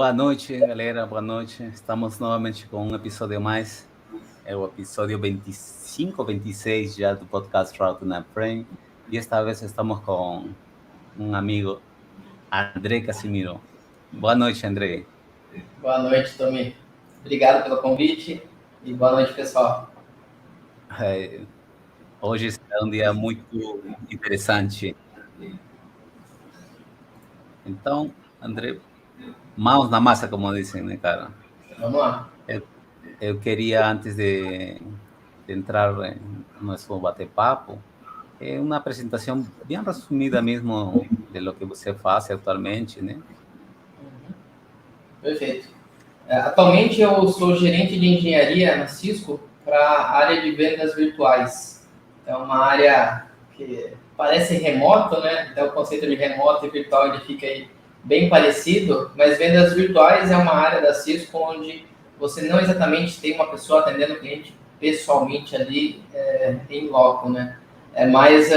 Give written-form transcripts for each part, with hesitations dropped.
Boa noite, galera. Boa noite. Estamos novamente com um episódio mais. É o episódio 25, 26 já do podcast Route na Frame. E esta vez estamos com um amigo, André Casimiro. Boa noite, André. Boa noite, Tomi. Obrigado pelo convite e boa noite, pessoal. Hoje é um dia muito interessante. Então, André, mãos na massa, como dizem, né, cara? Vamos lá. Eu queria, antes de entrar em nosso bate-papo, uma apresentação bem resumida mesmo de lo que você faz atualmente, né? Perfeito. Atualmente eu sou gerente de engenharia na Cisco para a área de vendas virtuais. É uma área que parece remoto, né? Até o conceito de remoto e virtual ele fica aí bem parecido, mas vendas virtuais é uma área da Cisco onde você não exatamente tem uma pessoa atendendo o cliente pessoalmente ali em loco, né? É mais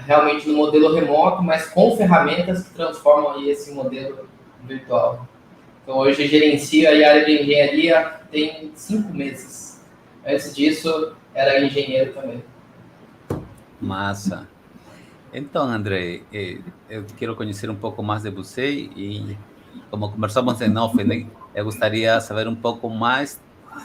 realmente no modelo remoto, mas com ferramentas que transformam aí esse modelo virtual. Então, hoje eu gerencio a área de engenharia tem 5 meses. Antes disso, era engenheiro também. Massa. Então, André, eu quero conhecer um pouco mais de você e, como conversamos em off, né, eu gostaria de saber um pouco mais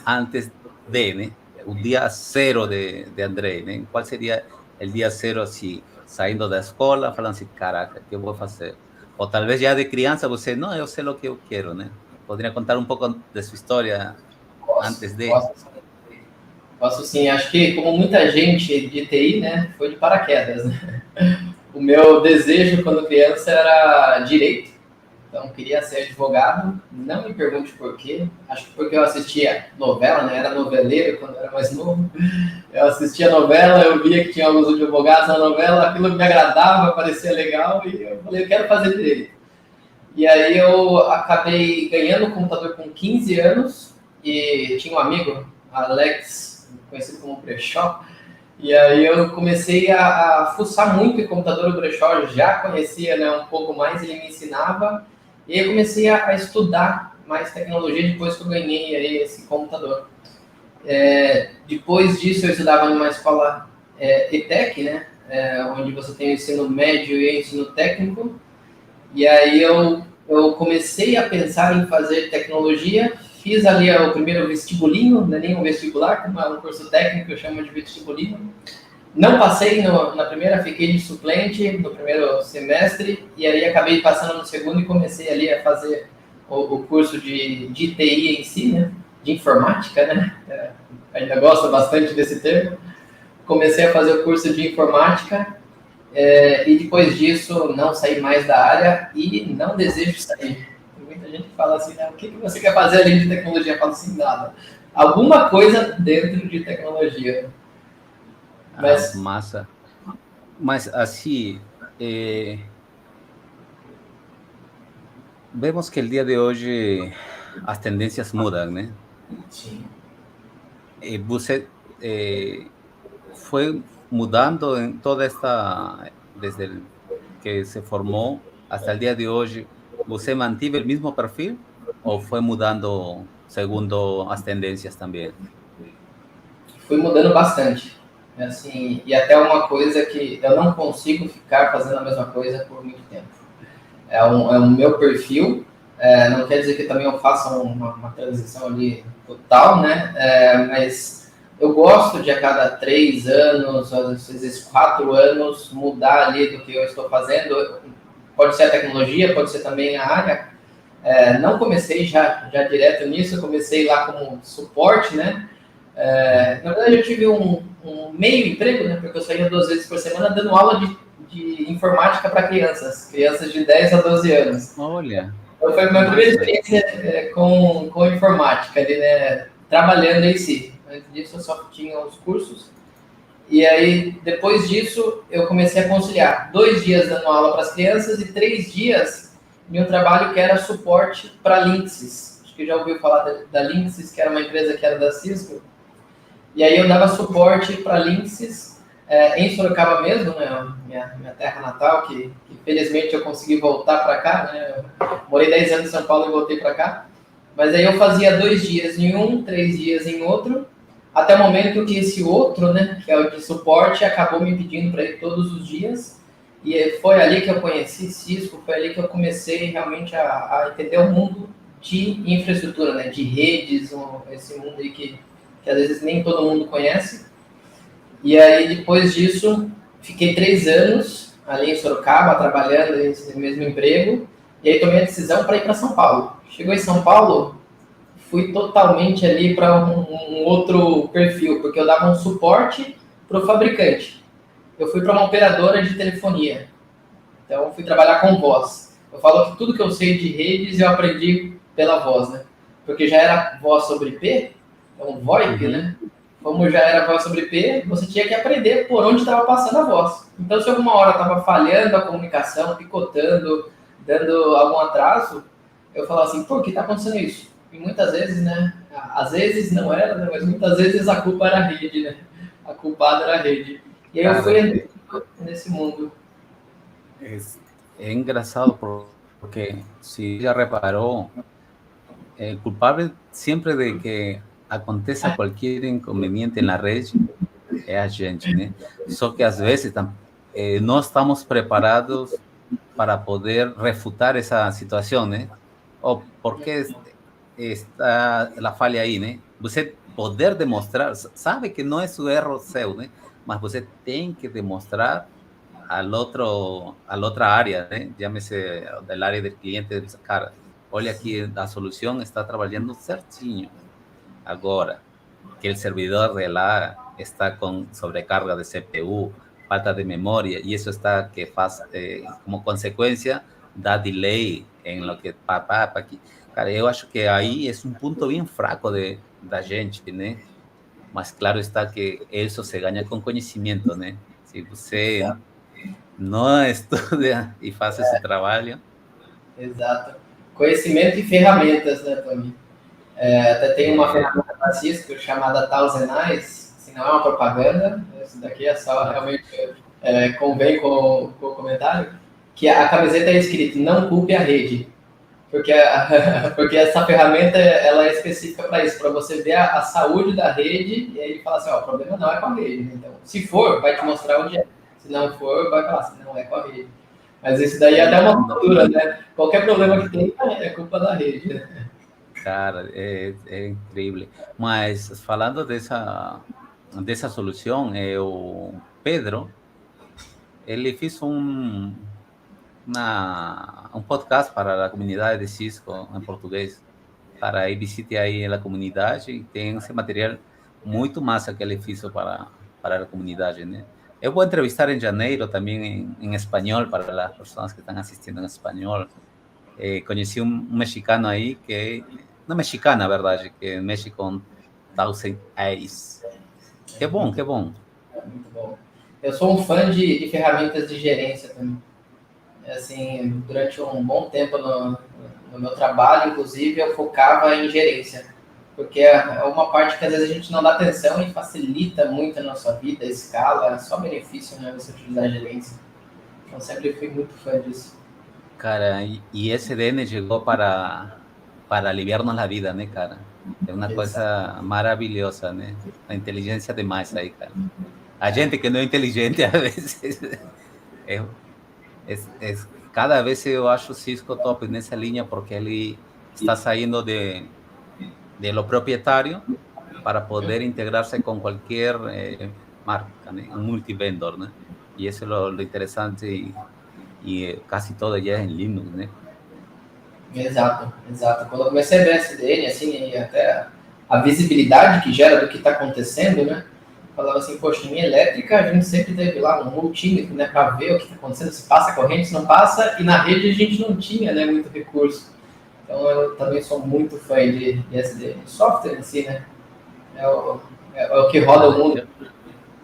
antes de, né, o dia zero de André, né? Qual seria o dia zero, assim, saindo da escola, falando assim, caraca, o que eu vou fazer? Ou talvez já de criança você, não, eu sei o que eu quero, né? Poderia contar um pouco de sua história antes de? Posso sim. Acho que, como muita gente de TI, né, foi de paraquedas, né? O meu desejo quando criança era direito. Então, queria ser advogado. Não me pergunte por quê. Acho que porque eu assistia novela, né? Era noveleiro quando era mais novo. Eu assistia novela, eu via que tinha alguns advogados na novela, aquilo me agradava, parecia legal, e eu falei, eu quero fazer direito. E aí eu acabei ganhando o computador com 15 anos, e tinha um amigo, Alex, conhecido como Brechó, e aí eu comecei a fuçar muito em computador. O Brechó já conhecia, né, um pouco mais, ele me ensinava, e aí eu comecei a estudar mais tecnologia depois que eu ganhei aí esse computador. Depois disso eu estudava numa escola ETEC, né, onde você tem o ensino médio e o ensino técnico, e aí eu comecei a pensar em fazer tecnologia, fiz ali o primeiro vestibulinho, não é nem um vestibular, como é um curso técnico, eu chamo de vestibulinho. Não passei na primeira, fiquei de suplente no primeiro semestre, e aí acabei passando no segundo e comecei ali a fazer o curso de TI em si, né? De informática, né? Ainda gosto bastante desse termo. Comecei a fazer o curso de informática, e depois disso não saí mais da área e não desejo sair. Tem muita gente que fala assim, né, o que você quer fazer além de tecnologia? Eu falo assim, nada. Alguma coisa dentro de tecnologia. Mas... massa. Mas, assim, vemos que o dia de hoje as tendências mudam, né? Sim. E você foi mudando em toda esta, desde que se formou até o dia de hoje, você manteve o mesmo perfil ou foi mudando segundo as tendências também? Fui mudando bastante. Assim, e até uma coisa que eu não consigo ficar fazendo a mesma coisa por muito tempo. É um meu perfil, não quer dizer que também eu faça uma transição ali total, né? Mas eu gosto de a cada 3 anos, às vezes 4 anos, mudar ali do que eu estou fazendo. Pode ser a tecnologia, pode ser também a área. Não comecei já direto nisso, eu comecei lá como suporte, né? Na verdade, eu tive um meio emprego, né? Porque eu saía 2 vezes por semana dando aula de informática para crianças de 10 a 12 anos. Olha. Então, foi a minha primeira experiência com informática, ali, né? Trabalhando em si. Antes disso, eu só tinha os cursos. E aí, depois disso, eu comecei a conciliar 2 dias dando aula para as crianças e 3 dias em um trabalho que era suporte para Linksys. Acho que já ouviu falar da Linksys, que era uma empresa que era da Cisco. E aí eu dava suporte para Linksys em Sorocaba mesmo, né, minha terra natal, que felizmente eu consegui voltar para cá, né, eu morei 10 anos em São Paulo e voltei para cá, mas aí eu fazia 2 dias em um, 3 dias em outro, até o momento que esse outro, né, que é o de suporte, acabou me pedindo para ir todos os dias, e foi ali que eu conheci Cisco, foi ali que eu comecei realmente a entender o mundo de infraestrutura, né, de redes, esse mundo aí que às vezes nem todo mundo conhece. E aí, depois disso, fiquei 3 anos ali em Sorocaba, trabalhando nesse mesmo emprego, e aí tomei a decisão para ir para São Paulo. Chegou em São Paulo, fui totalmente ali para um outro perfil, porque eu dava um suporte para o fabricante. Eu fui para uma operadora de telefonia, então fui trabalhar com voz. Eu falo que tudo que eu sei de redes eu aprendi pela voz, né? Porque já era voz sobre IP, então VoIP, né? Como já era voz sobre IP, você tinha que aprender por onde estava passando a voz. Então, se alguma hora estava falhando a comunicação, picotando, dando algum atraso, eu falava assim, por que está acontecendo isso? E muitas vezes, né? Às vezes não era, né? Mas muitas vezes a culpa era a rede, né? A culpada era a rede. E aí eu fui nesse mundo. Es, es engraçado porque si ya reparó, el culpable siempre de que aconteça cualquier inconveniente en la red é a gente, né? Só que às vezes não estamos preparados para poder refutar essa situação, né? Ou porque está a falha aí, né? Você poder demonstrar, sabe que não é o erro seu, né? Mas você tem que demonstrar al otra área, né? Llámese del área del cliente, cara, olha aqui, a solução está trabalhando certinho. Agora, que el servidor de la está con sobrecarga de CPU, falta de memoria, y eso está que como consecuencia da delay en lo que aqui. Cara, eu acho que aí é um ponto bem fraco da gente, né? Mas claro está que isso se ganha com conhecimento, né? Se você não estuda e faz esse trabalho. Exato. Conhecimento e ferramentas, né, Tony? Até tem uma ferramenta da Cisco chamada Thousand Eyes, se não é uma propaganda, isso daqui é só realmente convém com o comentário, que a camiseta é escrito não culpe a rede, porque, porque essa ferramenta ela é específica para isso, para você ver a saúde da rede, e aí ele fala assim, ó, o problema não é com a rede, né? Então, se for, vai te mostrar onde é, se não for, vai falar assim, não é com a rede. Mas isso daí é até uma cultura, né? Qualquer problema que tem é culpa da rede, né? Cara, é incrível. Mas falando dessa solução, o Pedro, ele fez um podcast para a comunidade de Cisco em português. Para aí visite aí a comunidade e tem esse material muito massa que ele fez para a comunidade, né? Eu vou entrevistar em janeiro também em espanhol para as pessoas que estão assistindo em espanhol. Conheci um mexicano aí que não mexicana, na verdade, que mexe com Thousand Eyes. Que bom, que bom. Muito bom. Eu sou um fã de ferramentas de gerência também. Assim, durante um bom tempo no meu trabalho, inclusive, eu focava em gerência, porque é uma parte que às vezes a gente não dá atenção e facilita muito a nossa vida, a escala, só benefício, né, você utilizar a gerência. Então, sempre fui muito fã disso. Cara, e SDN chegou para aliviarnos a vida, né, cara? É uma coisa maravilhosa, né? A inteligência demais aí, cara. A gente que não é inteligente, às vezes, cada vez eu acho o Cisco top nessa linha, porque ele está saindo de lo proprietário para poder integrarse con cualquier marca, né? Un multivendor, né? Y eso es lo interesante y casi todo ya es en Linux, né? Exato, exato. Quando eu comecei a ver SDN, assim, e até a visibilidade que gera do que está acontecendo, né? Falava assim, poxa, em minha elétrica a gente sempre teve lá um multímetro, né, para ver o que está acontecendo, se passa corrente, se não passa, e na rede a gente não tinha, né, muito recurso. Então eu também sou muito fã de SDN. Software em si, né? É o que roda o mundo.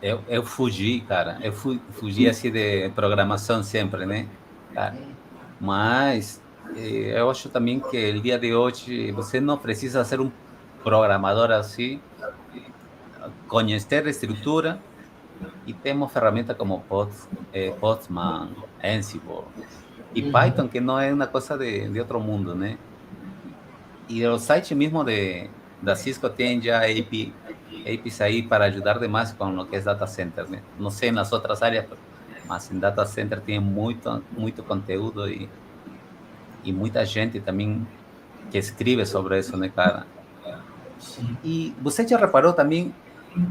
Eu fugi, cara. Eu fugi assim de programação sempre, né? Cara. Mas eu acho também que o dia de hoje você não precisa ser um programador assim, conhecer a estrutura e temos ferramentas como Postman, Ansible, e Uhum. Python, que não é uma coisa de outro mundo, né? E o site mesmo da Cisco tem já APIs aí para ajudar demais com o que é data center, né? Não sei nas outras áreas, mas em data center tem muito conteúdo e muita gente também que escreve sobre isso, né, cara? Sim. E você já reparou também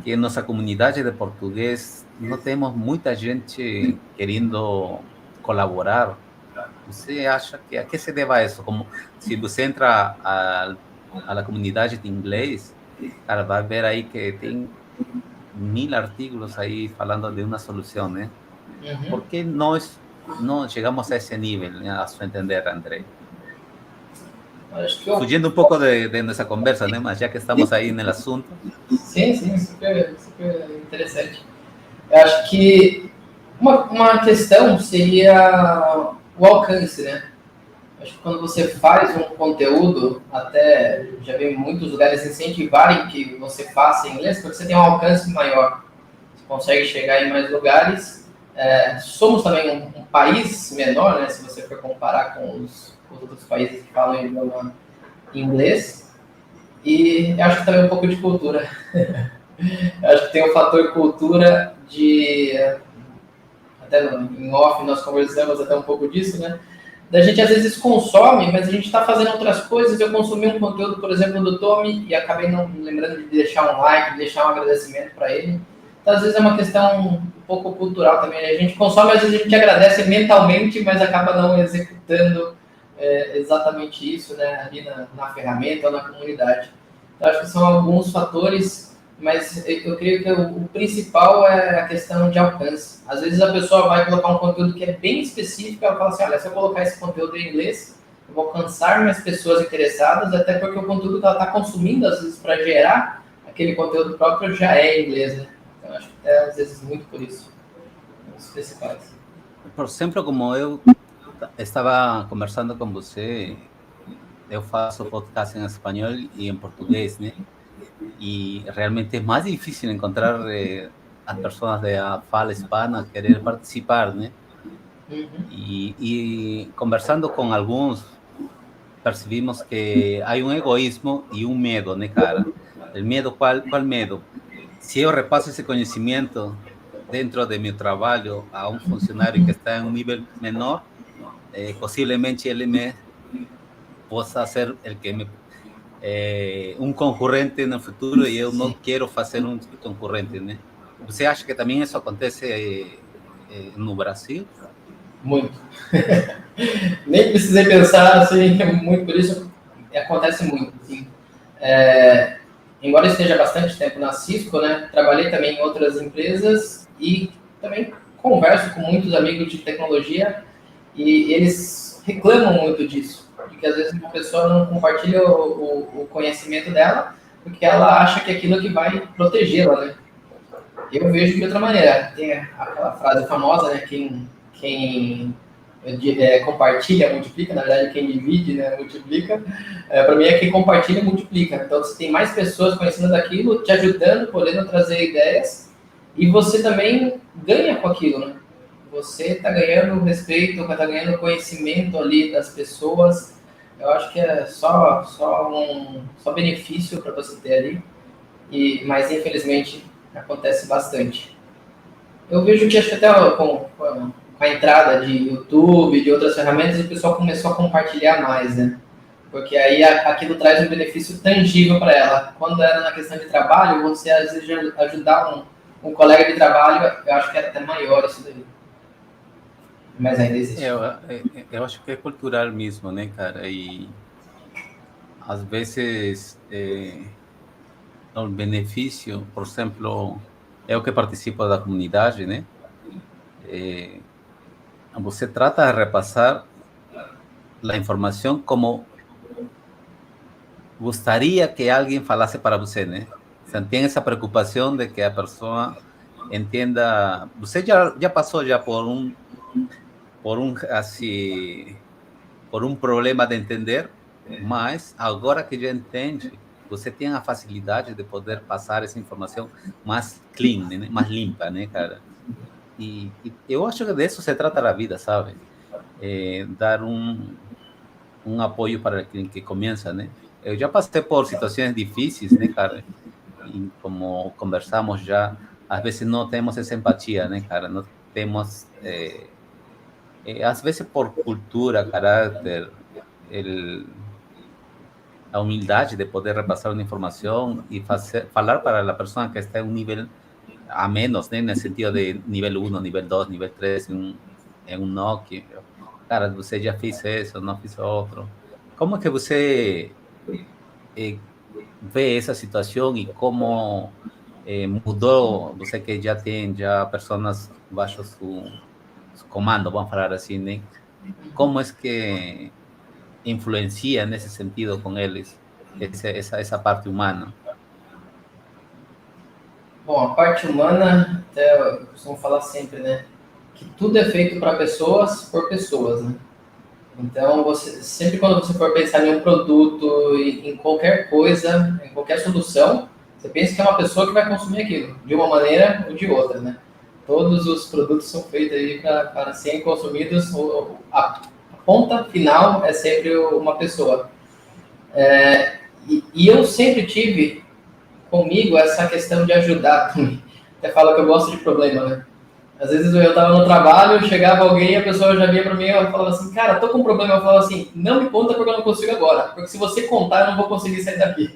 que em nossa comunidade de português não temos muita gente querendo colaborar? Você acha que a que se deva isso? Como se você entra a la comunidade de inglês, cara, vai ver aí que tem 1000 artigos aí falando de uma solução, né? Uhum. Por que nós não chegamos a esse nível, né, a seu entender, André? Acho que eu. Fugindo um pouco de nossa conversa, né? Mas já que estamos aí no assunto, Sim, sim, super, super interessante. Eu acho que uma questão seria o alcance, né? Acho que quando você faz um conteúdo, até já vi muitos lugares incentivarem que você faça em inglês, porque você tem um alcance maior. Você consegue chegar em mais lugares. Somos também um país menor, né? Se você for comparar com os outros países que falam idioma inglês. E eu acho que também um pouco de cultura. Eu acho que tem o fator cultura de até em off nós conversamos até um pouco disso, né? Da gente às vezes consome, mas a gente está fazendo outras coisas. Eu consumi um conteúdo, por exemplo, do Tommy e acabei não lembrando de deixar um like, de deixar um agradecimento para ele. Então, às vezes é uma questão um pouco cultural também. Né? A gente consome, às vezes a gente agradece mentalmente, mas acaba não executando exatamente isso, né? Ali na ferramenta ou na comunidade. Então, acho que são alguns fatores, mas eu creio que o principal é a questão de alcance. Às vezes a pessoa vai colocar um conteúdo que é bem específico, ela fala assim, olha, se eu colocar esse conteúdo em inglês, eu vou alcançar mais pessoas interessadas, até porque o conteúdo que ela está consumindo, às vezes, para gerar aquele conteúdo próprio já é em inglês, né? Então, acho que às vezes muito por isso, os principais. por exemplo, como eu estava conversando com você, eu faço podcast em espanhol e em português, né? E realmente é mais difícil encontrar as pessoas de fala hispana querer participar, né? Uhum. E conversando com alguns, percebimos que há um egoísmo e um medo, né, cara? O medo, qual medo? Se eu repasso esse conhecimento dentro de meu trabalho a um funcionário que está em um nível menor, possivelmente ele me possa ser el que me um concorrente no futuro e eu não Sim, quero fazer um concorrente, né? Você acha que também isso acontece no Brasil? muito. Nem precisei pensar assim, muito por isso, acontece muito. Assim. É, embora eu esteja bastante tempo na Cisco, né, trabalhei também em outras empresas e também converso com muitos amigos de tecnologia e eles reclamam muito disso, de que às vezes uma pessoa não compartilha o conhecimento dela porque ela acha que aquilo é que vai protegê-la, né? Eu vejo de outra maneira. Tem aquela frase famosa, né? Quem compartilha, multiplica. Na verdade, quem divide, né, multiplica. Para mim, é quem compartilha, multiplica. Então, você tem mais pessoas conhecendo daquilo, te ajudando, podendo trazer ideias. E você também ganha com aquilo, né? Você está ganhando respeito, está ganhando conhecimento ali das pessoas. Eu acho que é só benefício para você ter ali. Mas, infelizmente, acontece bastante. Eu vejo que acho que até com a entrada de YouTube, de outras ferramentas, o pessoal começou a compartilhar mais, né? Porque aí aquilo traz um benefício tangível para ela. Quando era na questão de trabalho, você às vezes ajudar um colega de trabalho, eu acho que era até maior isso daí. Mas ainda existe. Eu acho que é cultural mesmo, né, cara? E às vezes o benefício, por exemplo, eu que participo da comunidade, né? Eh, Você trata de repassar a informação como gostaria que alguém falasse para você, né? Você tem essa preocupação de que a pessoa entenda. Você já passou já assim, por um problema de entender, mas agora que já entende, você tem a facilidade de poder passar essa informação mais clean, né? Mais limpa, né, cara? E eu acho que disso se trata a vida, sabe? Dar um apoio para quem que começa, né? Eu já passei por situações difíceis, né, cara? E como conversamos já, às vezes não temos essa empatia, né, cara? Não temos, às vezes por cultura, caráter, a humildade de poder repassar uma informação e falar para a pessoa que está em um nível a menos, né? No sentido de nível 1, nível 2, nível 3, em um NOC. Cara, você já fez isso, não fiz outro. Como que você vê essa situação e como mudou, você que já tem pessoas baixo su comando, vamos falar assim, né? Como é que influencia nesse sentido com eles, essa parte humana? Bom, a parte humana, até eu costumo falar sempre, né? Que tudo é feito para pessoas, por pessoas, né? Então, você, sempre quando você for pensar em um produto, em qualquer coisa, em qualquer solução, você pensa que é uma pessoa que vai consumir aquilo, de uma maneira ou de outra, né? Todos os produtos são feitos aí para serem consumidos, a ponta final é sempre uma pessoa. E eu sempre tive comigo essa questão de ajudar também. Até falo que eu gosto de problema, né? Às vezes eu estava no trabalho, chegava alguém, a pessoa já vinha para mim e falava assim, cara, tô com um problema. Eu falava assim, não me conta porque eu não consigo agora. Porque se você contar, eu não vou conseguir sair daqui.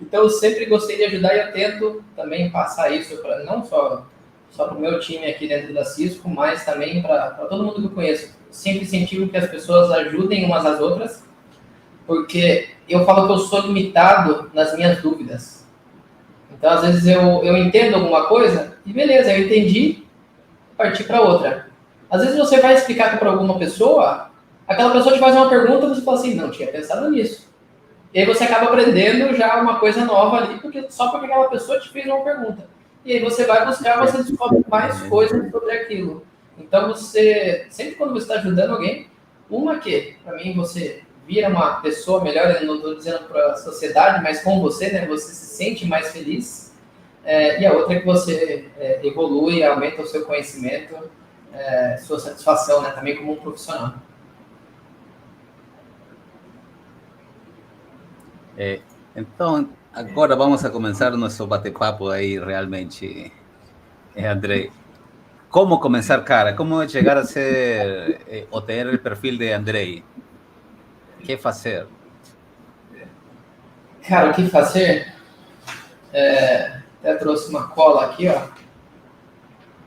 Então eu sempre gostei de ajudar e eu tento também passar isso para não só para o meu time aqui dentro da Cisco, mas também para todo mundo que eu conheço. Sempre incentivo que as pessoas ajudem umas às outras, porque eu falo que eu sou limitado nas minhas dúvidas. Então, às vezes, eu entendo alguma coisa e beleza, eu entendi, partir para outra. Às vezes você vai explicar para alguma pessoa, aquela pessoa te faz uma pergunta e você fala assim, não tinha pensado nisso. E aí você acaba aprendendo já uma coisa nova ali, só porque aquela pessoa te fez uma pergunta. E aí você vai buscar, você descobre mais coisas sobre aquilo. Então, você, sempre quando você está ajudando alguém, para mim, você vira uma pessoa melhor, eu não estou dizendo para a sociedade, mas com você, né? Você se sente mais feliz. E a outra é que você evolui, aumenta o seu conhecimento, sua satisfação, né? Também como um profissional. Então, agora vamos a começar o nosso bate-papo aí, realmente, André. Como começar, cara? Como chegar a ser, ou ter o perfil de André? O que fazer? Cara, o que fazer? Até trouxe uma cola aqui, ó.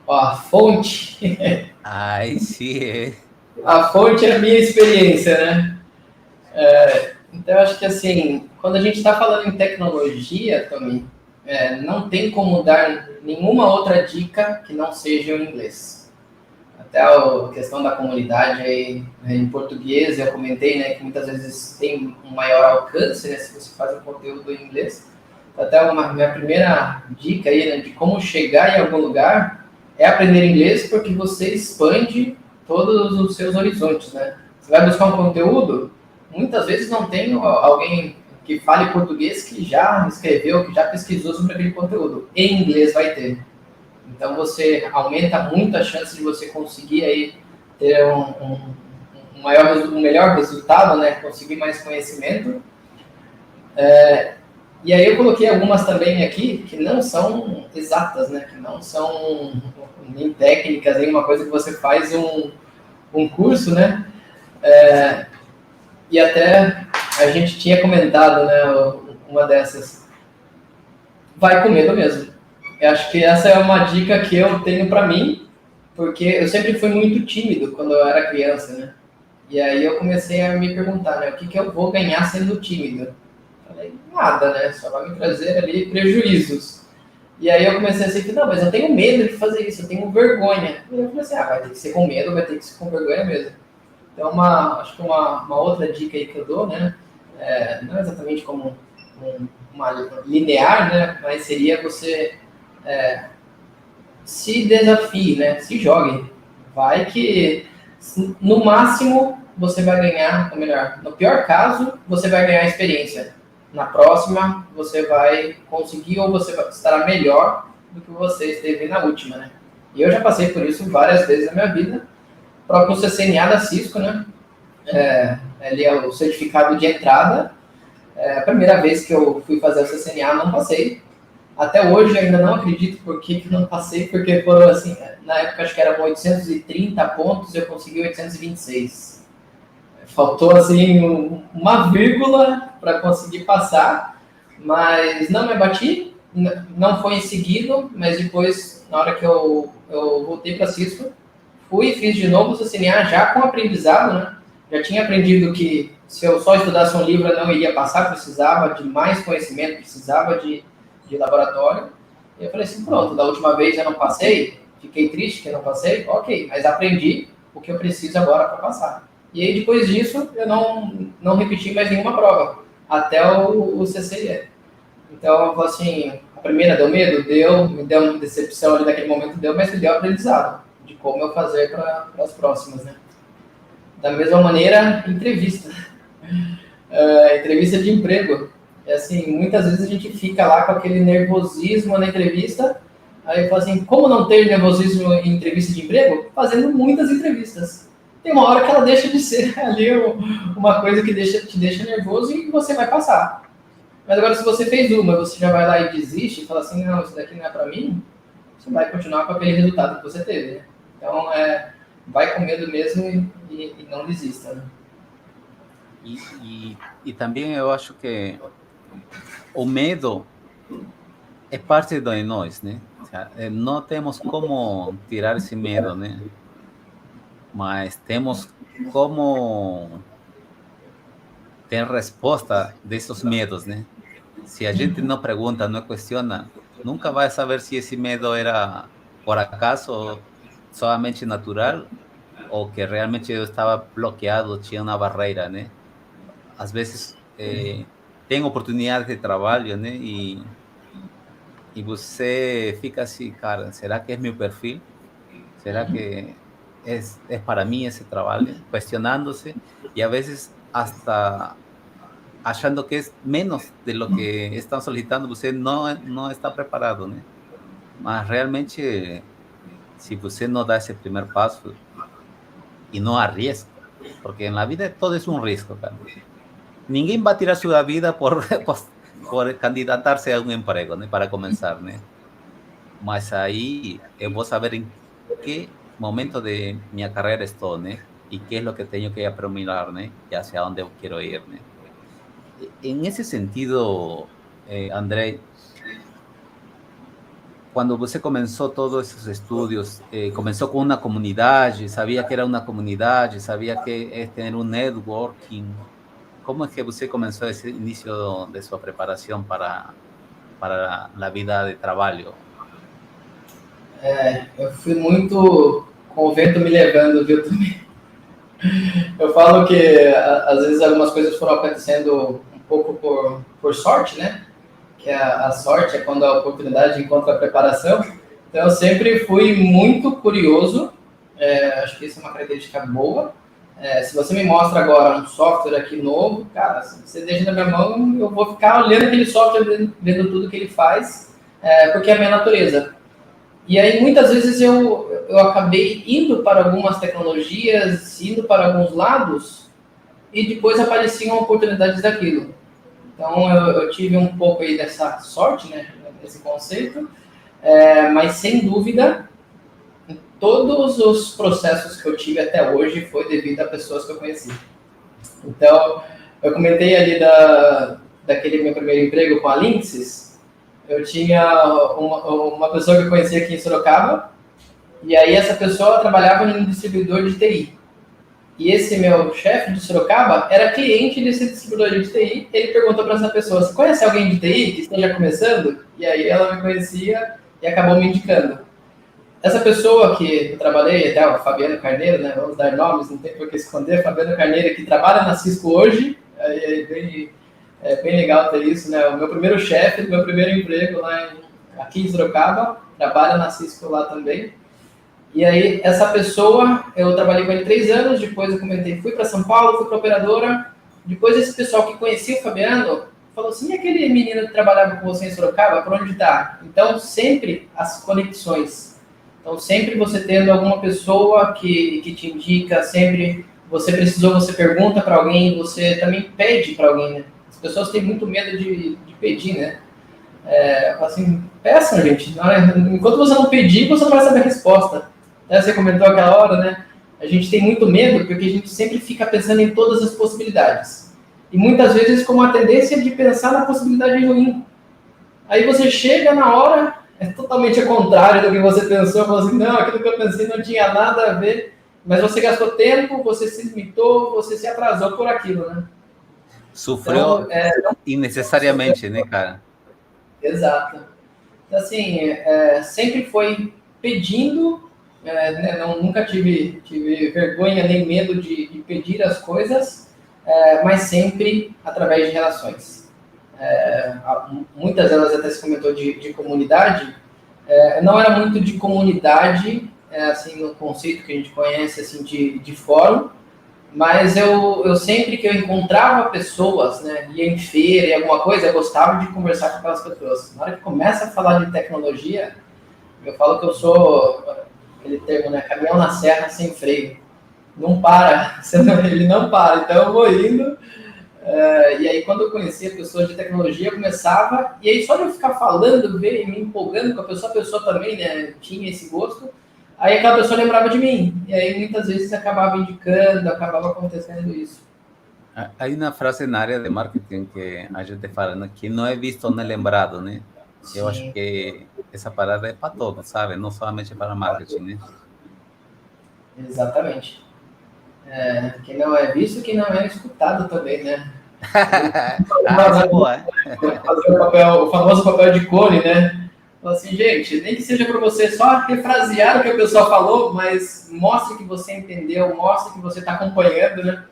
Ó, a fonte. Ai, sim. A fonte é a minha experiência, né? Então, eu acho que, assim, quando a gente está falando em tecnologia também, não tem como dar nenhuma outra dica que não seja o inglês. Até a questão da comunidade aí, em português, eu comentei, né, que muitas vezes tem um maior alcance, né, se você faz um conteúdo em inglês. Até minha primeira dica aí, né, de como chegar em algum lugar é aprender inglês, porque você expande todos os seus horizontes, né? Você vai buscar um conteúdo, muitas vezes não tem alguém que fale português que já escreveu, que já pesquisou sobre aquele conteúdo. Em inglês vai ter. Então você aumenta muito a chance de você conseguir aí ter um melhor resultado, né? Conseguir mais conhecimento. E aí eu coloquei algumas também aqui que não são exatas, né? Que não são nem técnicas, nem uma coisa que você faz um curso, né? E até a gente tinha comentado, né? Uma dessas. Vai com medo mesmo. Eu acho que essa é uma dica que eu tenho para mim, porque eu sempre fui muito tímido quando eu era criança, né? E aí eu comecei a me perguntar, né? O que eu vou ganhar sendo tímido? Falei, nada, né? Só vai me trazer ali prejuízos. E aí eu comecei a dizer, não, mas eu tenho medo de fazer isso, eu tenho vergonha. E eu falei assim, vai ter que ser com medo, vai ter que ser com vergonha mesmo. Então, acho que uma outra dica aí que eu dou, né? Não exatamente como uma linear, né? Mas seria você se desafie, né? Se jogue. Vai que, no máximo, você vai ganhar, ou melhor, no pior caso, você vai ganhar experiência. na próxima você vai conseguir ou você estará melhor do que você esteve na última, né? E eu já passei por isso várias vezes na minha vida. O próprio CCNA da Cisco, né? Ali é o certificado de entrada. A primeira vez que eu fui fazer o CCNA, não passei. Até hoje ainda não acredito por que não passei, porque foram assim, na época acho que era 830 pontos, eu consegui 826. Faltou assim uma vírgula para conseguir passar, mas não me abati, não foi em seguida, mas depois, na hora que eu voltei para Cisco, fui e fiz de novo o CCNA já com aprendizado, né? Já tinha aprendido que se eu só estudasse um livro eu não iria passar, precisava de mais conhecimento, precisava de laboratório. E eu falei assim, pronto, da última vez eu não passei, fiquei triste que eu não passei, ok, mas aprendi o que eu preciso agora para passar. E aí depois disso eu não repeti mais nenhuma prova, até o CCIE. Então eu falei assim, a primeira deu medo? Deu, me deu uma decepção ali naquele momento, deu, mas me deu aprendizado de como eu fazer para as próximas, né? Da mesma maneira, entrevista. Entrevista de emprego. Assim, muitas vezes a gente fica lá com aquele nervosismo na entrevista, aí fala assim, como não ter nervosismo em entrevista de emprego? Fazendo muitas entrevistas. Tem uma hora que ela deixa de ser ali uma coisa que te deixa nervoso e você vai passar. Mas agora, se você fez uma, você já vai lá e desiste e fala assim, não, isso daqui não é para mim, você vai continuar com aquele resultado que você teve, né? Então, vai com medo mesmo e não desista, né? E também eu acho que o medo é parte de nós, né? Não temos como tirar esse medo, né? Mas temos como ter resposta desses medos, né? Se a gente não pergunta, não questiona, nunca vai saber se esse medo era por acaso somente natural ou que realmente eu estava bloqueado, tinha uma barreira, né? Às vezes tem oportunidades de trabalho, né? E você fica assim, cara, será que é meu perfil? Será que é para mim esse trabalho? Questionando-se e a vezes hasta achando que é menos de lo que estão solicitando, você não está preparado, né? Mas realmente, se você não dá esse primeiro passo e não arrisca, porque na vida todo é um risco, cara. Ninguém vai tirar sua vida por candidatar-se a um emprego, né? Para começar, né? Mas aí eu vou saber em que momento de minha carreira estou, né? E que é o que tenho que aprimorar, né? E hacia onde eu quero ir, né? En ese sentido, André, cuando você comenzó todos esos estudios, comenzó con una comunidad, sabía que era una comunidad, sabía que es tener un networking. ¿Cómo es que você comenzó ese inicio de su preparación para la vida de trabalho? Eu fui muito com o vento me levando, viu, também. Eu falo que às vezes algumas coisas foram acontecendo um pouco por sorte, né? Que a sorte é quando a oportunidade encontra a preparação. Então eu sempre fui muito curioso, acho que isso é uma característica boa. Se você me mostra agora um software aqui novo, cara, se você deixa na minha mão, eu vou ficar olhando aquele software, vendo tudo que ele faz, porque é a minha natureza. E aí, muitas vezes, eu acabei indo para algumas tecnologias, indo para alguns lados, e depois apareciam oportunidades daquilo. Então, eu tive um pouco aí dessa sorte, né, desse conceito, mas, sem dúvida, todos os processos que eu tive até hoje foi devido a pessoas que eu conheci. Então, eu comentei ali daquele meu primeiro emprego com a Linksys. Eu tinha uma pessoa que eu conhecia aqui em Sorocaba, e aí essa pessoa trabalhava em um distribuidor de TI. E esse meu chefe de Sorocaba era cliente desse distribuidor de TI. Ele perguntou para essa pessoa, você conhece alguém de TI que esteja começando? E aí ela me conhecia e acabou me indicando. Essa pessoa que eu trabalhei, até o Fabiano Carneiro, né, vamos dar nomes, não tem por que esconder, Fabiano Carneiro, que trabalha na Cisco hoje, é bem legal ter isso, né? O meu primeiro chefe do meu primeiro emprego lá aqui em Sorocaba, trabalha na Cisco lá também. E aí, essa pessoa, eu trabalhei com ele 3 anos, depois eu comentei, fui para São Paulo, fui para operadora. Depois esse pessoal que conhecia o Fabiano falou assim, e aquele menino que trabalhava com você em Sorocaba, por onde está? Então, sempre as conexões. Então, sempre você tendo alguma pessoa que te indica, sempre você precisou, você pergunta para alguém, você também pede para alguém, né? As pessoas têm muito medo de pedir, né? Assim, peçam, gente. Enquanto você não pedir, você não vai saber a resposta. Você comentou aquela hora, né? A gente tem muito medo porque a gente sempre fica pensando em todas as possibilidades. E muitas vezes com uma tendência de pensar na possibilidade ruim. Aí você chega na hora, é totalmente ao contrário do que você pensou, fala assim, não, aquilo que eu pensei não tinha nada a ver, mas você gastou tempo, você se limitou, você se atrasou por aquilo, né? Sofreu innecessariamente, né, cara? Exato. Então, assim, sempre foi pedindo, né, nunca tive vergonha nem medo de pedir as coisas, mas sempre através de relações. Muitas delas até se comentou de comunidade. Eu não era muito de comunidade, assim, no conceito que a gente conhece, assim, de fórum, mas eu sempre que eu encontrava pessoas, né, ia em feira e alguma coisa, eu gostava de conversar com aquelas pessoas. Na hora que começa a falar de tecnologia, eu falo que eu sou aquele termo, né, caminhão na serra sem freio. Não para, ele não para. Então eu vou indo, e aí quando eu conhecia pessoas de tecnologia, eu começava, e aí só de eu ficar falando, me empolgando com a pessoa também, né, tinha esse gosto, aí aquela pessoa lembrava de mim, e aí muitas vezes acabava indicando, acabava acontecendo isso. Hay una frase na área de marketing que a gente fala, né, que não é visto, não é lembrado, né? Eu acho Sim, que essa parada é para todos, sabe? Não somente para marketing, né? exatamente. Que não é visto, que não é escutado também, né? Ah, essa é boa, hein? Fazer o famoso papel de cone, né? Fala assim, gente, nem que seja para você só refrasear o que a pessoa falou, mas mostre que você entendeu, mostre que você está acompanhando, né?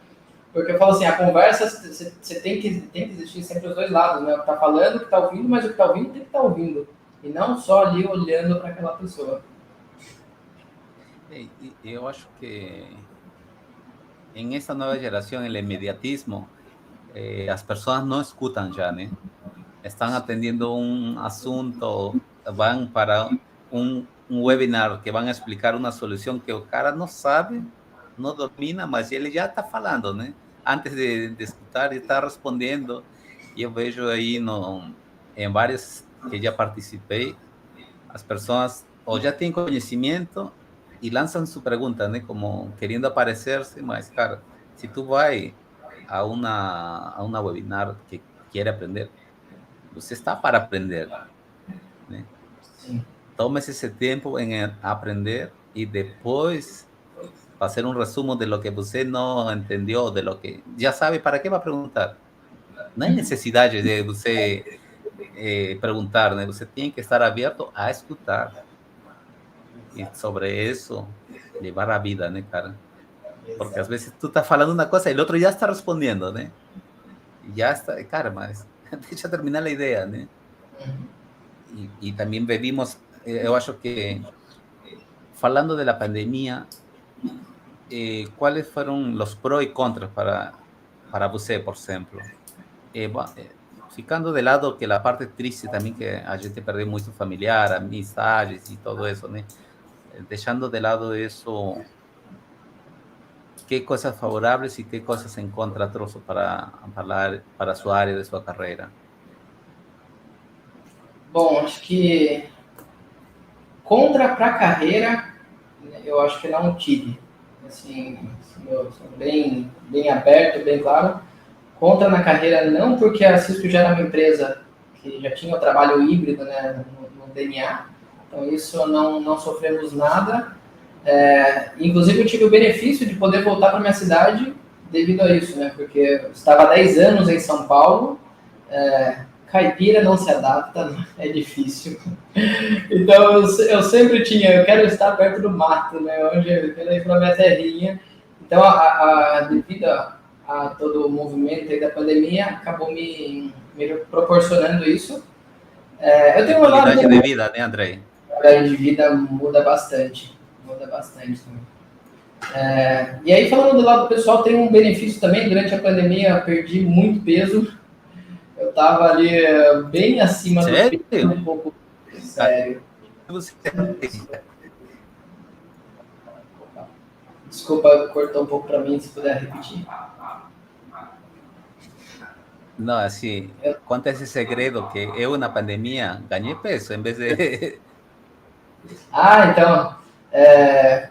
Porque eu falo assim, a conversa, você tem que existir sempre os dois lados, né? O que está falando, o que está ouvindo, mas o que está ouvindo tem que estar ouvindo. E não só ali olhando para aquela pessoa. Eu acho que em esta nova geração, o imediatismo, as pessoas não escutam já, né? Están atendiendo un asunto, van para un webinar que van a explicar una solución que o cara no sabe, no domina, mas ele já está falando, né? Antes de escutar e está respondendo. E eu vejo aí em vários que já participei, as pessoas ou já têm conhecimento e lançam sua pergunta, né? Como querendo aparecer-se, mas, cara, se tu vai a uma webinar que quer aprender, você está para aprender, né? Sim. Tome-se esse tempo em aprender e depois fazer um resumo de lo que você não entendeu, de lo que já sabe, para que vai perguntar? Não é necessidade de você perguntar, né? Você tem que estar aberto a escutar e sobre isso levar a vida, né, cara? Porque às vezes tu tá falando uma coisa e o outro já está respondendo, né? Já está, cara, mas deixa terminar a ideia, né? Y también vivimos, yo acho que, falando de la pandemia, ¿cuáles fueron los pros y contras para você, por ejemplo? Ficando de lado que la parte triste también que a gente perdeu muito familiar, amistades y todo eso, ¿no? Dejando de lado eso, ¿qué cosas favorables y qué cosas en contra trouxe para su área de su carrera? Bom, acho que contra para a carreira, eu acho que não tive. Assim, eu sou bem aberto, bem claro. Contra na carreira, não, porque a Cisco já era uma empresa que já tinha o trabalho híbrido, né, no DNA. Então, isso não sofremos nada. Inclusive, eu tive o benefício de poder voltar para minha cidade devido a isso, né? Porque eu estava há 10 anos em São Paulo, caipira não se adapta, é difícil. Então, eu sempre eu quero estar perto do mato, né? Onde eu quero ir para minha terrinha. Então, devido a todo o movimento aí da pandemia, acabou me proporcionando isso. Eu tenho uma qualidade de vida, né, Andrei? A qualidade de vida muda bastante. Muda bastante também. E aí, falando do lado pessoal, tem um benefício também. Durante a pandemia, eu perdi muito peso. Eu tava ali bem acima do Sério? peso, um pouco sério. Você... Desculpa, cortou um pouco para mim, se puder repetir. Não, assim, conta esse segredo que eu na pandemia ganhei peso em vez de... Então,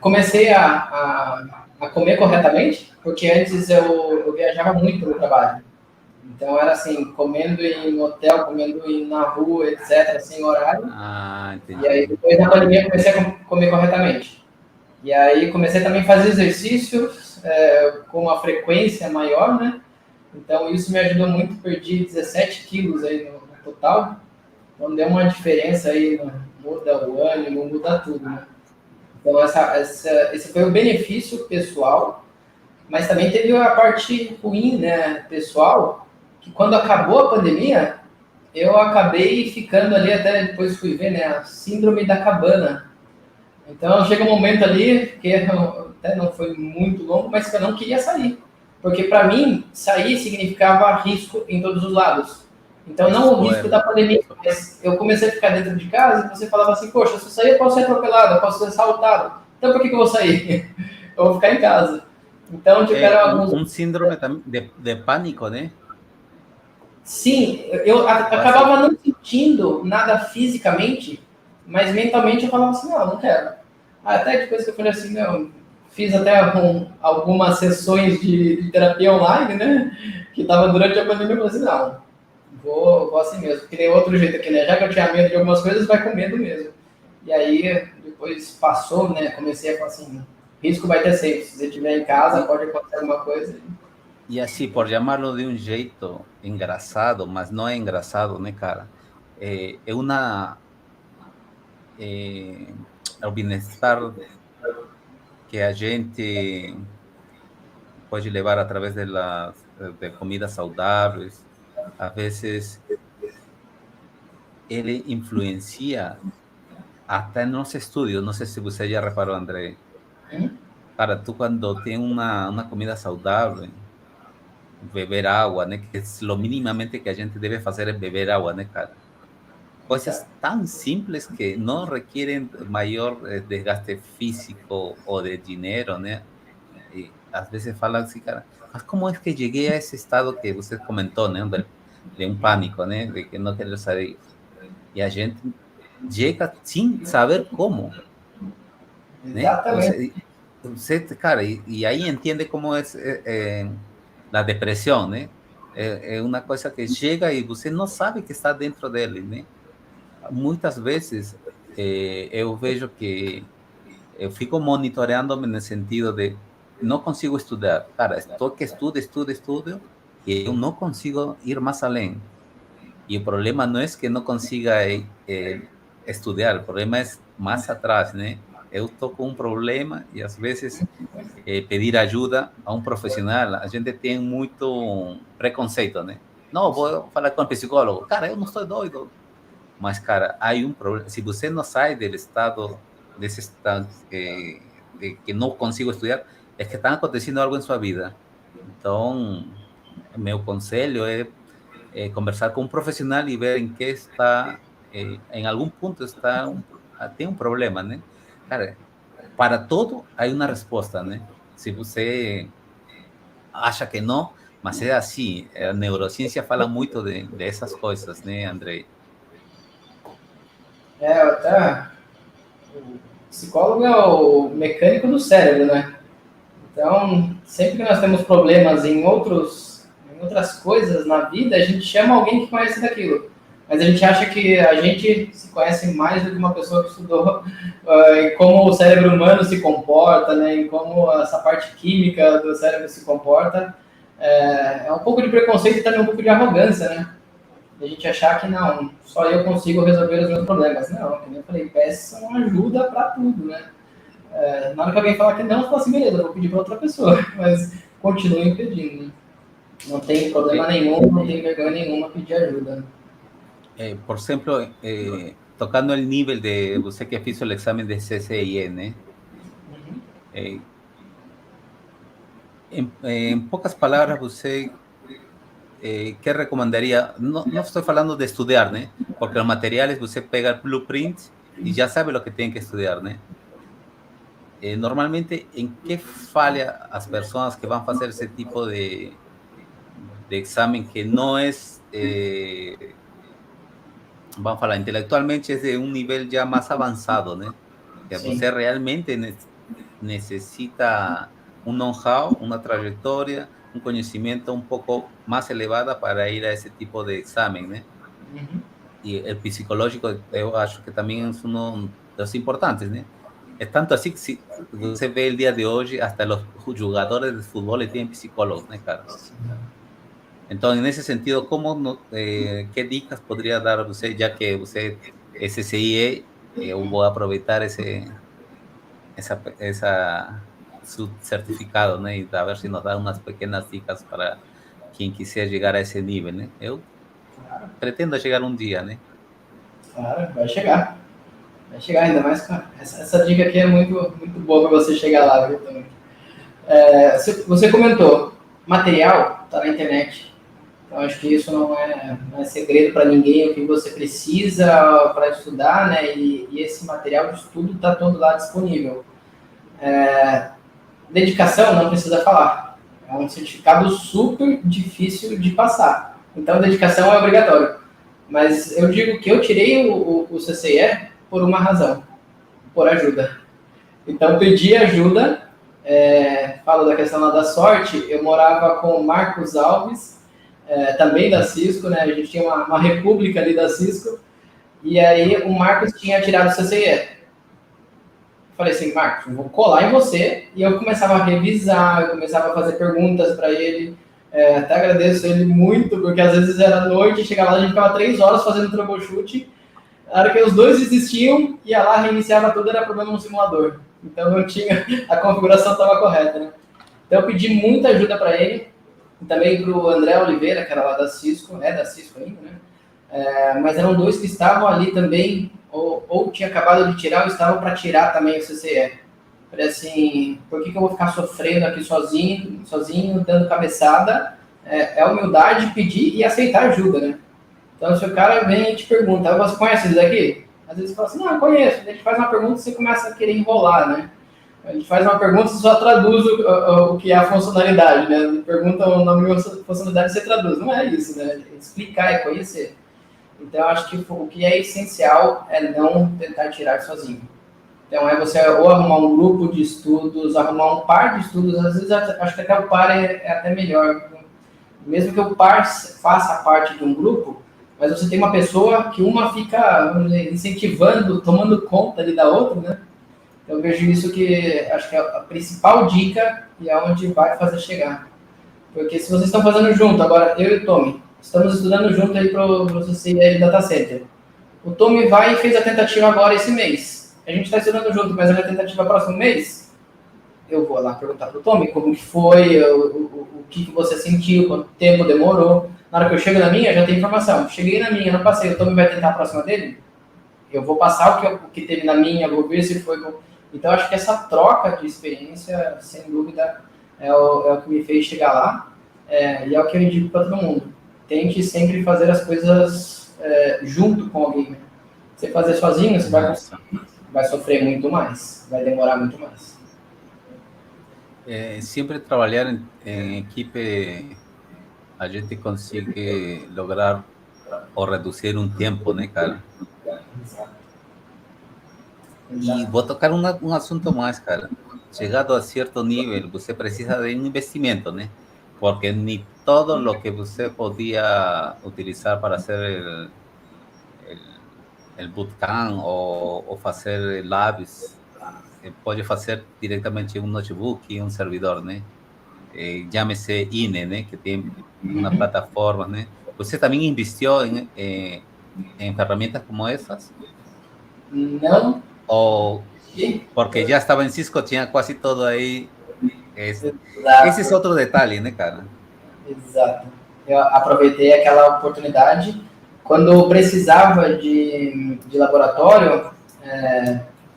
comecei a comer corretamente, porque antes eu viajava muito no trabalho. Então era assim, comendo em hotel, comendo na rua, etc., sem horário. Ah, E aí entendi. depois na pandemia comecei a comer corretamente. E aí comecei também a fazer exercícios com uma frequência maior, né? Então isso me ajudou muito, perdi 17 quilos aí no total. Então deu uma diferença aí, muda o ânimo, muda tudo, né? Então esse foi o benefício pessoal, mas também teve a parte ruim, né, pessoal, que quando acabou a pandemia, eu acabei ficando ali, até depois fui ver, né, a síndrome da cabana. Então chega um momento ali, que até não foi muito longo, mas que eu não queria sair. Porque para mim, sair significava risco em todos os lados. Então não o risco da Escuela. pandemia, mas eu comecei a ficar dentro de casa e você falava assim, poxa, se eu sair eu posso ser atropelado, eu posso ser assaltado. Então por que eu vou sair? Eu vou ficar em casa. Então tiveram alguns... Un síndrome de pánico, ¿no? Sim, eu Básico. acabava não sentindo nada fisicamente, mas mentalmente eu falava assim, não quero. Até depois que eu falei assim, não, fiz até algumas sessões de terapia online, né? Que estava durante a pandemia, eu falei assim, não, vou assim mesmo, porque tem outro jeito aqui, né? Já que eu tinha medo de algumas coisas, vai com medo mesmo. E aí, depois passou, né? Comecei a falar assim, risco vai ter sempre. Se você estiver em casa, pode acontecer alguma coisa. Y así, por llamarlo de un jeito engraçado, mas no es engraçado, ¿no, cara? Es una... el bienestar que a gente pode levar a través de comidas saudáveis, a veces ele influencia até nos estudios. No sé si usted ya reparó, André. Hum? Cara, tú cuando tienes una comida saudável, beber agua, né? Que es lo mínimamente que a gente debe hacer es beber agua, né, cara? Cosas tan simples que no requieren mayor desgaste físico o de dinero, né? Y a veces falan así, cara, mas ¿cómo es que llegué a ese estado que usted comentó, né? De un pánico, né? De que no querer salir. Y a gente llega sin saber cómo, né? Exatamente. Usted, cara, y ahí entiende cómo es la depresión, né? É uma coisa que chega e você não sabe que está dentro dele, né? Muitas vezes eu vejo que eu fico monitoreando-me no sentido de não consigo estudar. Cara, estou que estudo, e eu não consigo ir mais além. E o problema não é que não consiga estudar, o problema é mais atrás, né? Eu estou com um problema e às vezes pedir ajuda a um profissional, a gente tem muito preconceito, né? Não, vou falar com um psicólogo. Cara, eu não estou doido. Mas, cara, há um problema. Se você não sai do estado, desse estado de que não consigo estudar, é que está acontecendo algo em sua vida. Então, meu conselho é conversar com um profissional e ver em que está, em algum ponto está, tem um problema, né? Cara, para todo há uma resposta, né? Se você acha que não, mas é assim, a neurociência fala muito de essas coisas, né, Andrei? Até o psicólogo é o mecânico do cérebro, né? Então, sempre que nós temos problemas em outras coisas na vida, a gente chama alguém que conhece daquilo. Mas a gente acha que a gente se conhece mais do que uma pessoa que estudou em como o cérebro humano se comporta, né? Em como essa parte química do cérebro se comporta. É um pouco de preconceito e também um pouco de arrogância, né? A gente achar que não, só eu consigo resolver os meus problemas. Não, como eu falei, peçam ajuda para tudo, né? Na hora que alguém falar que não, eu falo assim, beleza, eu vou pedir para outra pessoa, mas continuem pedindo. Né? Não tem problema nenhum, não tem vergonha nenhuma pedir ajuda. Por exemplo, tocando o nível de você que fez o exame de CCIE, né? Uhum. Em poucas palavras, você ¿qué recomendaría? No, no estoy hablando de estudiar, ¿no? Porque los materiales, usted pega el blueprint y ya sabe lo que tiene que estudiar, ¿no? Normalmente, ¿en qué falla las personas que van a hacer ese tipo de examen que no es, vamos a falar, intelectualmente es de un nivel ya más avanzado, ¿no? Que Sim. usted realmente necesita un know-how, una trayectoria, un conocimiento un poco más elevada para ir a ese tipo de examen, ¿no? Uhum. Y el psicológico, yo acho que también es uno de los importantes, ¿no? Es tanto así que si você ve el día de hoy, hasta los jugadores de fútbol tienen psicólogos, ¿no, cara? Entonces, en ese sentido, ¿cómo qué dicas podría dar usted, ya que usted es SCIE, voy a aprovechar su certificado, ¿no? Y a ver si nos da unas pequeñas dicas para quien quisiera llegar a ese nivel, ¿no? Yo Claro, pretendo llegar un día, ¿no? claro, vai chegar. Vai chegar ainda mais, cara. Essa dica aqui é muito boa para você chegar lá, viu, também. Você comentou, material está na internet. Então, acho que isso não é segredo para ninguém, o que você precisa para estudar, né? E esse material de estudo está todo lá disponível. Dedicação, não precisa falar. É um certificado super difícil de passar. Então, dedicação é obrigatório. Mas eu digo que eu tirei o CCE por uma razão, por ajuda. Então, pedi ajuda. Falo da questão lá da sorte. Eu morava com o Marcos Alves, também da Cisco, né? A gente tinha uma república ali da Cisco. E aí o Marcos tinha tirado o CCE. Falei assim, Marcos, eu vou colar em você. E eu começava a revisar, eu começava a fazer perguntas para ele. Até agradeço ele muito, porque às vezes era noite, chegava lá, a gente ficava 3 horas fazendo troubleshoot. Na hora que os dois desistiam, ia lá, reiniciava tudo, era problema no simulador. Então não tinha, a configuração estava correta, né? Então eu pedi muita ajuda para ele, e também para o André Oliveira, que era lá da Cisco, da Cisco ainda, né? Mas eram dois que estavam ali também, ou tinha acabado de tirar, ou estavam para tirar também o CCE. Falei assim, por que eu vou ficar sofrendo aqui sozinho, dando cabeçada? É humildade, pedir e aceitar ajuda, né? Então, se o cara vem e te pergunta, você conhece isso daqui? Às vezes você fala assim, não, eu conheço. A gente faz uma pergunta e você começa a querer enrolar, né? A gente faz uma pergunta e só traduz o que é a funcionalidade, né? Pergunta o nome da funcionalidade e você traduz. Não é isso, né? Explicar é conhecer. Então, eu acho que o que é essencial é não tentar tirar sozinho. Então, você ou arrumar um grupo de estudos, arrumar um par de estudos. Às vezes, acho que até o par é até melhor. Mesmo que o par faça parte de um grupo, mas você tem uma pessoa que uma fica, vamos dizer, incentivando, tomando conta ali da outra, né? Então, eu vejo isso que acho que é a principal dica e é onde vai fazer chegar. Porque se vocês estão fazendo junto, agora eu e o Tommy, estamos estudando junto aí para o CCIE Data Center. O Tommy vai e fez a tentativa agora esse mês. A gente está estudando junto, mas a minha tentativa próximo mês, eu vou lá perguntar para o Tommy como que foi, o que você sentiu, quanto tempo demorou. Na hora que eu chego na minha, já tem informação. Cheguei na minha, não passei, o Tommy vai tentar a próxima dele? Eu vou passar o que teve na minha, vou ver se foi... Então, acho que essa troca de experiência, sem dúvida, é o que me fez chegar lá. E é o que eu indico para todo mundo. Tente sempre fazer as coisas junto com alguém. Né? Você fazer sozinho, você vai sofrer muito mais, vai demorar muito mais. Sempre trabalhar em equipe, a gente consegue lograr ou reduzir um tempo, né, cara? Exato. E vou tocar um assunto mais, cara. Chegado a certo nível, você precisa de um investimento, né? Porque nem todo o que você podia utilizar para fazer el bootcamp ou fazer labs, pode fazer diretamente um notebook e um servidor, né? Chame-se INE, né? Que tem uma plataforma, né? Você também investiu em ferramentas como essas? Não. Ou porque já estava em Cisco, tinha quase todo aí. Esse é outro detalhe, né, cara? Exato. Eu aproveitei aquela oportunidade. Quando precisava de laboratório,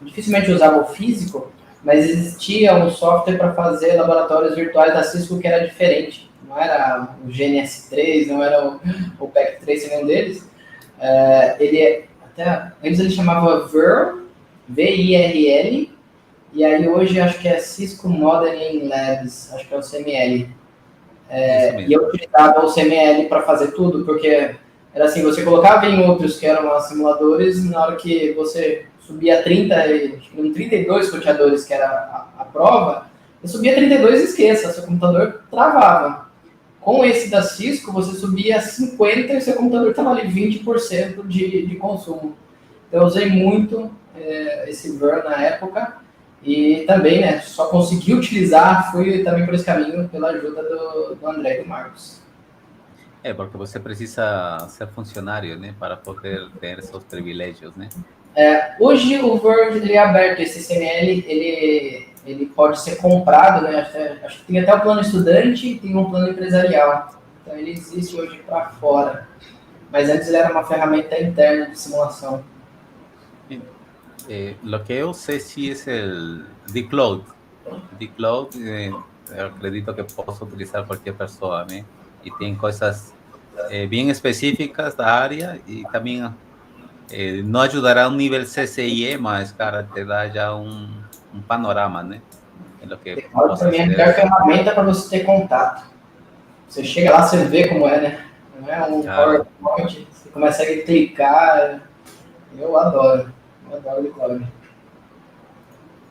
dificilmente usava o físico, mas existia um software para fazer laboratórios virtuais da Cisco que era diferente. não era o GNS3, não era o PEC3, nenhum deles. Antes ele chamava VIRL, VIRL, e aí hoje acho que é Cisco Modeling Labs, acho que é o CML. E eu utilizava o CML para fazer tudo, porque era assim, você colocava em outros que eram simuladores, na hora que você subia 32 roteadores, que era a prova, eu subia 32 e esqueça, seu computador travava. Com esse da Cisco, você subia 50 e seu computador estava ali 20% de consumo. Então eu usei muito esse VIR na época, e também, né, só consegui utilizar, fui também por esse caminho, pela ajuda do André e do Marcos. Porque você precisa ser funcionário, né, para poder ter seus privilégios, né? Hoje o VIR ele é aberto, esse CML, ele pode ser comprado, né, acho que tem até o plano estudante e tem um plano empresarial. Então ele existe hoje para fora. Mas antes ele era uma ferramenta interna de simulação. Lo que yo sé sí es el D-Cloud. D-Cloud, acredito que puedo utilizar cualquier persona, ¿no? Y tiene cosas bien específicas da área y también no ayudará a un nivel CCIE, mas, cara, te da já um panorama, né? Em lo que Para mim é a melhor ferramenta para você ter contato. Você chega lá, você vê como é, né? Não é um PowerPoint, você começa a clicar. Eu adoro o D-Cloud.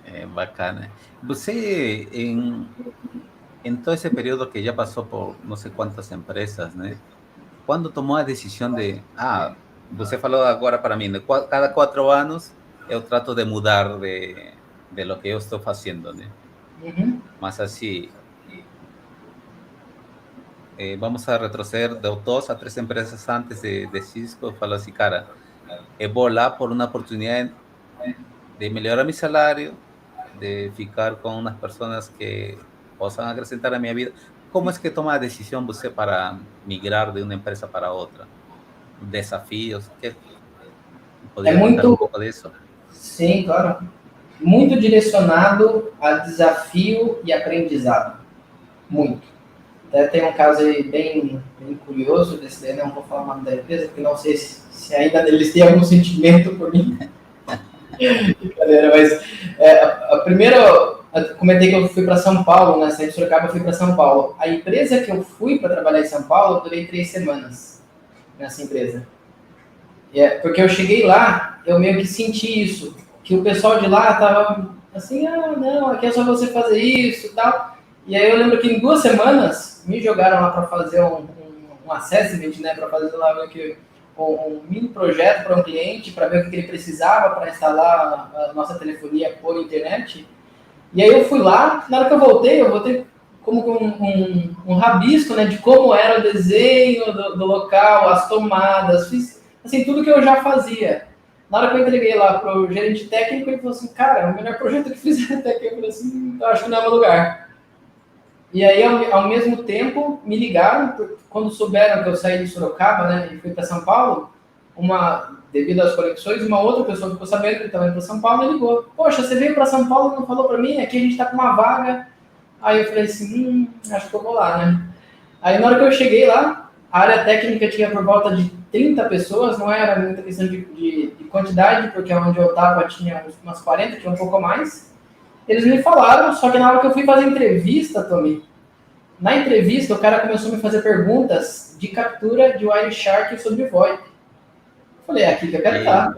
É bacana. Você, em todo esse período que já passou por não sei quantas empresas, né? Quando tomou a decisão de... você falou agora para mim, cada 4 anos eu trato de mudar de lo que eu estou fazendo, né? Uhum. Mas assim, vamos a retroceder de 2 a 3 empresas antes de Cisco. Eu falo assim, cara, eu vou lá por uma oportunidade de melhorar meu salário, de ficar com umas pessoas que possam acrescentar a minha vida. Como é que toma a decisão você para migrar de uma empresa para outra? Desafios, que poderia contar um pouco disso? Sim, claro. Muito direcionado a desafio e aprendizado. Muito. Até tem um caso aí bem curioso desse daí, não vou falar o nome da empresa, porque não sei se ainda eles têm algum sentimento por mim. Brincadeira, mas a primeira, eu comentei que eu fui para São Paulo, né? Saí de Sorocaba, eu fui para São Paulo. A empresa que eu fui para trabalhar em São Paulo, eu durei 3 semanas nessa empresa. Porque eu cheguei lá, eu meio que senti isso, que o pessoal de lá tava assim, não, aqui é só você fazer isso e tal. E aí eu lembro que em 2 semanas me jogaram lá para fazer um assessment, né? Para fazer lá meio que um mini projeto para um cliente, para ver o que ele precisava para instalar a nossa telefonia por internet. E aí eu fui lá, na hora que eu voltei como com um rabisco, né, de como era o desenho do local, as tomadas, fiz assim, tudo que eu já fazia. Na hora que eu entreguei lá para o gerente técnico, ele falou assim, cara, é o melhor projeto que fizeram até aqui. Eu falei assim, eu acho que não é meu lugar. E aí, ao mesmo tempo, me ligaram, quando souberam que eu saí de Sorocaba, né, e fui para São Paulo, devido às conexões, uma outra pessoa ficou sabendo que ele estava indo para São Paulo e ligou. Poxa, você veio para São Paulo e não falou para mim? Aqui a gente está com uma vaga. Aí eu falei assim, acho que eu vou lá, né? Aí na hora que eu cheguei lá, a área técnica tinha por volta de 30 pessoas, não era muita questão de quantidade, porque onde eu estava tinha umas 40, tinha um pouco mais. Eles me falaram, só que na hora que eu fui fazer a entrevista, Tommy, na entrevista o cara começou a me fazer perguntas de captura de Wireshark sobre VoIP. Falei, é aqui que eu quero estar.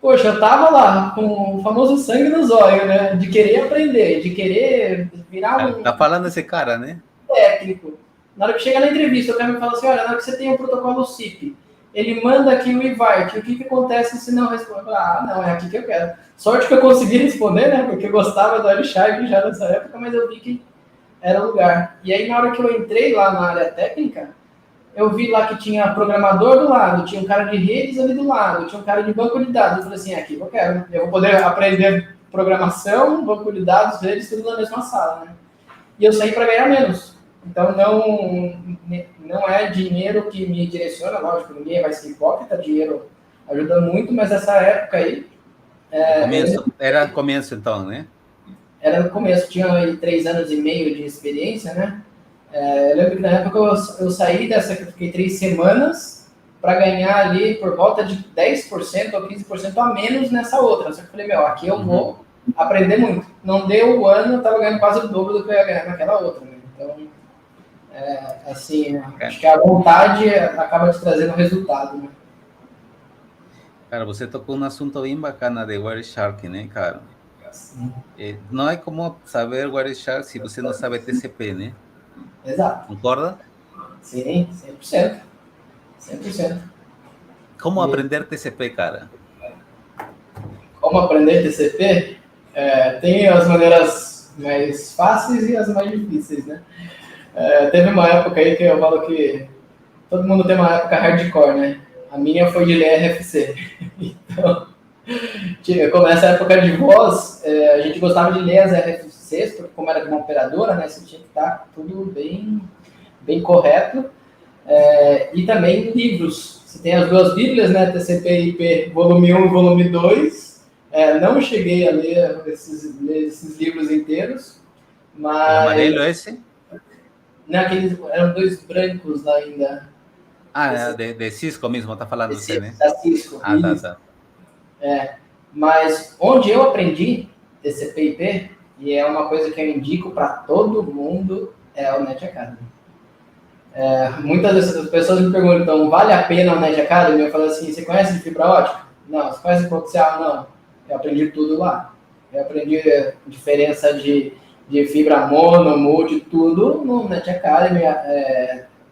Poxa, eu tava lá com o famoso sangue nos olhos, né? De querer aprender, de querer virar um... Tá falando esse cara, né? Técnico. Na hora que chega na entrevista, o cara me fala assim, olha, na hora que você tem um protocolo SIP, ele manda aqui o invite, o que acontece se não responde? Não, é aqui que eu quero. Sorte que eu consegui responder, né? Porque eu gostava do Wireshark já nessa época, mas eu vi que era o lugar. E aí, na hora que eu entrei lá na área técnica, eu vi lá que tinha programador do lado, tinha um cara de redes ali do lado, tinha um cara de banco de dados. Eu falei assim, aqui eu quero. Eu vou poder aprender programação, banco de dados, redes, tudo na mesma sala, né? E eu saí para ganhar menos. Então, não é dinheiro que me direciona, lógico, ninguém vai ser hipócrita, dinheiro ajuda muito, mas essa época aí... Era começo, então, né? Era no começo, tinha aí 3 anos e meio de experiência, né? Eu lembro que na época eu saí dessa, que eu fiquei 3 semanas para ganhar ali por volta de 10% ou 15% a menos nessa outra. Só que eu falei, meu, aqui eu vou aprender muito. Não deu o ano, eu estava ganhando quase o dobro do que eu ia ganhar naquela outra. Né? Então, assim, acho que a vontade acaba te trazendo resultado. Né? Cara, você tocou um assunto bem bacana de Wireshark, né, cara? Sim. Não é como saber Wireshark se você não sabe TCP, né? Exato. Concorda? Sim, 100%. 100%. Como E aprender TCP, cara? como aprender TCP? Tem as maneiras mais fáceis e as mais difíceis, né? Teve uma época aí que eu falo que todo mundo tem uma época hardcore, né? A minha foi de ler RFC. Então, como essa época de voz, a gente gostava de ler as RFCs, porque como era de uma operadora, né? Você tinha que estar tudo bem, bem correto. E também livros. Você tem as duas bíblias, né? TCP e IP, volume 1 e volume 2. Não cheguei a ler esses livros inteiros, ¿El mas amarelo ese? naqueles, eram dois brancos lá ainda. Ah, Esse, de Cisco mismo, está falando esse usted, ¿no? da Cisco. Ah, tá, Isso. tá. Mas onde eu aprendi TCP/IP, e é uma coisa que eu indico para todo mundo, é o Net Academy. Muitas vezes as pessoas me perguntam, vale a pena o Net Academy? Eu falo assim, você conhece de fibra ótica? Não. Você conhece coaxial? Não. Eu aprendi tudo lá. Eu aprendi a diferença de fibra mono, multi, tudo no Net Academy,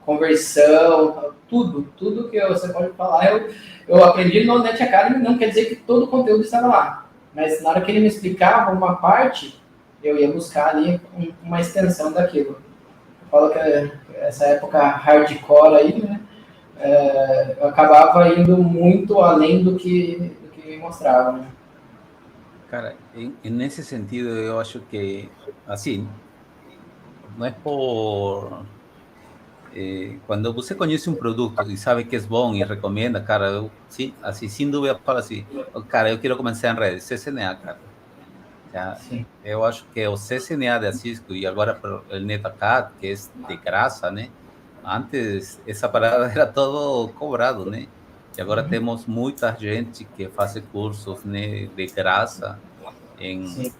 conversão, tudo que você pode falar, eu aprendi no Net Academy, não quer dizer que todo o conteúdo estava lá. Mas na hora que ele me explicava uma parte, eu ia buscar ali uma extensão daquilo. Eu falo que essa época hardcore aí, né, eu acabava indo muito além do que me mostrava. Né? Cara, nesse sentido, eu acho que, assim, não é por... quando você conhece um produto e sabe que é bom e recomenda, cara, eu, sim, assim, sem dúvida, falo assim, cara, eu quero começar em rede, CCNA, cara. Já, Sim. eu acho que o CCNA de Cisco e agora o NetAcad, que é de graça, né? Antes, essa parada era todo cobrado, né? E agora temos muita gente que faz cursos, né, de graça em, Sim.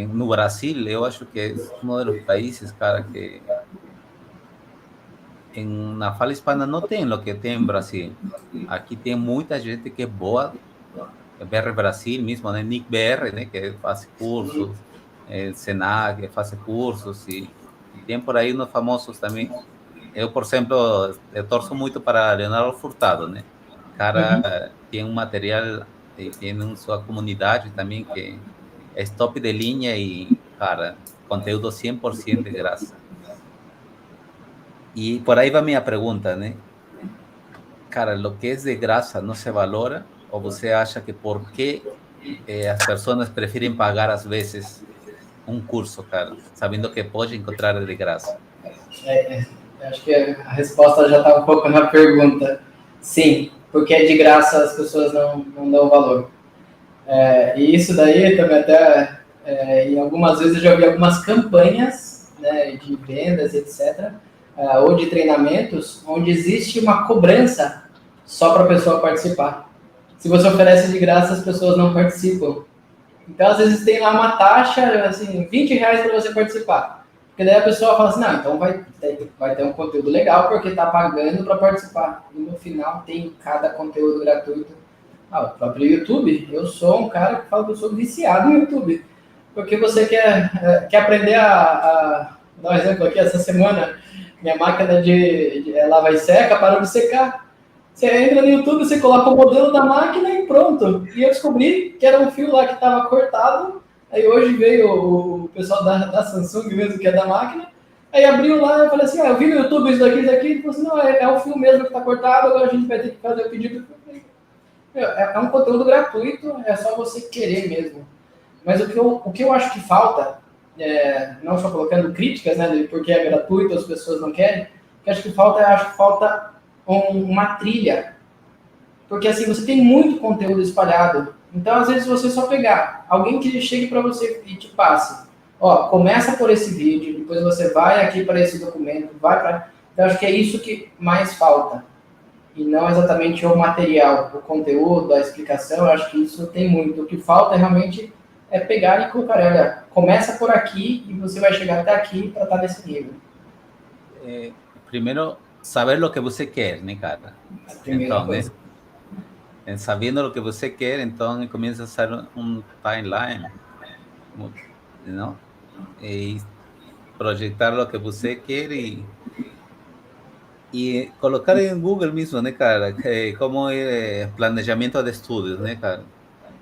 no Brasil. Eu acho que é um dos países, cara, que na fala hispana não tem o que tem em Brasil. Aqui tem muita gente que é boa, BR Brasil mesmo, né? Nick BR, né? Que faz cursos, Senac, que faz cursos, e tem por aí uns famosos também. Eu, por exemplo, eu torço muito para Leonardo Furtado, né? Cara, tem um material e tem sua comunidade também que é top de linha e, cara, conteúdo 100% de graça. E por aí vai minha pergunta, né? Cara, lo que es de graça não se valora? Ou você acha que por que as pessoas preferem pagar às vezes um curso, cara, sabendo que pode encontrar de graça? Acho que a resposta já está um pouco na pergunta. Sim, porque é de graça as pessoas não dão valor. E isso daí também até, em algumas vezes eu já vi algumas campanhas, né, de vendas, etc., ou de treinamentos, onde existe uma cobrança só para a pessoa participar. Se você oferece de graça, as pessoas não participam. Então, às vezes, tem lá uma taxa, assim, R$ 20 para você participar. Porque daí a pessoa fala assim, não, então vai ter um conteúdo legal porque está pagando para participar. E no final tem cada conteúdo gratuito. O próprio YouTube, eu sou um cara que fala que eu sou viciado no YouTube. Porque você quer aprender dar um exemplo aqui, essa semana, minha máquina de lava e seca parou de secar. Você entra no YouTube, você coloca o modelo da máquina e pronto. E eu descobri que era um fio lá que estava cortado. Aí hoje veio o pessoal da Samsung mesmo, que é da máquina. Aí abriu lá e falei assim, eu vi no YouTube isso daqui, Ele falou assim, não, é o fio mesmo que está cortado, agora a gente vai ter que fazer o pedido. É um conteúdo gratuito, é só você querer mesmo. Mas o que eu acho que falta, não só colocando críticas, né, de porque é gratuito, as pessoas não querem, o que acho que falta uma trilha. Porque assim, você tem muito conteúdo espalhado. Então, às vezes, você só pegar alguém que chegue para você e te passe. ó, começa por esse vídeo, depois você vai aqui para esse documento, vai para... Então, acho que é isso que mais falta. E não exatamente o material, o conteúdo, a explicação, eu acho que isso tem muito. O que falta realmente é pegar e colocar, olha, começa por aqui e você vai chegar até aqui para estar nesse nível. Primeiro, saber o que você quer, né, cara? A primeira Então, né? coisa. Sabendo o que você quer, então começa a ser um timeline, não? E projetar o que você quer e colocar em Google mesmo, né, cara? Como é planejamento de estudos, né, cara?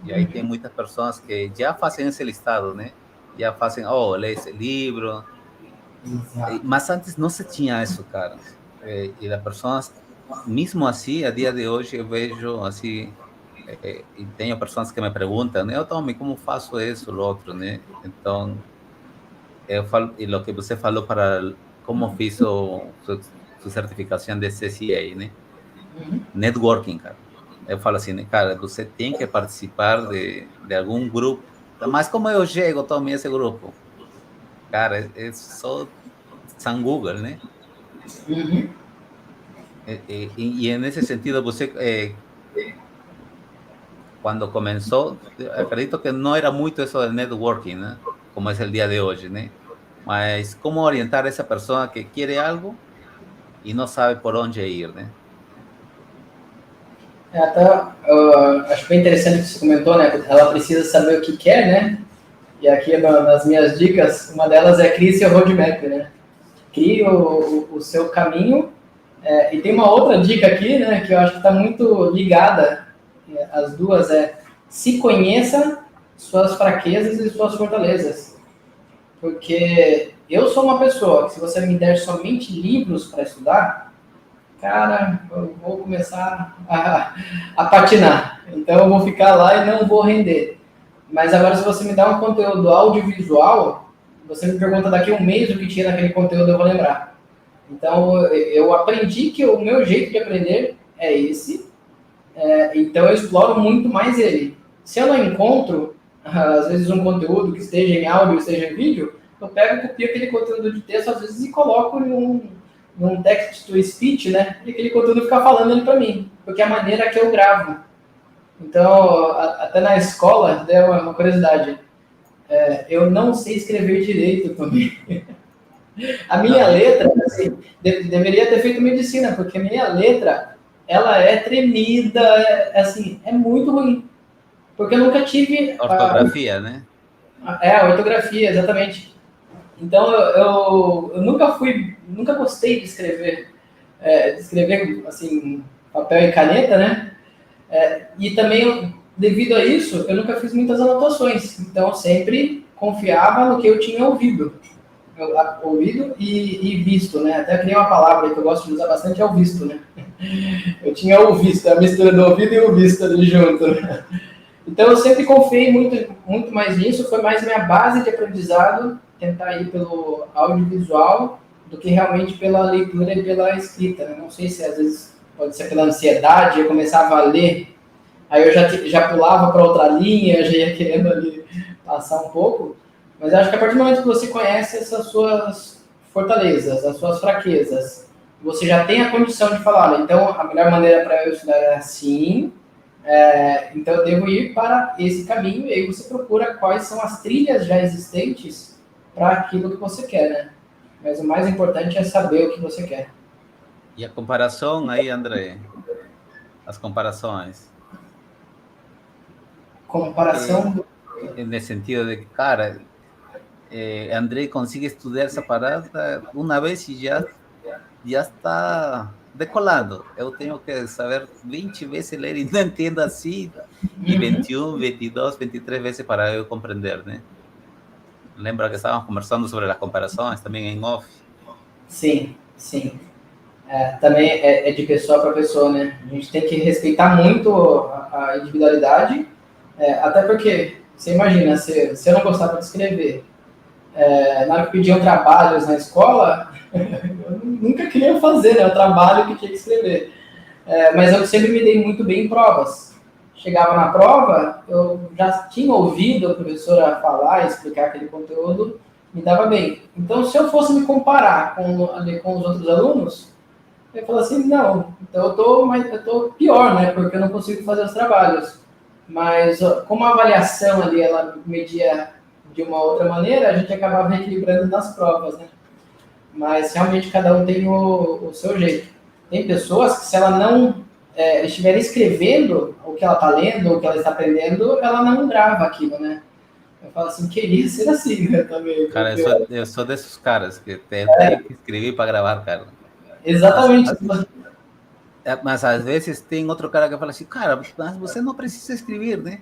E aí tem muitas pessoas que já fazem esse listado, né? Já fazem, oh, lê esse livro. Exato. Mas antes não se tinha isso, cara. E as pessoas, mesmo assim, a dia de hoje, eu vejo assim, e tenho pessoas que me perguntam, né? Eu, Tommy, como faço isso, o outro, né? Então, eu falo, e o que você falou para como fiz sua certificação de CCA, né? Uhum. Networking, cara. Eu falo assim, né, cara, você tem que participar de algum grupo. Mas como eu chego, Tommy, esse grupo? Cara, é só San Google, né? Uhum. E nesse sentido, você, quando começou, acredito que não era muito isso de networking, né? Como é o dia de hoje, né? Mas como orientar essa pessoa que quer algo e não sabe por onde ir, né? Até, acho bem interessante o que você comentou, né? Ela precisa saber o que quer, né? E aqui nas minhas dicas, uma delas é crie seu roadmap, né? Crie o seu caminho. E tem uma outra dica aqui, né? Que eu acho que está muito ligada, as duas, se conheça suas fraquezas e suas fortalezas. Porque eu sou uma pessoa que se você me der somente livros para estudar, cara, eu vou começar a patinar. Então eu vou ficar lá e não vou render. Mas agora, se você me dá um conteúdo audiovisual, você me pergunta daqui a um mês o que tinha naquele conteúdo, eu vou lembrar. Então, eu aprendi que o meu jeito de aprender é esse, então eu exploro muito mais ele. Se eu não encontro, às vezes, um conteúdo que esteja em áudio, esteja em vídeo, eu pego e copio aquele conteúdo de texto, às vezes, e coloco num text-to-speech, né? E aquele conteúdo fica falando ele para mim, porque é a maneira que eu gravo. Então, até na escola, é uma curiosidade, eu não sei escrever direito também. A minha letra, assim, deveria ter feito medicina, porque a minha letra, ela é tremida, assim, é muito ruim. Porque eu nunca tive Ortografia, né? a ortografia, exatamente. Então, eu nunca gostei de escrever, assim, papel e caneta, né? E também, devido a isso, eu nunca fiz muitas anotações. Então, eu sempre confiava no que eu tinha ouvido. Ouvido e visto, né? Até criei uma palavra que eu gosto de usar bastante, é o visto, né? Eu tinha o visto, a mistura do ouvido e o visto ali junto. Então eu sempre confiei muito mais nisso, foi mais minha base de aprendizado, tentar ir pelo audiovisual, do que realmente pela leitura e pela escrita, né? Não sei se às vezes pode ser pela ansiedade, eu começava a ler, aí eu já pulava para outra linha, já ia querendo ali passar um pouco, mas acho que a partir do momento que você conhece essas suas fortalezas, as suas fraquezas, você já tem a condição de falar, né? Então a melhor maneira para eu estudar é assim, então eu devo ir para esse caminho, e aí você procura quais são as trilhas já existentes para aquilo que você quer, né? Mas o mais importante é saber o que você quer. E a comparação aí, André? As comparações. Comparação. Nesse sentido de que, cara, André consigue estudar essa parada uma vez e já está decolado. Eu tenho que saber 20 vezes ler e não entendo assim, e 21, 22, 23 vezes para eu compreender, né? Lembra que estávamos conversando sobre as comparações também em off? Sim, sim. Também é de pessoa para pessoa, né? A gente tem que respeitar muito a individualidade, até porque, você imagina, se eu não gostava de escrever, na hora que pediam trabalhos na escola, eu nunca queria fazer, né? O trabalho que tinha que escrever. Mas eu sempre me dei muito bem em provas. Chegava na prova, eu já tinha ouvido a professora falar, explicar aquele conteúdo, me dava bem. Então, se eu fosse me comparar com os outros alunos, eu falo assim, não, então eu tô pior, né? Porque eu não consigo fazer os trabalhos. Mas como a avaliação ali ela media de uma outra maneira, a gente acabava equilibrando nas provas, né? Mas realmente cada um tem o seu jeito. Tem pessoas que se ela não estiver escrevendo o que ela está lendo, o que ela está aprendendo, ela não grava aquilo, né? Eu falo assim, queria ser assim, né, também. Cara, eu sou desses caras que tem que escrever para gravar, cara. Exatamente. Mas às vezes tem outro cara que fala assim, cara, mas você não precisa escrever, né?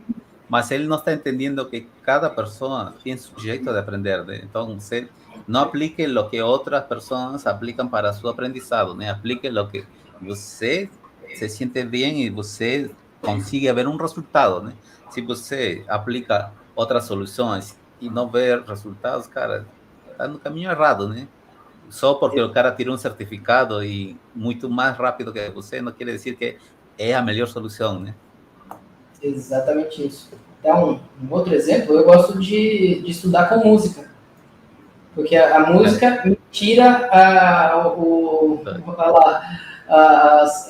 Mas ele não está entendendo que cada pessoa tem su jeito de aprender, né? Então, você não aplique o que outras pessoas aplicam para seu aprendizado, né? Aplique o que você se sente bem e você consiga ver um resultado, né? Se você aplica outras soluções e não vê resultados, cara, está no caminho errado, né? Só porque o cara tirou um certificado e muito mais rápido que você, não quer dizer que é a melhor solução, né? Exatamente isso. Então, um outro exemplo, eu gosto de estudar com música. Porque a música me tira as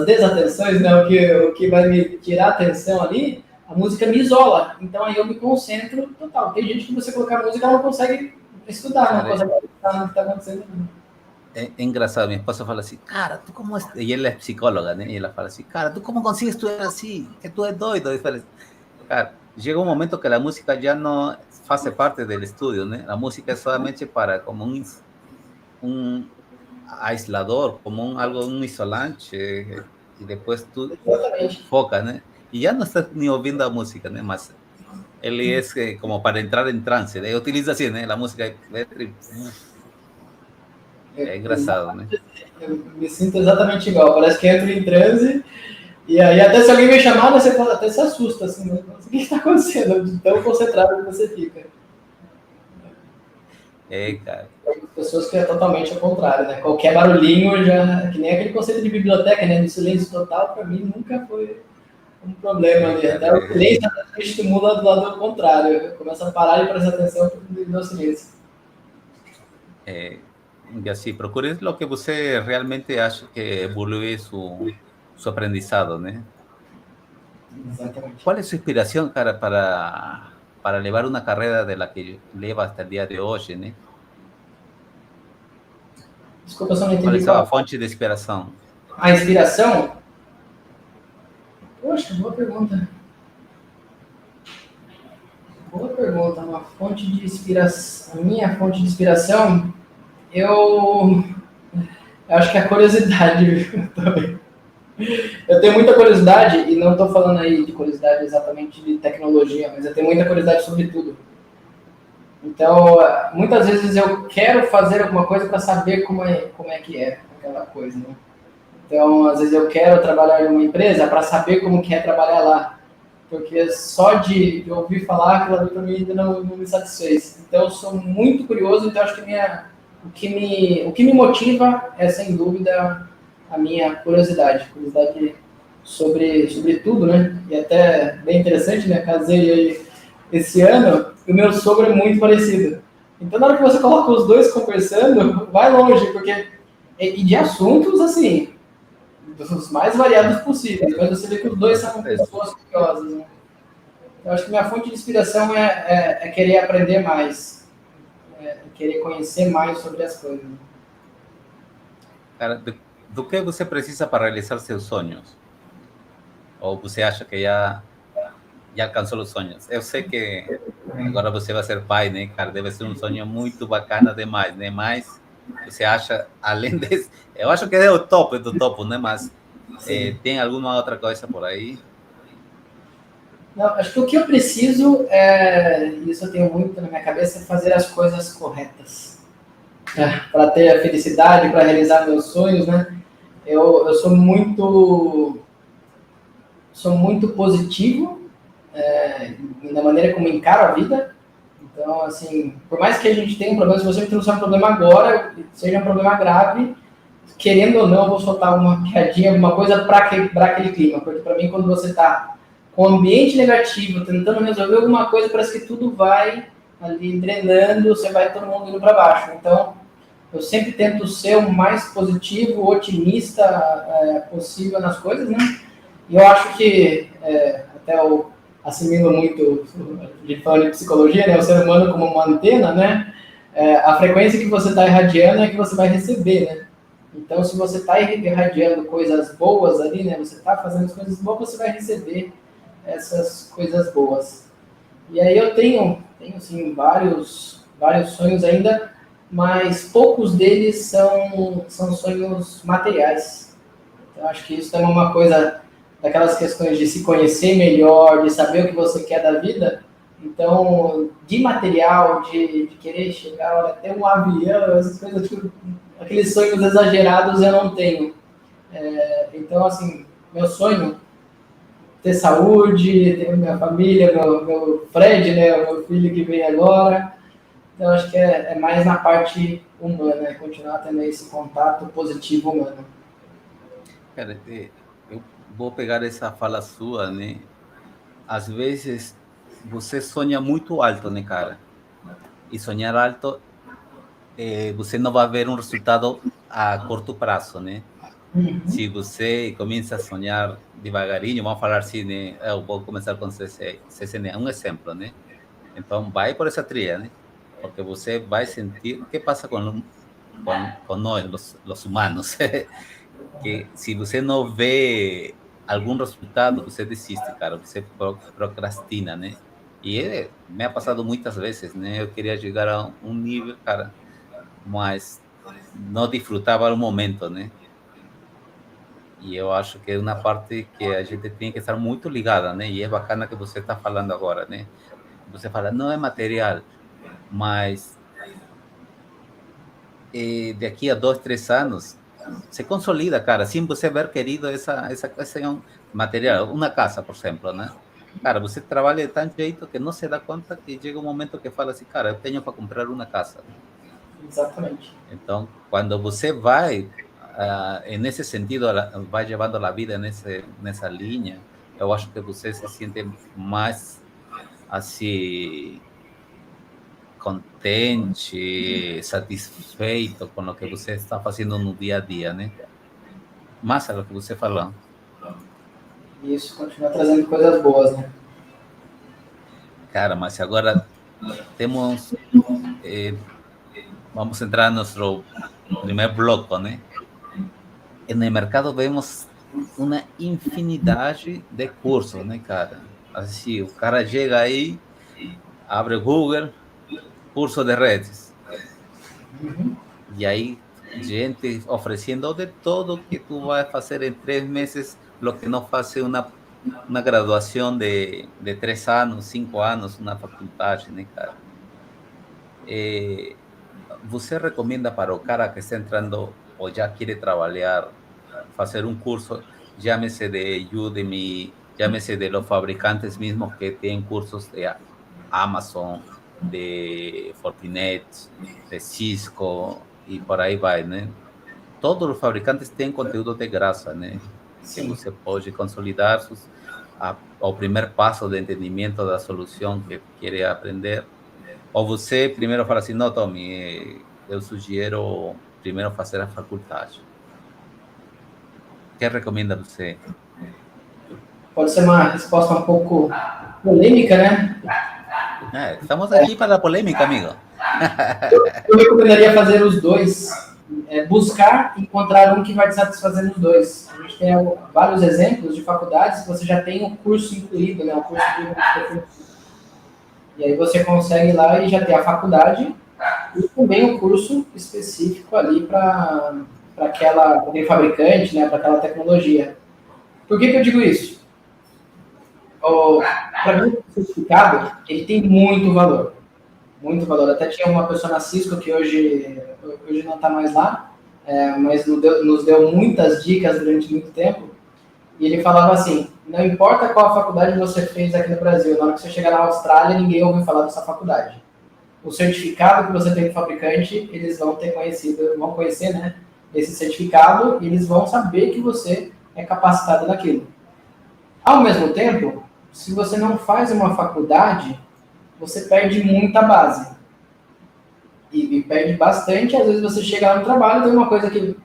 desatenções, né? O que vai me tirar a atenção ali, a música me isola. Então aí eu me concentro total. Tem gente que você colocar música, ela não consegue estudar, Cara, não consegue pensar no que está acontecendo. é engraçado, minha esposa fala assim, cara, tu como... E ela é psicóloga, né? E ela fala assim, cara, tu como consigues estudar assim? Que tu é doido. E fala assim, cara, llega um momento que a música já não faz parte do estudo, né? A música é somente para como um aislador, como algo, um isolante, e depois tu Exatamente. foca, né? E já não estás nem ouvindo a música, né? Mas ele é como para entrar em trance, né? Utiliza assim, né? A música é engraçado, né? Eu me sinto exatamente igual. Parece que entro em transe. E aí, até se alguém me chamar, você até se assusta, assim, né? O que está acontecendo? De tão concentrado que você fica. É, cara. Tem pessoas que é totalmente ao contrário, né? Qualquer barulhinho já. Que nem aquele conceito de biblioteca, né? Do silêncio total, para mim, nunca foi um problema ali. Até o silêncio me estimula do lado contrário. Eu começo a parar e prestar atenção no silêncio. E assim, procure o que você realmente acha que evolui seu aprendizado, né? Exatamente. Qual é sua inspiração, cara, para levar uma carreira de la que leva até o dia de hoje, né? Desculpa, só não Qual é entendi a sua qual. fonte de inspiração? A inspiração? Poxa, boa pergunta. Boa pergunta. Uma fonte de inspiração. A minha fonte de inspiração, eu acho que é a curiosidade também. Eu tenho muita curiosidade, e não estou falando aí de curiosidade exatamente de tecnologia, mas eu tenho muita curiosidade sobre tudo. Então, muitas vezes eu quero fazer alguma coisa para saber como é que é aquela coisa, né? Então, às vezes eu quero trabalhar em uma empresa para saber como que é trabalhar lá. Porque só de ouvir falar, aquilo ali para mim ainda não me satisfez. Então, eu sou muito curioso, então acho que o que me motiva é, sem dúvida, a minha curiosidade. Curiosidade sobre tudo, né? E até bem interessante, né? Casei esse ano e o meu sogro é muito parecido. Então, na hora que você coloca os dois conversando, vai longe, porque... E de assuntos, assim, dos mais variados possíveis. Mas você vê que os dois são pessoas curiosas, né? Eu acho que minha fonte de inspiração é querer aprender mais. Querer conhecer mais sobre as coisas. Cara, do que você precisa para realizar seus sonhos? Ou você acha que já alcançou os sonhos? Eu sei que agora você vai ser pai, né, cara? Deve ser um sonho muito bacana demais, né? Mas você acha, além desse... Eu acho que é o topo do topo, né? Mas tem alguma outra coisa por aí? Não, acho que o que eu preciso, isso eu tenho muito na minha cabeça, é fazer as coisas corretas. Para ter a felicidade, para realizar meus sonhos, né? Eu sou muito positivo na maneira como encaro a vida. Então, assim, por mais que a gente tenha um problema, se você me trouxer um problema agora, seja um problema grave, querendo ou não, eu vou soltar uma piadinha, alguma coisa para quebrar aquele clima. Porque para mim, quando você está com um ambiente negativo, tentando resolver alguma coisa, parece que tudo vai ali drenando, você vai todo mundo indo para baixo. Então, eu sempre tento ser o mais positivo, otimista possível nas coisas, né? E eu acho que, até eu assimilo muito, de falando de psicologia, né? O ser humano como uma antena, né? A frequência que você está irradiando é que você vai receber, né? Então, se você está irradiando coisas boas ali, né? Você está fazendo as coisas boas, você vai receber essas coisas boas. E aí eu tenho assim, vários sonhos ainda, mas poucos deles são sonhos materiais. Então, acho que isso também é uma coisa daquelas questões de se conhecer melhor, de saber o que você quer da vida. Então, de material, de querer chegar, olha, ter um avião, essas coisas, tipo, aqueles sonhos exagerados eu não tenho. Então, assim, meu sonho ter saúde, ter minha família, meu Fred, né, o meu filho que vem agora. Então, acho que é mais na parte humana, continuar tendo esse contato positivo humano. Cara, eu vou pegar essa fala sua, né? Às vezes você sonha muito alto, né, cara? E sonhar alto, você não vai ver um resultado a curto prazo, né? Se você começa a sonhar devagarinho, vamos falar assim, né? Eu vou começar com CCNA, um exemplo, né? Então, vai por essa trilha, né? Porque você vai sentir... O que passa com nós, os humanos? Que se você não vê algum resultado, você desiste, cara. Você procrastina, né? E me ha passado muitas vezes, né? Eu queria chegar a um nível, cara, mas não desfrutava o momento, né? E eu acho que é uma parte que a gente tem que estar muito ligada, né? E é bacana que você está falando agora, né? Você fala, não é material, mas daqui a 2, 3 anos se consolida, cara, sem você ver querido essa questão material. Uma casa, por exemplo, né? Cara, você trabalha de tal jeito que não se dá conta que chega um momento que fala assim, cara, eu tenho para comprar uma casa. Exatamente. Então, quando você vai, nesse sentido, vai levando a vida nessa linha, eu acho que você se sente mais, assim, contente, satisfeito com o que você está fazendo no dia a dia, né? Massa é o que você falou. E isso continua trazendo coisas boas, né? Cara, mas agora temos... vamos entrar no nosso primeiro bloco, né? No mercado vemos uma infinidade de cursos, né, cara? Assim, o cara chega aí, abre o Google, curso de redes. E aí, gente oferecendo de todo que tu vai fazer em 3 meses, lo que não faz uma graduação de 3 anos, 5 anos, uma faculdade, né, cara? Você recomenda para o cara que está entrando ou já quer trabalhar, fazer um curso, llámese de Udemy, llámese de los fabricantes mismos que têm cursos de Amazon, de Fortinet, de Cisco e por aí vai, né? Todos os fabricantes têm conteúdo de graça, né? Que Sim. você pode consolidar o primeiro passo de entendimento da solução que quer aprender. Ou você primeiro fala assim, não, Tommy, eu sugiro primeiro fazer a faculdade. O que recomenda você? Pode ser uma resposta um pouco polêmica, né? Estamos aqui para a polêmica, amigo. Eu recomendaria fazer os dois, buscar encontrar um que vai te satisfazer nos dois. A gente tem vários exemplos de faculdades que você já tem o curso incluído, né? O curso de... E aí você consegue ir lá e já ter a faculdade e também o curso específico ali para aquele fabricante, né? Para aquela tecnologia. Por que eu digo isso? Para mim, o certificado, ele tem muito valor. Muito valor. Até tinha uma pessoa na Cisco que hoje não está mais lá, mas nos deu muitas dicas durante muito tempo. E ele falava assim, não importa qual faculdade você fez aqui no Brasil, na hora que você chegar na Austrália, ninguém ouviu falar dessa faculdade. O certificado que você tem do fabricante, eles vão conhecer, né, esse certificado, e eles vão saber que você é capacitado naquilo. Ao mesmo tempo, se você não faz uma faculdade, você perde muita base. E perde bastante, às vezes você chega lá no trabalho, tem uma coisa que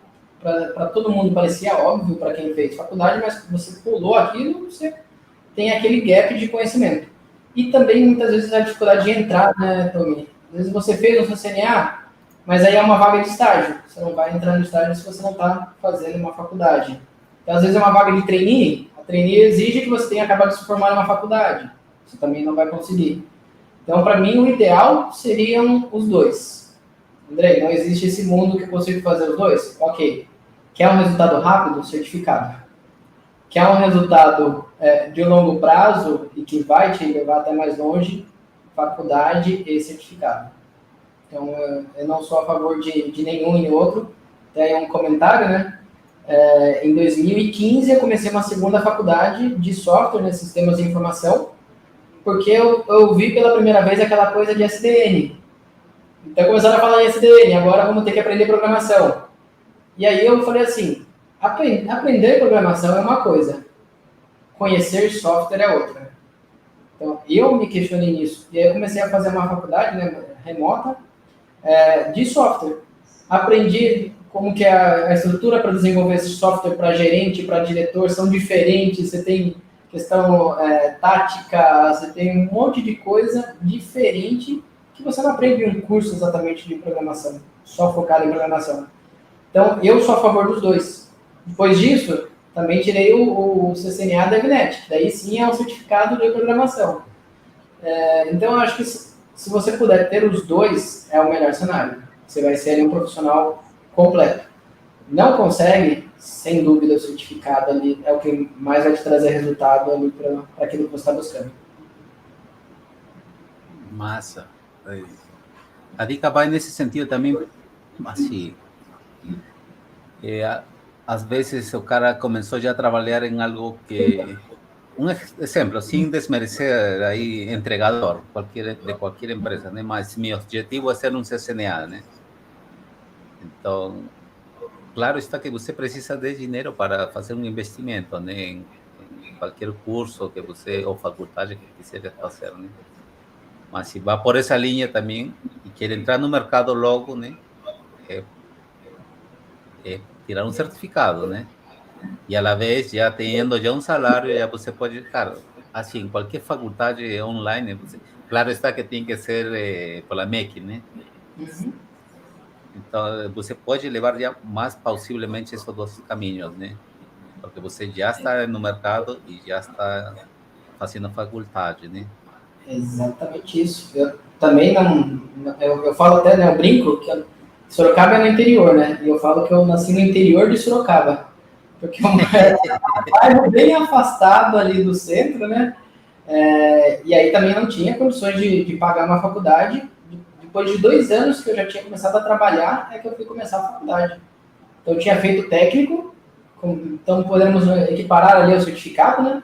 para todo mundo parecia óbvio para quem fez faculdade, mas você pulou aquilo, você tem aquele gap de conhecimento. E também, muitas vezes, a dificuldade de entrar, né, Tommy? Às vezes você fez o seu CNA, mas aí é uma vaga de estágio. Você não vai entrar no estágio se você não está fazendo uma faculdade. Então, às vezes, é uma vaga de trainee. A trainee exige que você tenha acabado de se formar em uma faculdade. Você também não vai conseguir. Então, para mim, o ideal seriam os dois. Andrei, não existe esse mundo que eu consigo fazer os dois? Ok. Quer um resultado rápido? Certificado. Quer um resultado de longo prazo e que vai te levar até mais longe? Faculdade e certificado. Então, eu não sou a favor de nenhum e outro. Tem um comentário, né? Em 2015, eu comecei uma segunda faculdade de software, né, sistemas de informação, porque eu vi pela primeira vez aquela coisa de SDN. Então, começaram a falar em SDN, agora vamos ter que aprender programação. E aí eu falei assim, aprender programação é uma coisa, conhecer software é outra. Então, eu me questionei nisso. E aí eu comecei a fazer uma faculdade, né, remota, de software. Aprendi como que a estrutura para desenvolver esse software para gerente, para diretor, são diferentes. Você tem questão tática, você tem um monte de coisa diferente que você não aprende em um curso exatamente de programação, só focado em programação. Então, eu sou a favor dos dois. Depois disso, também tirei o CCNA DevNet, que daí sim é um certificado de programação. Então, eu acho que se você puder ter os dois, é o melhor cenário. Você vai ser um profissional completo. Não consegue, sem dúvida, o certificado ali é o que mais vai te trazer resultado ali para aquilo que você está buscando. Massa. A dica vai nesse sentido também, assim, às vezes o cara começou já a trabalhar em algo que, um exemplo, sem desmerecer aí entregador de qualquer empresa, né? Mas meu objetivo é ser um CCNA, né? Então, claro está que você precisa de dinheiro para fazer um investimento, né? Em qualquer curso que você, ou faculdade que quiser fazer, né? Mas se vai por essa linha também e quer entrar no mercado logo, né? Tirar um certificado, né? E à la vez, já tendo já um salário, já você pode, cara, assim, qualquer faculdade online, claro está que tem que ser pela MEC, né? Uhum. Então, você pode levar já mais possivelmente esses dois caminhos, né? Porque você já está no mercado e já está fazendo faculdade, né? Exatamente isso. Eu também não. Eu falo até, né? Eu brinco que Sorocaba é no interior, né? E eu falo que eu nasci no interior de Sorocaba. Porque é um bairro bem afastado ali do centro, né? E aí também não tinha condições de pagar uma faculdade. Depois de 2 anos que eu já tinha começado a trabalhar, é que eu fui começar a faculdade. Então eu tinha feito técnico, então podemos equiparar ali o certificado, né?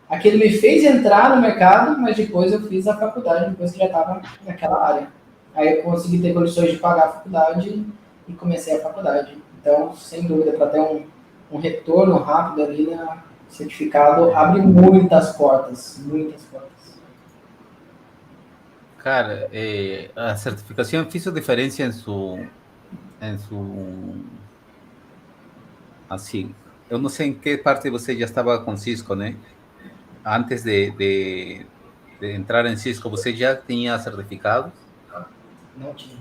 Aquilo me fez entrar no mercado, mas depois eu fiz a faculdade, depois que já estava naquela área. Aí eu consegui ter condições de pagar a faculdade e comecei a faculdade. Então, sem dúvida, para ter um retorno rápido ali no certificado, abre muitas portas, muitas portas. Cara, a certificação fez diferença assim, eu não sei em que parte você já estava com Cisco, né? Antes de entrar em Cisco, você já tinha certificados? Não tinha.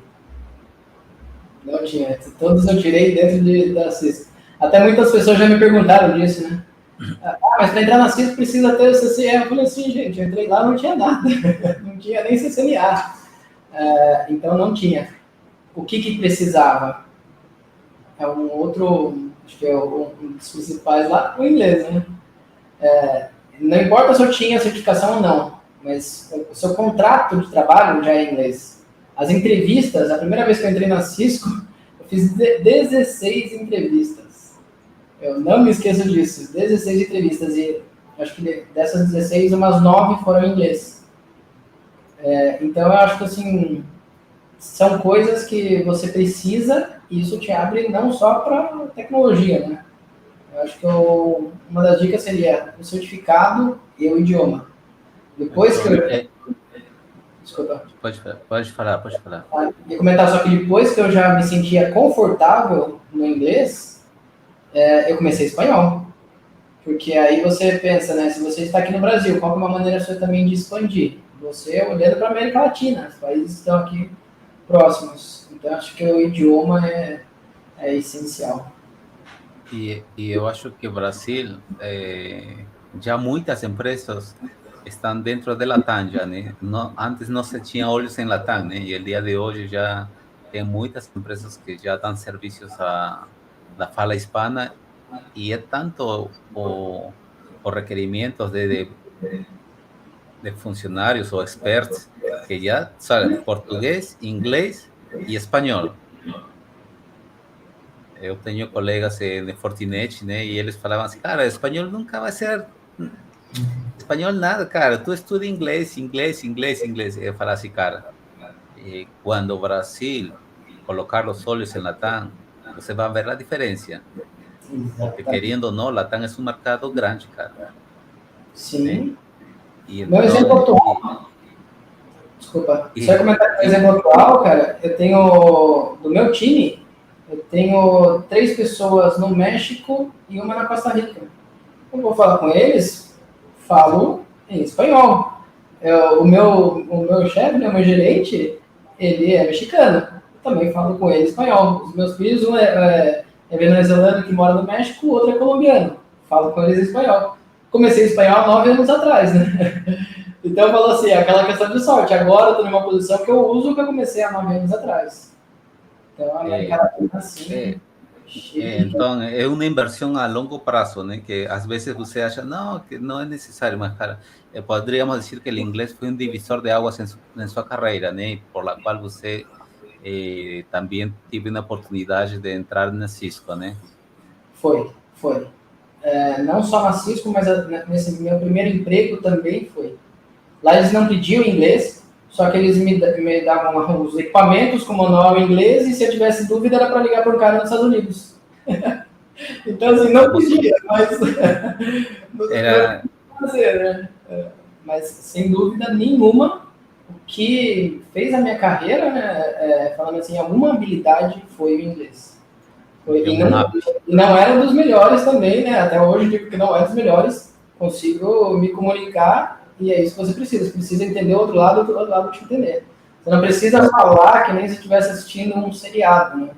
Não tinha. Todos eu tirei dentro da Cisco. Até muitas pessoas já me perguntaram disso, né? Ah, mas para entrar na Cisco precisa ter o CCE. Eu falei assim, gente, eu entrei lá, não tinha nada. Não tinha nem CCNA. Então não tinha. O que precisava? É um outro, acho que é um dos principais lá, o inglês, né? Não importa se eu tinha certificação ou não, mas o seu contrato de trabalho já é em inglês. As entrevistas, a primeira vez que eu entrei na Cisco, eu fiz 16 entrevistas. Eu não me esqueço disso, 16 entrevistas. E acho que dessas 16, umas 9 foram em inglês. Então eu acho que assim, são coisas que você precisa e isso te abre não só para tecnologia, né? Eu acho que uma das dicas seria o certificado e o idioma. Depois que eu... pode falar, pode falar. E comentar só que depois que eu já me sentia confortável no inglês, eu comecei espanhol. Porque aí você pensa, né? Se você está aqui no Brasil, qual é uma maneira sua também de expandir? Você olhando para a América Latina, os países estão aqui próximos. Então, acho que o idioma é essencial. E eu acho que o Brasil, já muitas empresas estão dentro de Latam, já, né? Antes não se tinha olhos em Latam, né? E o dia de hoje já tem muitas empresas que já dão serviços da fala hispana y es tanto o requerimientos de funcionarios o experts que ya saben portugués, inglés y español. Eu tenho colegas de Fortinet, né? E eles falavam assim, cara, espanhol nunca vai ser espanhol nada, cara. Tu estuda inglês, inglês, inglês, inglês. Eu falava assim, cara, quando o Brasil colocar os olhos em Latam, você vai ver a diferença. Porque Exatamente. querendo ou não, Latam é um mercado grande, cara. Né? Sim. E Meu exemplo então, atual, desculpa, só ia e, comentar que meu exemplo atual, cara, eu tenho, do meu time, eu tenho 3 pessoas no México e uma na Costa Rica. Eu vou falar com eles, falo em espanhol. O meu chefe, né, o meu gerente, ele é mexicano. Eu também falo com ele espanhol. Os meus filhos, um é venezuelano que mora no México, o outro é colombiano. Falo com eles em espanhol. Comecei espanhol há 9 anos atrás, né? Então, falou assim, aquela questão de sorte. Agora eu estou numa posição que eu uso o que eu comecei há 9 anos atrás. Então, a América é, Latina, assim, é, cheia de... então, é uma inversão a longo prazo, né? Que às vezes você acha, não, que não é necessário, mas, cara, poderíamos dizer que o inglês foi um divisor de águas em sua carreira, né? Por la qual você também teve uma oportunidade de entrar na Cisco, né? Foi. Não só na Cisco, mas nesse meu primeiro emprego também foi. Lá eles não pediam inglês, só que eles me davam os equipamentos com manual em inglês e se eu tivesse dúvida era para ligar para um cara nos Estados Unidos. Então, assim, não Como pedia, mas não era, fazer, né? Mas, sem dúvida nenhuma, o que fez a minha carreira, né, falando assim, alguma habilidade foi o inglês. é E um não, hábito. e não era dos melhores também, né? Até hoje digo que não é dos melhores. Consigo me comunicar e é isso que você precisa. Você precisa entender o outro lado te entender. Você não precisa falar que nem se estivesse assistindo um seriado, né?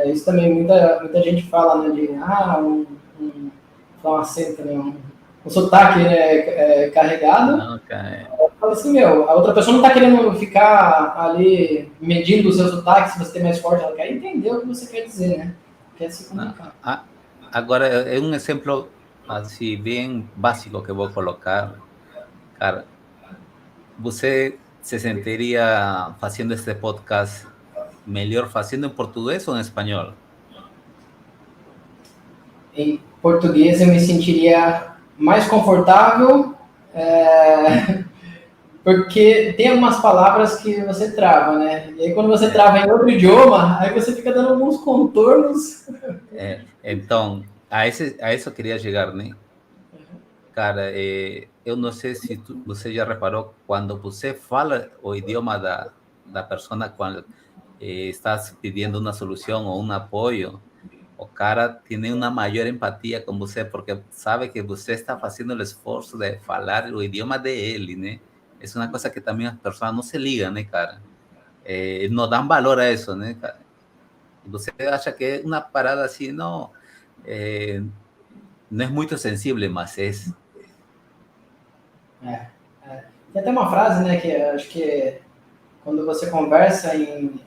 Isso também muita gente fala, né? De um acento, né? Um sotaque, né, carregado. Não, cara, Fala assim, meu, a outra pessoa não está querendo ficar ali medindo o seu sotaque, se você tem mais forte, ela quer entender o que você quer dizer, né? Quer se comunicar. agora é um exemplo assim bem básico que vou colocar, cara. Você se sentiria fazendo este podcast melhor fazendo em português ou em espanhol? Em português eu me sentiria mais confortável, porque tem algumas palavras que você trava, né? E aí quando você É, trava em outro idioma, aí você fica dando alguns contornos. então, a isso eu queria chegar, né? Cara, eu não sei se você já reparou, quando você fala o idioma da pessoa quando estás pedindo uma solução ou um apoio, o cara tem uma maior empatia com você, porque sabe que você está fazendo o esforço de falar o idioma dele, né? É uma coisa que também as pessoas não se ligam, né, cara? Não dão valor a isso, né, cara? E você acha que é uma parada assim, não, é, não é muito sensível, mas é. É, Tem até uma frase, né, que eu acho que quando você conversa em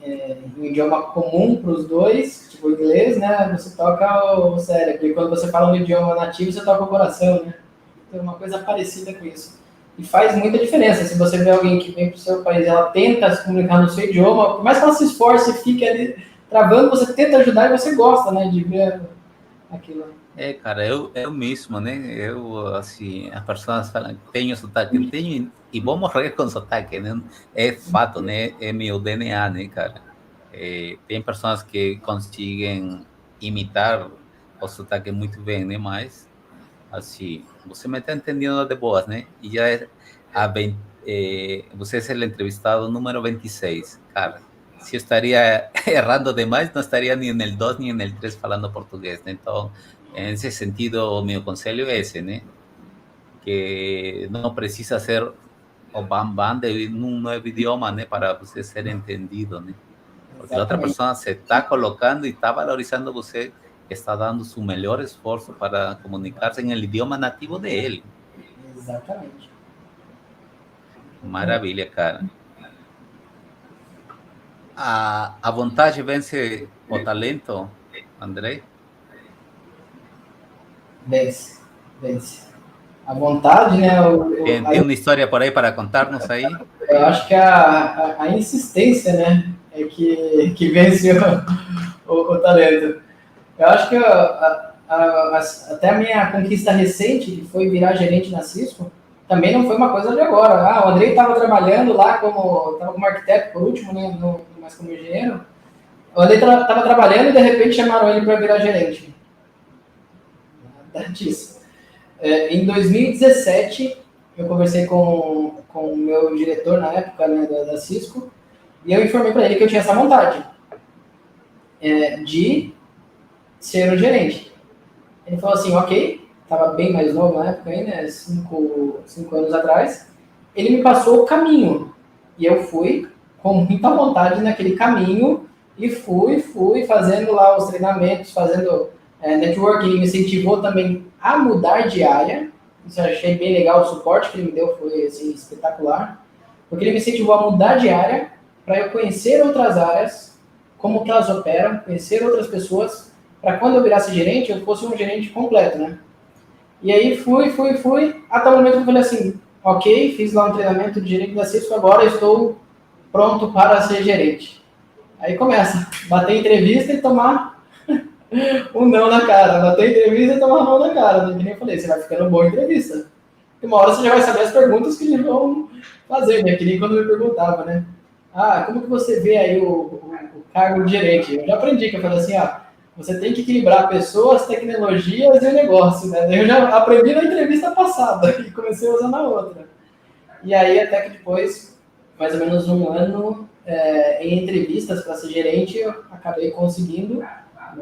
um idioma comum para os dois, tipo o inglês, né, você toca o cérebro. E quando você fala no idioma nativo, você toca o coração, né? Tem uma coisa parecida com isso. E faz muita diferença. Se você vê alguém que vem para o seu país, ela tenta se comunicar no seu idioma, por mais que ela se esforce e fique ali travando, você tenta ajudar e você gosta, né, de ver aquilo. Cara, eu mesmo, né? Eu, assim, as pessoas falam, tenho sotaque, tenho, e vou morrer com sotaque, né? É fato, né? É meu DNA, né, cara? Tem pessoas que conseguem imitar o sotaque muito bem, né? Mas, assim, você me está entendendo de boas, né? E já há você é o entrevistado número 26. Cara, se eu estaria errando demais, não estaria nem no 2 nem no 3 falando português, né? Então, nesse sentido, o meu conselho é esse, né? Que não precisa ser o bam-bam de um novo idioma, né? Para você ser entendido, né? Porque a outra Exatamente. pessoa se está colocando e está valorizando você, está dando seu melhor esforço para comunicar-se em el idioma nativo dele. Exatamente. Maravilha, cara. A vontade vence o talento, André? Vence, vence. A vontade, né? Tem uma história por aí para contar-nos aí? Eu acho que a insistência, né? É que vence o talento. Eu acho que até a minha conquista recente, que foi virar gerente na Cisco, também não foi uma coisa de agora. O Andrei estava trabalhando lá como arquiteto, por último, né? Mais como engenheiro. O Andrei estava trabalhando e de repente chamaram ele para virar gerente. Nada disso. Em 2017, eu conversei com o meu diretor na época, né, da Cisco, e eu informei para ele que eu tinha essa vontade de ser um gerente. Ele falou assim, ok, estava bem mais novo na época, aí, né, 5 anos atrás. Ele me passou o caminho e eu fui com muita vontade naquele caminho e fui fazendo lá os treinamentos, fazendo networking. Ele me incentivou também a mudar de área. Isso eu achei bem legal, o suporte que ele me deu foi assim, espetacular, porque ele me incentivou a mudar de área para eu conhecer outras áreas, como que elas operam, conhecer outras pessoas, para quando eu virasse gerente, eu fosse um gerente completo, né? E aí fui, até o momento que eu falei assim, ok, fiz lá um treinamento de gerente da Cisco, agora estou pronto para ser gerente. Aí começa, bater entrevista e tomar um não na cara, bater entrevista e tomar um não na cara. Que nem eu falei, você vai ficando boa em entrevista. E uma hora você já vai saber as perguntas que eles vão fazer, né? Que nem quando me perguntava, né? Como que você vê aí o cargo de gerente? Eu já aprendi que eu falei assim, você tem que equilibrar pessoas, tecnologias e o negócio, né? Eu já aprendi na entrevista passada e comecei a usar na outra. E aí, até que depois, mais ou menos um ano em entrevistas para ser gerente, eu acabei conseguindo,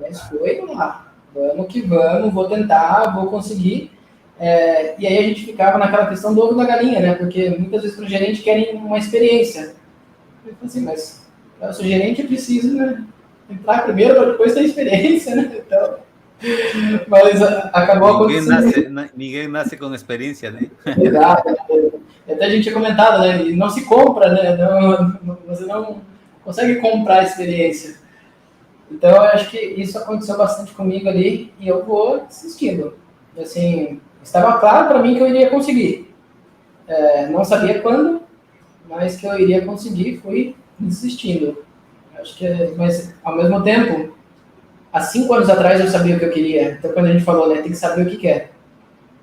mas foi lá. Vamos que vamos, vou tentar, vou conseguir. E aí a gente ficava naquela questão do ovo da galinha, né? Porque muitas vezes para o gerente querem uma experiência. Eu falei assim, mas eu sou gerente, eu preciso, né, entrar primeiro para depois ter experiência, né? Então, mas acabou acontecendo. Ninguém nasce com experiência, né? Exato. Até a gente tinha comentado, né? E não se compra, né? Você não consegue comprar a experiência. Então, eu acho que isso aconteceu bastante comigo ali e eu vou insistindo. Assim, estava claro para mim que eu iria conseguir. Não sabia quando, mas que eu iria conseguir, fui insistindo. Acho que, mas ao mesmo tempo, há 5 anos atrás eu sabia o que eu queria. Então, quando a gente falou, né, tem que saber o que quer.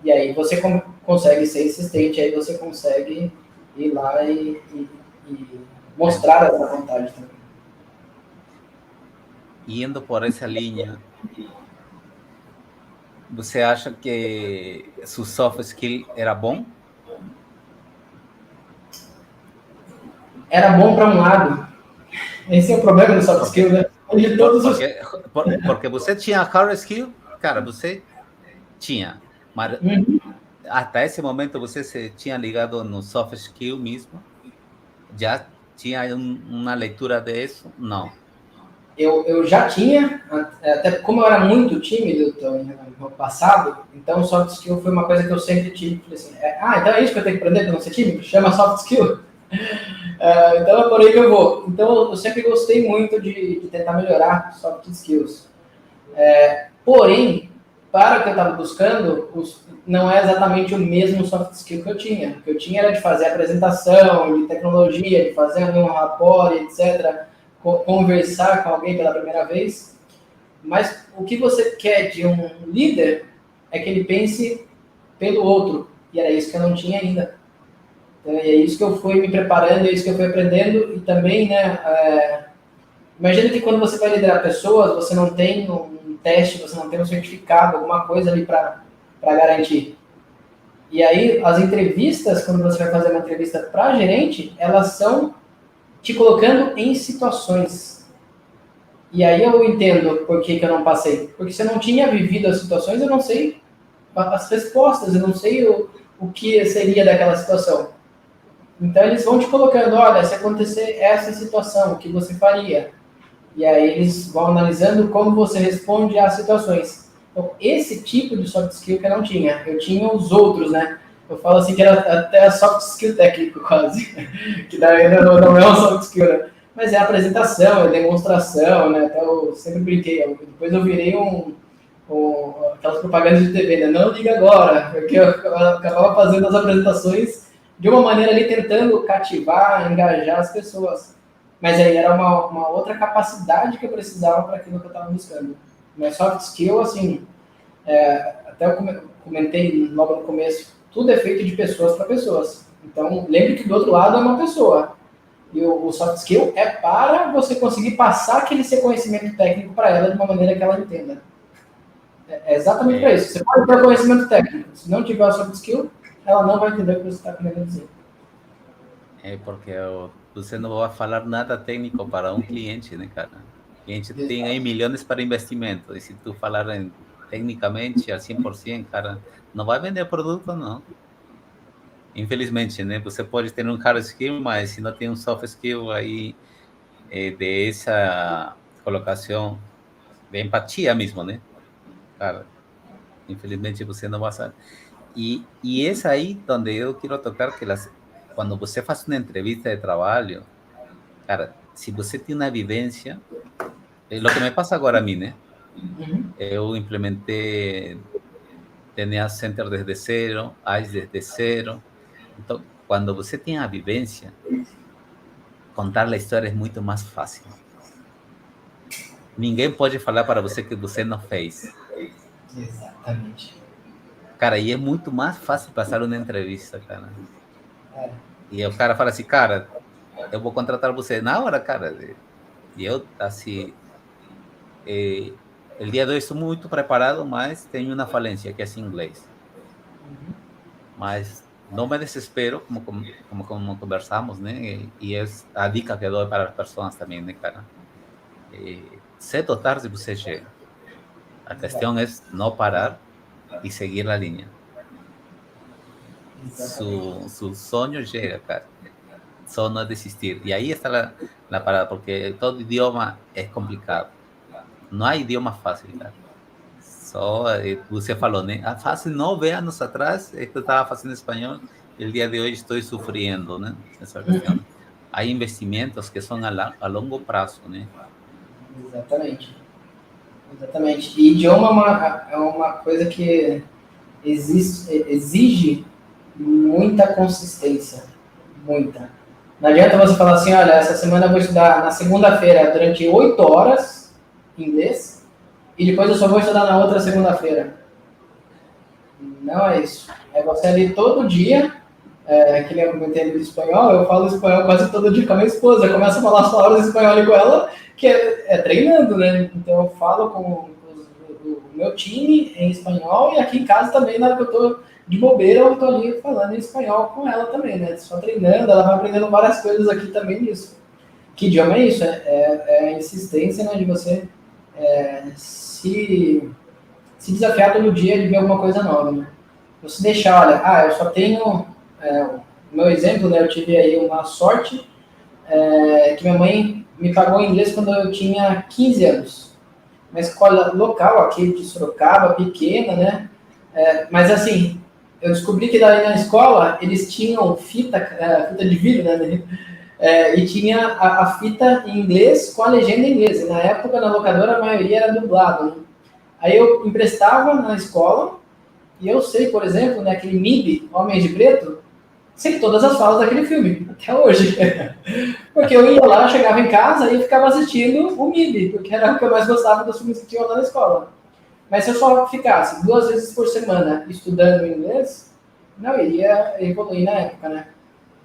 E aí você consegue ser insistente, aí você consegue ir lá e mostrar essa vontade também. Indo por essa linha, você acha que seu soft skill era bom? Era bom para um lado. Esse é o problema do soft skill, né? Porque você tinha hard skill, cara, você tinha. Mas até esse momento você se tinha ligado no soft skill mesmo? Já tinha uma leitura disso? Não. Eu já tinha, até como eu era muito tímido no passado, então soft skill foi uma coisa que eu sempre tive. Falei assim, então é isso que eu tenho que aprender para não ser tímido? Chama soft skill. Então é por aí que eu vou. Então eu sempre gostei muito de tentar melhorar soft skills. Porém, para o que eu estava buscando, não é exatamente o mesmo soft skill que eu tinha. O que eu tinha era de fazer apresentação, de tecnologia, de fazer um rapport, etc., conversar com alguém pela primeira vez. Mas o que você quer de um líder é que ele pense pelo outro. E era isso que eu não tinha ainda. Então, é isso que eu fui me preparando, é isso que eu fui aprendendo. E também, né, imagina que quando você vai liderar pessoas, você não tem teste, você não tem um certificado, alguma coisa ali para garantir. E aí, as entrevistas, quando você vai fazer uma entrevista para gerente, elas são te colocando em situações. E aí eu entendo por que eu não passei. Porque se eu não tinha vivido as situações, eu não sei as respostas, eu não sei o que seria daquela situação. Então, eles vão te colocando, olha, se acontecer essa situação, o que você faria? E aí eles vão analisando como você responde às situações. Então, esse tipo de soft skill que eu não tinha. Eu tinha os outros, né? Eu falo assim que era até soft skill técnico, quase. Que daí não é um soft skill, né? Mas é apresentação, é demonstração, né? Até eu sempre brinquei. Depois eu virei aquelas propagandas de TV, né? Não liga agora, porque eu acabava fazendo as apresentações de uma maneira ali tentando cativar, engajar as pessoas. Mas aí era uma outra capacidade que eu precisava para aquilo que eu estava buscando. Mas soft skill, assim, até eu comentei logo no começo, tudo é feito de pessoas para pessoas. Então, lembre que do outro lado é uma pessoa. E o soft skill é para você conseguir passar aquele seu conhecimento técnico para ela de uma maneira que ela entenda. É exatamente para isso. Você pode ter conhecimento técnico. Se não tiver o soft skill, ela não vai entender o que você está querendo dizer. Porque você não vai falar nada técnico para um cliente, né, cara? O cliente tem aí milhões para investimento. E se tu falar tecnicamente a 100%, cara, não vai vender produto, não. Infelizmente, né? Você pode ter um hard skill, mas se não tem um soft skill aí de essa colocação de empatia mesmo, né? Cara, infelizmente você não vai saber. E es aí donde eu quero tocar que quando você faz uma entrevista de trabalho, cara, se você tem uma vivência, é o que me passa agora a mim, né? Uhum. Eu implementei DNA Center desde zero, ICE desde zero. Então, quando você tem a vivência, contar a história é muito mais fácil. Ninguém pode falar para você que você não fez. Exatamente. Cara, e é muito mais fácil passar uma entrevista, cara. É. E o cara fala assim, cara, eu vou contratar você na hora, cara. E eu, assim, o dia de hoje estou muito preparado, mas tenho uma falência, que é em inglês. Uhum. Mas não me desespero, como conversamos, né? E é a dica que dou para as pessoas também, né, cara? Cedo ou tarde você chega. A questão é não parar e seguir a linha. Su sonho chega, cara. Só não desistir. E aí está a parada, porque todo idioma é complicado. Não há idioma fácil, cara. Só você falou, né? Hace 9 anos atrás eu estava fazendo espanhol e o dia de hoje estou sofrendo, né? Essa questão. Há investimentos que são a longo prazo, né? Exatamente. Exatamente. E idioma é uma coisa que exige muita consistência. Muita. Não adianta você falar assim, olha, essa semana eu vou estudar na segunda-feira durante 8 horas inglês e depois eu só vou estudar na outra segunda-feira. Não é isso. É você ali todo dia, que nem eu comentei do espanhol, eu falo espanhol quase todo dia com a minha esposa, eu começo a falar as palavras em espanhol ali com ela, que é treinando, né? Então eu falo com o meu time em espanhol e aqui em casa também, na hora que eu tô de bobeira, eu tô ali falando em espanhol com ela também, né? Só treinando, ela vai aprendendo várias coisas aqui também nisso. Que idioma é isso? É a insistência, né, de você se desafiar todo dia de ver alguma coisa nova, né? Você deixar, olha, eu só tenho, o meu exemplo, né, eu tive aí uma sorte, que minha mãe me pagou inglês quando eu tinha 15 anos. Uma escola local aqui de Sorocaba, pequena, né? Mas assim, eu descobri que daí na escola eles tinham fita de vídeo, né? E tinha a fita em inglês com a legenda em inglês. E na época, na locadora, a maioria era dublado, né? Aí eu emprestava na escola e eu sei, por exemplo, né, aquele MIB, Homens de Preto, sei todas as falas daquele filme, até hoje. Porque eu ia lá, chegava em casa e ficava assistindo o MIB, porque era o que eu mais gostava dos filmes que tinham lá na escola. Mas se eu só ficasse 2 vezes por semana estudando inglês, não iria evoluir na época, né?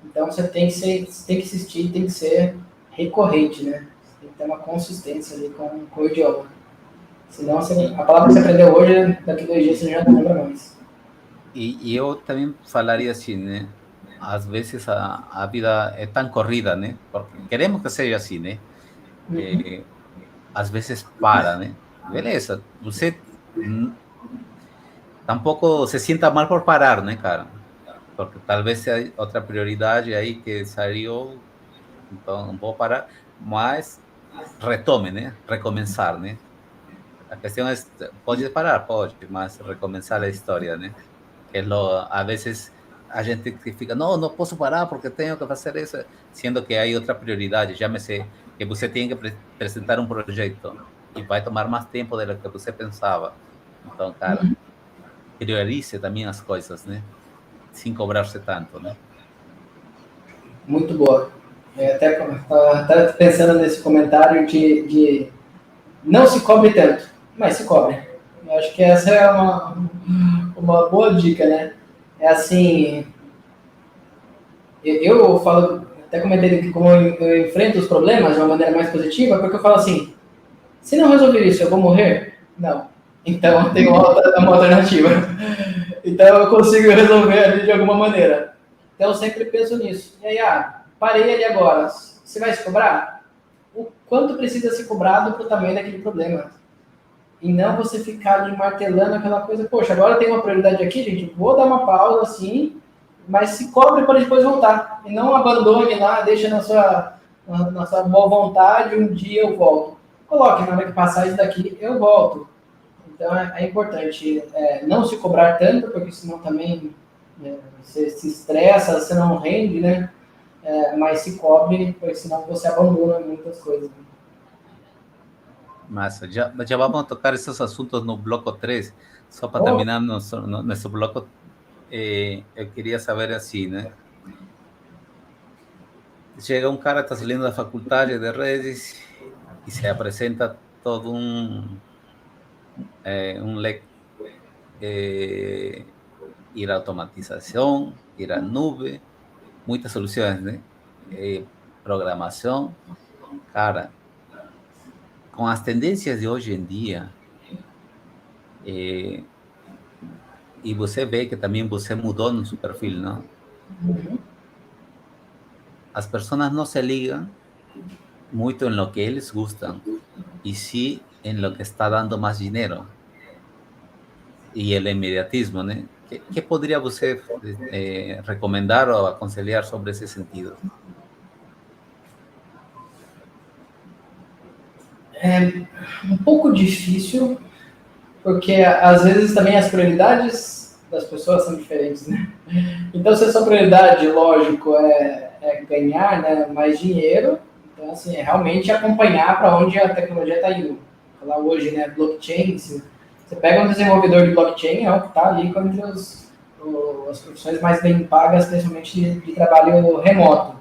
Então você tem que insistir, tem que ser recorrente, né? Você tem que ter uma consistência ali com o idioma. Senão a palavra que você aprendeu hoje, daqui 2 dias você já não lembra mais. E eu também falaria assim, né? Às vezes a vida é tão corrida, né? Porque queremos que seja assim, né? Uhum. É, às vezes para, né? Beleza, você tampouco se sinta mal por parar, né, cara? Porque talvez seja outra prioridade aí que saiu, então vou parar, mas retome, né? Recomeçar, né? A questão é, pode parar, pode, mas recomeçar a história, né? Que é a vezes a gente que fica, não, não posso parar porque tenho que fazer isso, sendo que há outra prioridade, chame-se que você tem que apresentar um projeto e vai tomar mais tempo do que você pensava. Então, cara, priorize também as coisas, né? Sem cobrar-se tanto, né? Muito boa. Até pensando nesse comentário de não se cobre tanto, mas se cobre. Eu acho que essa é uma boa dica, né? É assim, eu falo, até comentei que como eu enfrento os problemas de uma maneira mais positiva, porque eu falo assim, se não resolver isso, eu vou morrer? Não. Então eu tenho uma alternativa. Então eu consigo resolver ali de alguma maneira. Então eu sempre penso nisso. E aí, parei ali agora. Você vai se cobrar? O quanto precisa ser cobrado para o tamanho daquele problema? E não você ficar ali martelando aquela coisa, poxa, agora tem uma prioridade aqui, gente, vou dar uma pausa assim, mas se cobre para depois voltar. E não abandone lá, deixa na sua boa vontade, um dia eu volto. Coloque, na hora que passar isso daqui, eu volto. Então é importante não se cobrar tanto, porque senão também você se estressa, você não rende, né? Mas se cobre, porque senão você abandona muitas coisas. Massa, já vamos tocar esses assuntos no bloco 3. Só para Oh, terminar nesse bloco, eu queria saber assim, né? Chega um cara, está saindo da faculdade de redes e se apresenta todo um leque, ir à automatização, ir à nuvem, muitas soluções, né? Programação. Cara, com as tendências de hoje em dia, eh, e você vê que também você mudou no seu perfil, não? As pessoas não se ligam muito em lo que eles gustam, e sim em lo que está dando mais dinheiro. E o imediatismo, né? Que poderia você recomendar ou aconselhar sobre esse sentido? um pouco difícil, porque às vezes também as prioridades das pessoas são diferentes, né? Então, se a sua prioridade, lógico, é ganhar, né, mais dinheiro, então, assim, é realmente acompanhar para onde a tecnologia está indo. Falar hoje, né, blockchain, se você pega um desenvolvedor de blockchain, é o que está ali entre as profissões mais bem pagas, principalmente de trabalho remoto.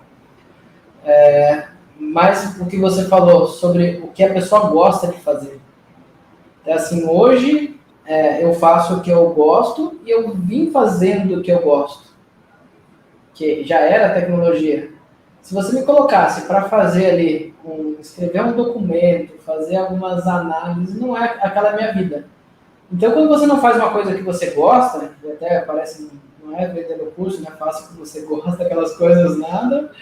Mas o que você falou sobre o que a pessoa gosta de fazer. Então, assim, hoje eu faço o que eu gosto e eu vim fazendo o que eu gosto, que já era tecnologia. Se você me colocasse para fazer ali, escrever um documento, fazer algumas análises, não é aquela minha vida. Então, quando você não faz uma coisa que você gosta, e até parece, não é vendendo curso, não é fácil que você gosta daquelas coisas, nada,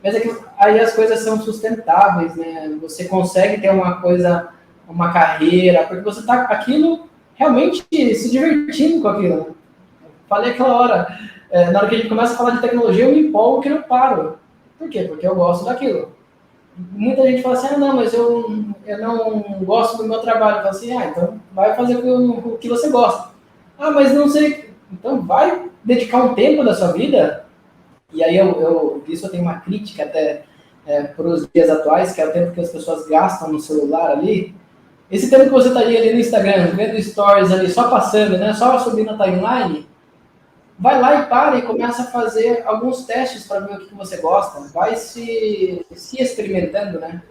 mas é que aí as coisas são sustentáveis, né? Você consegue ter uma coisa, uma carreira, porque você está aquilo realmente se divertindo com aquilo. Falei aquela hora, na hora que a gente começa a falar de tecnologia, eu me empolgo que não paro. Por quê? Porque eu gosto daquilo. Muita gente fala assim, não, mas eu não gosto do meu trabalho. Eu falo assim, então vai fazer o que você gosta. Mas não sei. Então vai dedicar um tempo da sua vida. E aí isso eu tenho uma crítica até para os dias atuais, que é o tempo que as pessoas gastam no celular ali. Esse tempo que você está ali no Instagram, vendo stories ali, só passando, né? Só subindo a timeline, vai lá e para e começa a fazer alguns testes para ver o que você gosta. Vai se experimentando, né?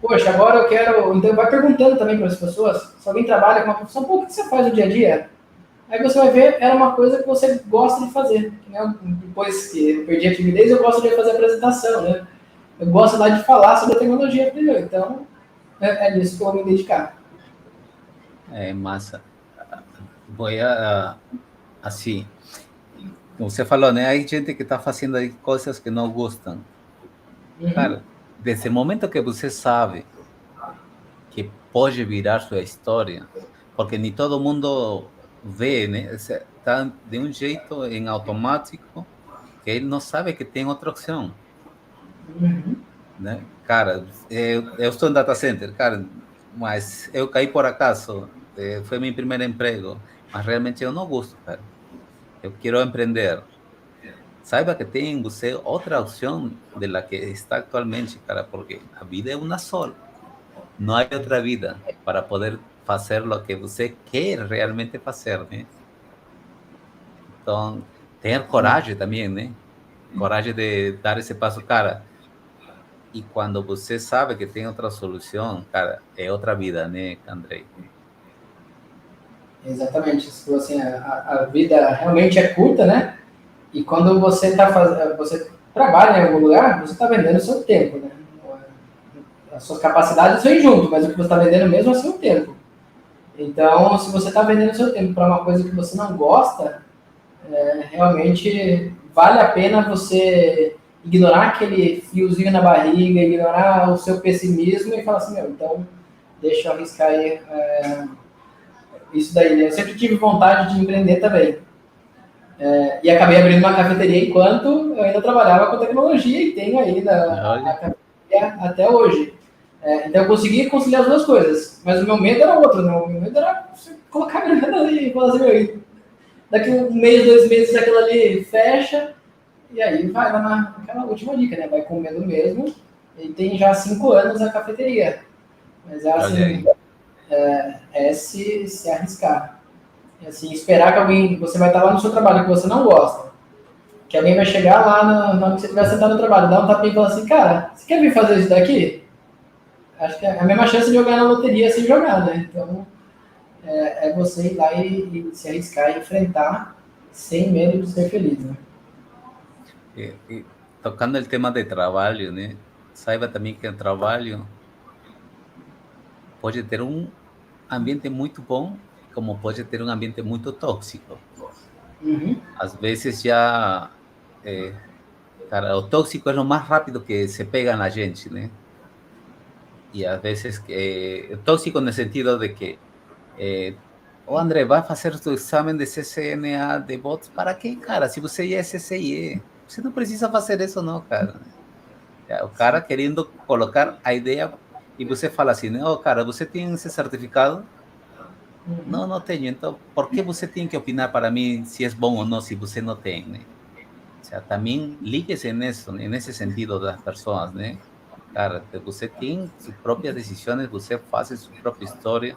Poxa, agora eu quero. Então, vai perguntando também para as pessoas. Se alguém trabalha com uma profissão, o que você faz no dia a dia? Aí você vai ver, era uma coisa que você gosta de fazer. Né? Depois que eu perdi a timidez, eu gosto de fazer apresentação, né? Eu gosto lá de falar sobre a tecnologia primeiro. Então, é nisso que eu vou me dedicar. É massa. vou assim, você falou, né? Há gente que está fazendo aí coisas que não gostam. Uhum, Cara, desde o momento que você sabe que pode virar sua história, porque nem todo mundo vê, né? Está de um jeito em automático que ele não sabe que tem outra opção, uhum, né? Cara, eu estou em data center, cara, mas eu caí por acaso, foi meu primeiro emprego, mas realmente eu não gosto, cara. Eu quero empreender. Saiba que tem em você outra opção de la que está actualmente, cara, porque a vida é uma só. Não há outra vida para poder fazer o que você quer realmente fazer, né? Então, ter coragem também, né? Coragem de dar esse passo, cara. E quando você sabe que tem outra solução, cara, é outra vida, né, Andrei? exatamente. Você falou assim, a vida realmente é curta, né? E quando você tá você trabalha em algum lugar, você está vendendo o seu tempo, né? As suas capacidades vêm junto, mas o que você está vendendo mesmo é o seu tempo. Então, se você está vendendo o seu tempo para uma coisa que você não gosta, realmente vale a pena você ignorar aquele fiozinho na barriga, ignorar o seu pessimismo e falar assim, meu, então deixa eu arriscar aí isso daí. Né? Eu sempre tive vontade de empreender também. E acabei abrindo uma cafeteria enquanto eu ainda trabalhava com tecnologia e tenho ainda a Olha, cafeteria até hoje. Então eu consegui conciliar as duas coisas. Mas o meu medo era outro, né? O meu medo era colocar a grana ali e falar assim, meu, daqui um mês, 2 meses aquilo ali fecha, e aí vai lá naquela última dica, né? Vai com medo mesmo. E tem já 5 anos a cafeteria. Mas é olha assim, aí. se arriscar. É assim, esperar que alguém. Você vai estar lá no seu trabalho que você não gosta. Que alguém vai chegar lá na hora que você estiver sentado no trabalho, dar um tapinha e falar assim, cara, você quer vir fazer isso daqui? Acho que é a mesma chance de jogar na loteria sem jogar, né? Então, é você ir lá e se arriscar e enfrentar sem medo de ser feliz, né? Tocando o tema de trabalho, né? Saiba também que o trabalho pode ter um ambiente muito bom, como pode ter um ambiente muito tóxico. Uhum. Às vezes já, cara, o tóxico é o mais rápido que se pega na gente, né? E às vezes, tóxico no sentido de que, o André, vai fazer o exame de CCNA de bots, para quê, cara? Se você já é CCIE, você não precisa fazer isso não, cara. O cara querendo colocar a ideia e você fala assim, não, cara, você tem esse certificado? Uhum. Não, não tenho. Então, por que você tem que opinar para mim se é bom ou não, se você não tem, né? O sea, também ligue-se nisso, nesse sentido das pessoas, né? Cara, você tem suas próprias decisões, você faz sua própria história,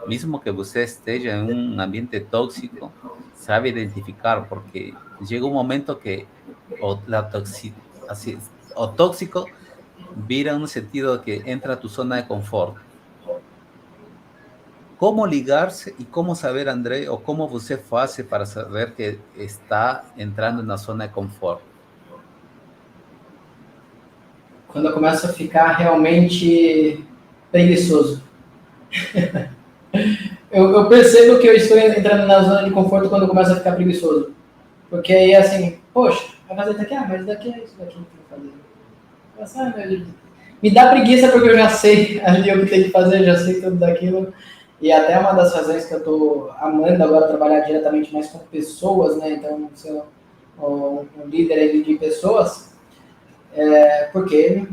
mesmo que você esteja em um ambiente tóxico, sabe identificar, porque chega um momento que assim, o tóxico vira no sentido de que entra a tu zona de confort. Como ligar-se e como saber, André, ou como você faz para saber que está entrando na zona de confort? Quando eu começo a ficar realmente preguiçoso. Eu percebo que eu estou entrando na zona de conforto quando eu começo a ficar preguiçoso. Porque aí, assim, poxa, vai fazer daqui, mas daqui é isso daqui que tem que fazer. Nossa, meu Deus. Me dá preguiça porque eu já sei ali o que tem que fazer, já sei tudo daquilo. E até uma das razões que eu estou amando agora trabalhar diretamente mais com pessoas, né? Então, ser um líder ali de pessoas, porque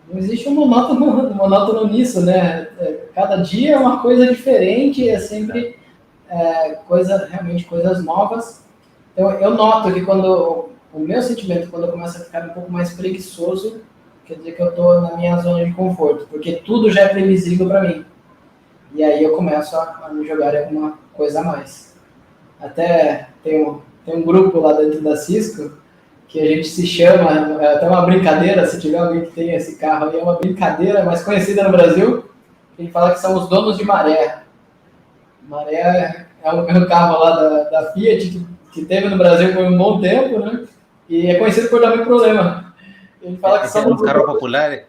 não existe monótono nisso, né? Cada dia é uma coisa diferente, é sempre realmente coisas novas. Então, eu noto que quando o meu sentimento, quando eu começo a ficar um pouco mais preguiçoso, quer dizer que eu estou na minha zona de conforto, porque tudo já é previsível para mim. E aí eu começo a me jogar em alguma coisa a mais. Até tem um grupo lá dentro da Cisco que a gente se chama, é até uma brincadeira, se tiver alguém que tem esse carro aí, é uma brincadeira mais conhecida no Brasil, que a gente fala que são os donos de maré. Maré é um carro lá da Fiat que teve no Brasil por um bom tempo, né? E é conhecido por dar muito problema. Ele fala que Esse é um somos os carro donos. popular,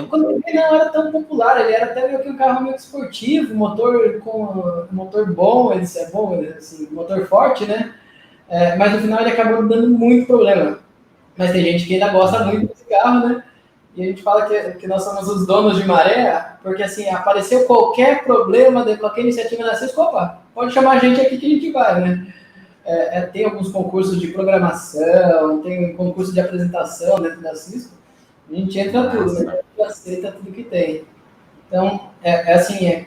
Quando ele não era tão popular, ele era até meio que um carro meio esportivo, motor bom, ele é bom, assim, motor forte, né? Mas no final ele acabou dando muito problema. Mas tem gente que ainda gosta muito desse carro, né? E a gente fala que nós somos os donos de maré, porque assim, apareceu qualquer problema, qualquer iniciativa na Cisco, opa, pode chamar a gente aqui que a gente vai, né? Tem alguns concursos de programação, tem um concurso de apresentação dentro da Cisco, a gente entra tudo, né? A gente aceita tudo que tem. Então, assim,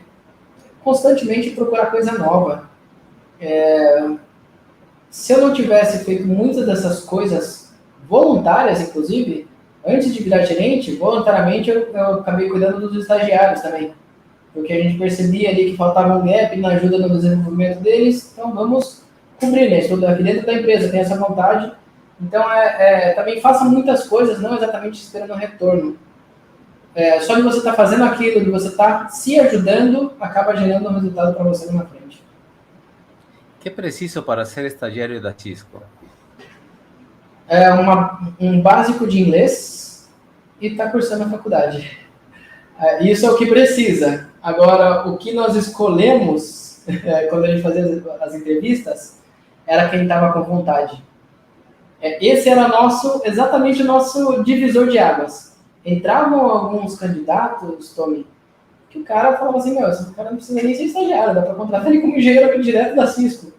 constantemente procurar coisa nova. Se eu não tivesse feito muitas dessas coisas voluntárias, inclusive, antes de virar gerente, voluntariamente eu acabei cuidando dos estagiários também. Porque a gente percebia ali que faltava um gap na ajuda no desenvolvimento deles, então vamos cobrir, né? Estou aqui dentro da empresa, tem essa vontade. Então, também faça muitas coisas, não exatamente esperando um retorno. Só de você estar fazendo aquilo, de você estar se ajudando, acaba gerando um resultado para você lá na frente. O que é preciso para ser estagiário da Cisco? Um básico de inglês e estar cursando a faculdade. Isso é o que precisa. Agora, o que nós escolhemos, quando a gente fazia as entrevistas, era quem estava com vontade. Esse era exatamente o nosso divisor de águas. Entravam alguns candidatos, Tommy, que o cara falava assim, esse cara não precisa nem ser estagiário, dá para contratar ele como engenheiro direto da Cisco.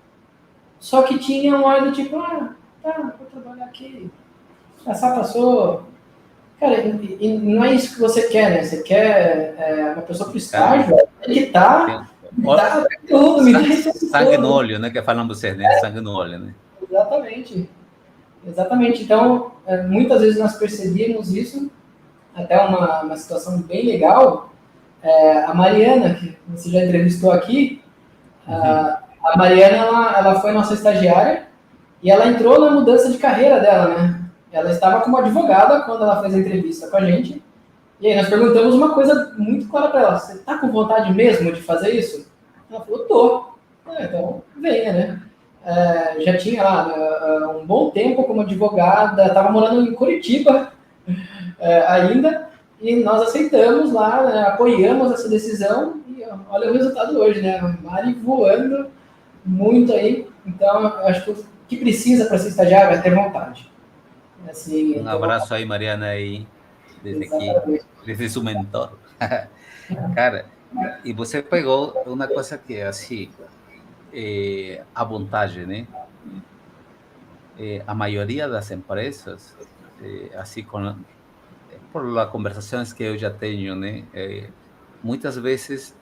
Só que tinha um ar do tipo, vou trabalhar aqui, passou. Cara, e não é isso que você quer, né? Você quer uma pessoa para o estágio, tem que estar tudo, sangue no olho, né? Que falam vocês, né? Sangue no olho, né? Exatamente. Então, muitas vezes nós percebíamos isso, até uma situação bem legal. A Mariana, que você já entrevistou aqui, a Mariana, ela foi nossa estagiária e ela entrou na mudança de carreira dela, né? Ela estava como advogada quando ela fez a entrevista com a gente. E aí nós perguntamos uma coisa muito clara para ela. Você está com vontade mesmo de fazer isso? Ela falou, tô. Então, venha, né? Já tinha lá um bom tempo como advogada, estava morando em Curitiba ainda, e nós aceitamos lá, né, apoiamos essa decisão, e olha o resultado hoje, né? A Mari voando muito aí. Então, eu acho que o que precisa para ser estagiário é ter vontade. Assim, um abraço aí, Mariana, aí, desde aqui, desde seu mentor. Cara, e você pegou uma coisa que é assim, a vontade, né? A maioria das empresas, assim, por as conversações que eu já tenho, né? Muitas vezes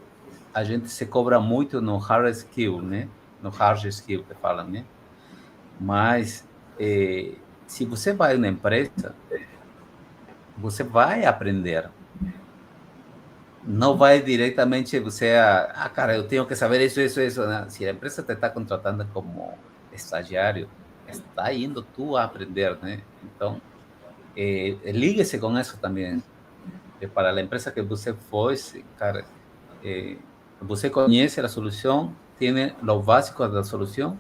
a gente se cobra muito no hard skill, né? No hard skill que falam, né? Mas se você vai na empresa, você vai aprender. Não vai diretamente você cara, eu tenho que saber isso. Né? Se a empresa te está contratando como estagiário, está indo tu a aprender, né? Então, ligue-se com isso também. Para a empresa que você foi, cara, você conhece a solução, tem o básico da solução,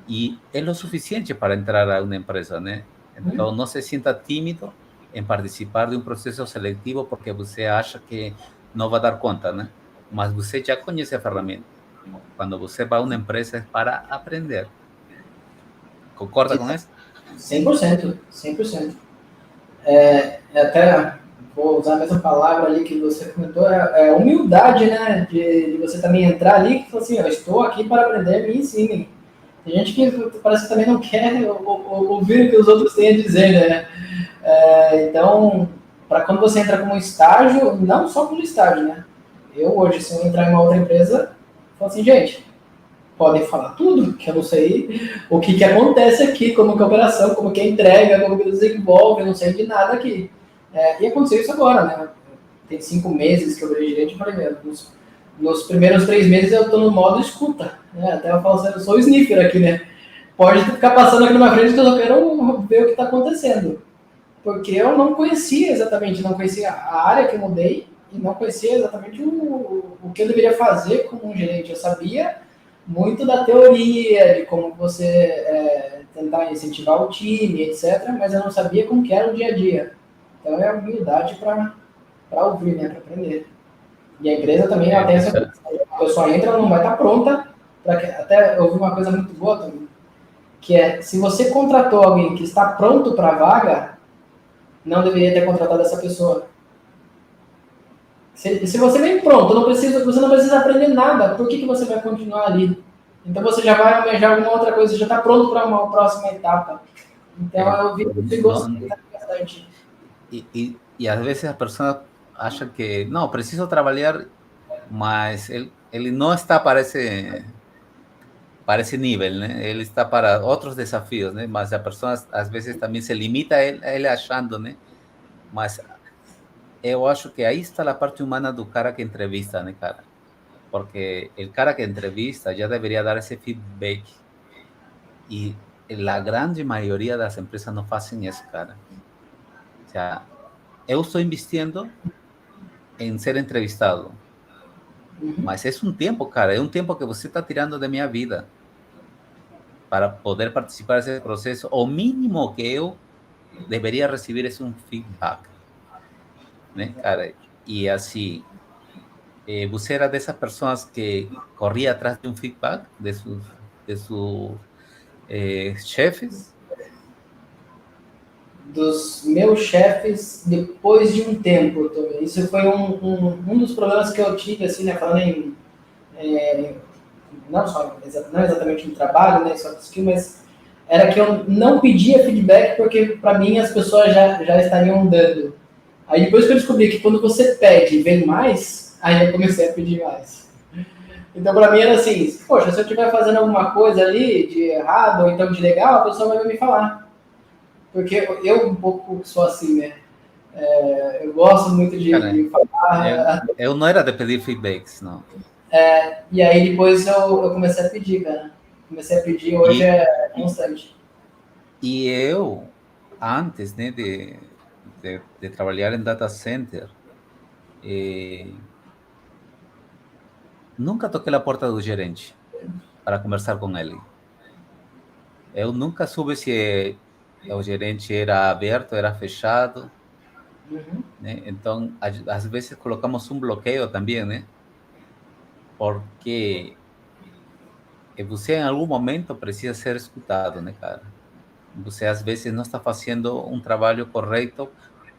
e é o suficiente para entrar a uma empresa, né? Então, não se sinta tímido em participar de um processo seletivo porque você acha que não vai dar conta, né? Mas você já conhece a ferramenta. Quando você vai a uma empresa é para aprender. Concorda com isso? 100%, 100%. Até vou usar a mesma palavra ali que você comentou, humildade, né? De você também entrar ali e falar assim, eu estou aqui para aprender, me ensinem. Tem gente que parece que também não quer ouvir o que os outros têm a dizer, né? Então, para quando você entra como estágio, não só como estágio, né? Eu hoje, se eu entrar em uma outra empresa, falo assim, gente, podem falar tudo, que eu não sei o que acontece aqui, como que é a operação, como que é a entrega, como que desenvolve, eu não sei de nada aqui. E aconteceu isso agora, né? Tem 5 meses que eu virei gerente, eu falei, nos primeiros 3 meses eu estou no modo escuta, né? Até eu falo assim, eu sou o sniffer aqui, né? Pode ficar passando aqui na minha frente que eu só quero ver o que está acontecendo. Porque eu não conhecia exatamente, não conhecia a área que eu mudei e não conhecia exatamente o que eu deveria fazer como um gerente. Eu sabia muito da teoria, de como você tentar incentivar o time, etc., mas eu não sabia como que era o dia a dia. Então é a humildade para para ouvir, né? Para aprender. E a empresa também ela tem essa coisa. A pessoa entra, ela não vai estar pronta. Até eu ouvi uma coisa muito boa também, que é, se você contratou alguém que está pronto para a vaga, não deveria ter contratado essa pessoa. Se você vem pronto, você não precisa aprender nada, por que você vai continuar ali? Então você já vai almejar alguma outra coisa, você já está pronto para uma próxima etapa. Então eu vi que gostei bastante. E às vezes as pessoas acham que, não, preciso trabalhar, mas ele não está para esse nível, né? Ele está para outros desafios, né? Mas a pessoa às vezes também se limita a ele achando, né? Mas eu acho que aí está a parte humana do cara que entrevista, né, cara? Porque o cara que entrevista já deveria dar esse feedback. E a grande maioria das empresas não fazem isso, cara. O sea, eu estou investindo em ser entrevistado. Mas é um tempo, cara, é um tempo que você está tirando da minha vida para poder participar desse processo. O mínimo que eu deveria receber é um feedback, né, cara? E assim, você era dessas pessoas que corria atrás de um feedback de sus chefes? Dos meus chefes, depois de um tempo também. Isso foi um dos problemas que eu tive, assim, né? Falando em não só não exatamente no trabalho, né, soft skill, mas era que eu não pedia feedback porque para mim as pessoas já estariam dando. Aí depois que eu descobri que quando você pede vem mais, aí eu comecei a pedir mais. Então para mim era assim, poxa, se eu estiver fazendo alguma coisa ali de errado ou então de legal, a pessoa vai me falar. Porque eu um pouco sou assim, né? Eu gosto muito de falar. Eu não era de pedir feedbacks, não. E aí depois eu comecei a pedir, cara. Comecei a pedir, hoje é constante. E eu, antes, né, de trabalhar em data center, nunca toquei a porta do gerente para conversar com ele. Eu nunca soube se o gerente era aberto, era fechado, né? Então, às vezes colocamos um bloqueio também, né? Porque você em algum momento precisa ser escutado, né, cara? Você às vezes não está fazendo um trabalho correto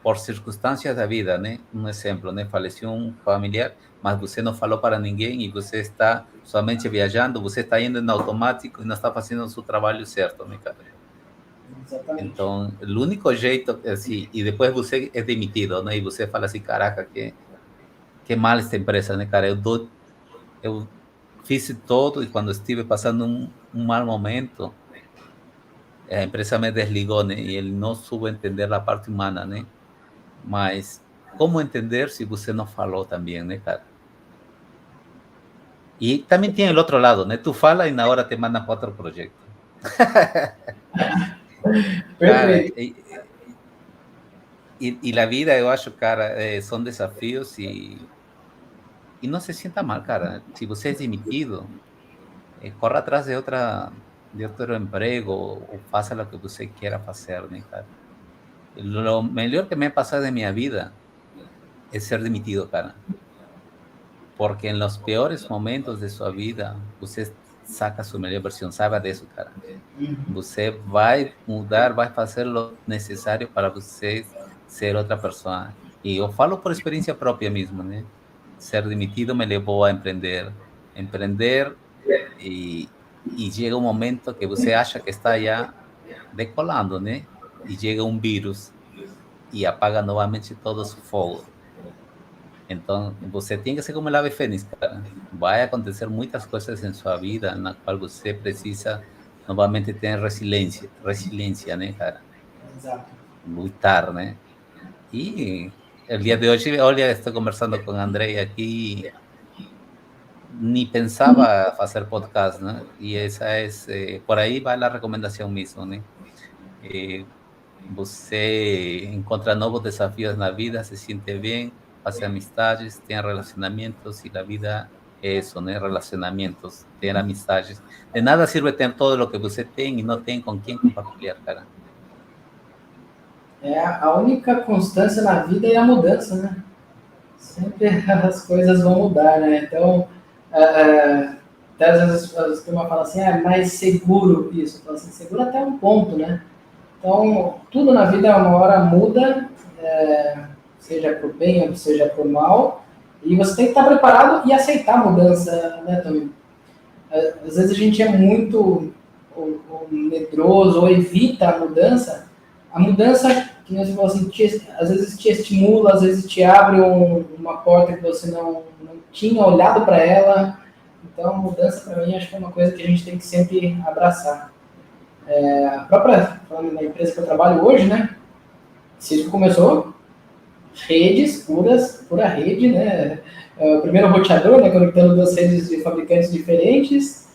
por circunstâncias da vida, né? Um exemplo, né? Faleceu um familiar, mas você não falou para ninguém e você está somente viajando, você está indo no automático e não está fazendo o seu trabalho certo, né, cara? Exatamente. Então, o único jeito, assim, e depois você é demitido, né? E você fala assim, caraca, que mal esta empresa, né, cara? Eu fiz todo e quando estive passando um mal momento, a empresa me desligou, né? E ele não soube entender a parte humana, né? Mas como entender se você não falou também, né, cara? E também tem o outro lado, né? Tu fala e na hora te mandam para outro projeto. Cara, Perfeito. e a vida, eu acho, cara, são desafios e não se sinta mal, cara. Se você é demitido, corra atrás de outro emprego ou faça o que você queira fazer, né, cara? O melhor que me ha passado em minha vida é ser demitido, cara. Porque en los peores momentos de sua vida, você saca sua melhor versão. Saiba disso, cara. Você vai mudar, vai fazer o necessário para você ser outra pessoa. E eu falo por experiência própria mesmo, né? Ser demitido me levou a empreender. Empreender e chega um momento que você acha que está já decolando, né? E chega um vírus e apaga novamente todo o fogo. Então, você tem que ser como a ave fênix, cara. Vai acontecer muitas coisas em sua vida na qual você precisa novamente ter resiliência, né, cara? Exato. Lutar, né? E o dia de hoje, olha, estou conversando com Andrei aqui, nem pensava fazer podcast, né? E essa é, por aí vai a recomendação mesmo, né? Você encontra novos desafios na vida, se sente bem, faça amistades, tenha relacionamentos e a vida é isso, né? Relacionamentos, ter amistades. De nada sirve ter todo o que você tem e não tem com quem compartilhar, cara. A única constância na vida é a mudança, né? sempre as coisas vão mudar, né? Então, até às vezes as turmas falam assim, é mais seguro isso. Eu falo assim, seguro até um ponto, né? Então, tudo na vida uma hora muda, seja para o bem ou seja para o mal, e você tem que estar preparado e aceitar a mudança, né, Tommy? Às vezes a gente é muito ou medroso ou evita a mudança, que você falou assim, às vezes te estimula, às vezes te abre uma porta que você não tinha olhado para ela. Então, a mudança, para mim, acho que é uma coisa que a gente tem que sempre abraçar. A própria, falando na empresa que eu trabalho hoje, né? Cisco começou redes puras, pura rede, né? O primeiro roteador, né? Conectando duas redes de fabricantes diferentes.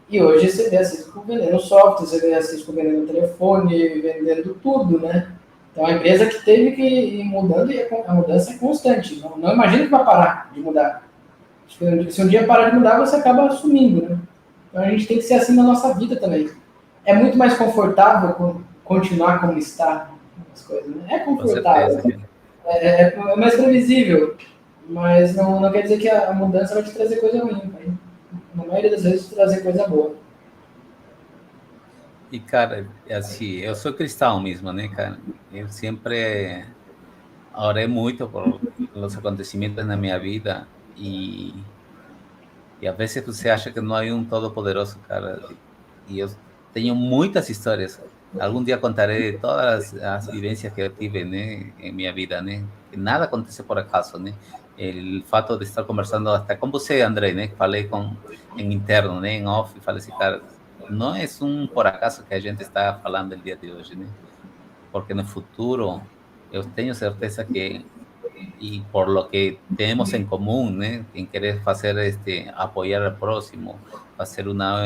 E hoje você vê a Cisco vendendo software, você vê a Cisco vendendo telefone, vendendo tudo, né? Então, é uma empresa que teve que ir mudando e a mudança é constante. Não imagina que vai parar de mudar. Se um dia parar de mudar, você acaba sumindo, né? Então, a gente tem que ser assim na nossa vida também. É muito mais confortável continuar como está as coisas, né? É Com certeza. confortável, é mais previsível, mas não quer dizer que a mudança vai te trazer coisa ruim. Vai, na maioria das vezes, te trazer coisa boa. E, cara, assim, eu sou cristão mesmo, né, cara? Eu sempre orei muito por os acontecimentos na minha vida e às vezes você acha que não há um todo-poderoso, cara. E eu tenho muitas histórias. Algum dia contarei todas as vivências que eu tive, né, em minha vida, né? Que nada acontece por acaso, né? O fato de estar conversando até com você, André, né? Falei em interno, né? Em off, falei assim, cara, não é por acaso que a gente está falando el dia de hoje, né? Porque no futuro eu tenho certeza que y por lo que tenemos en común, ¿no? En querer hacer apoyar al próximo, hacer una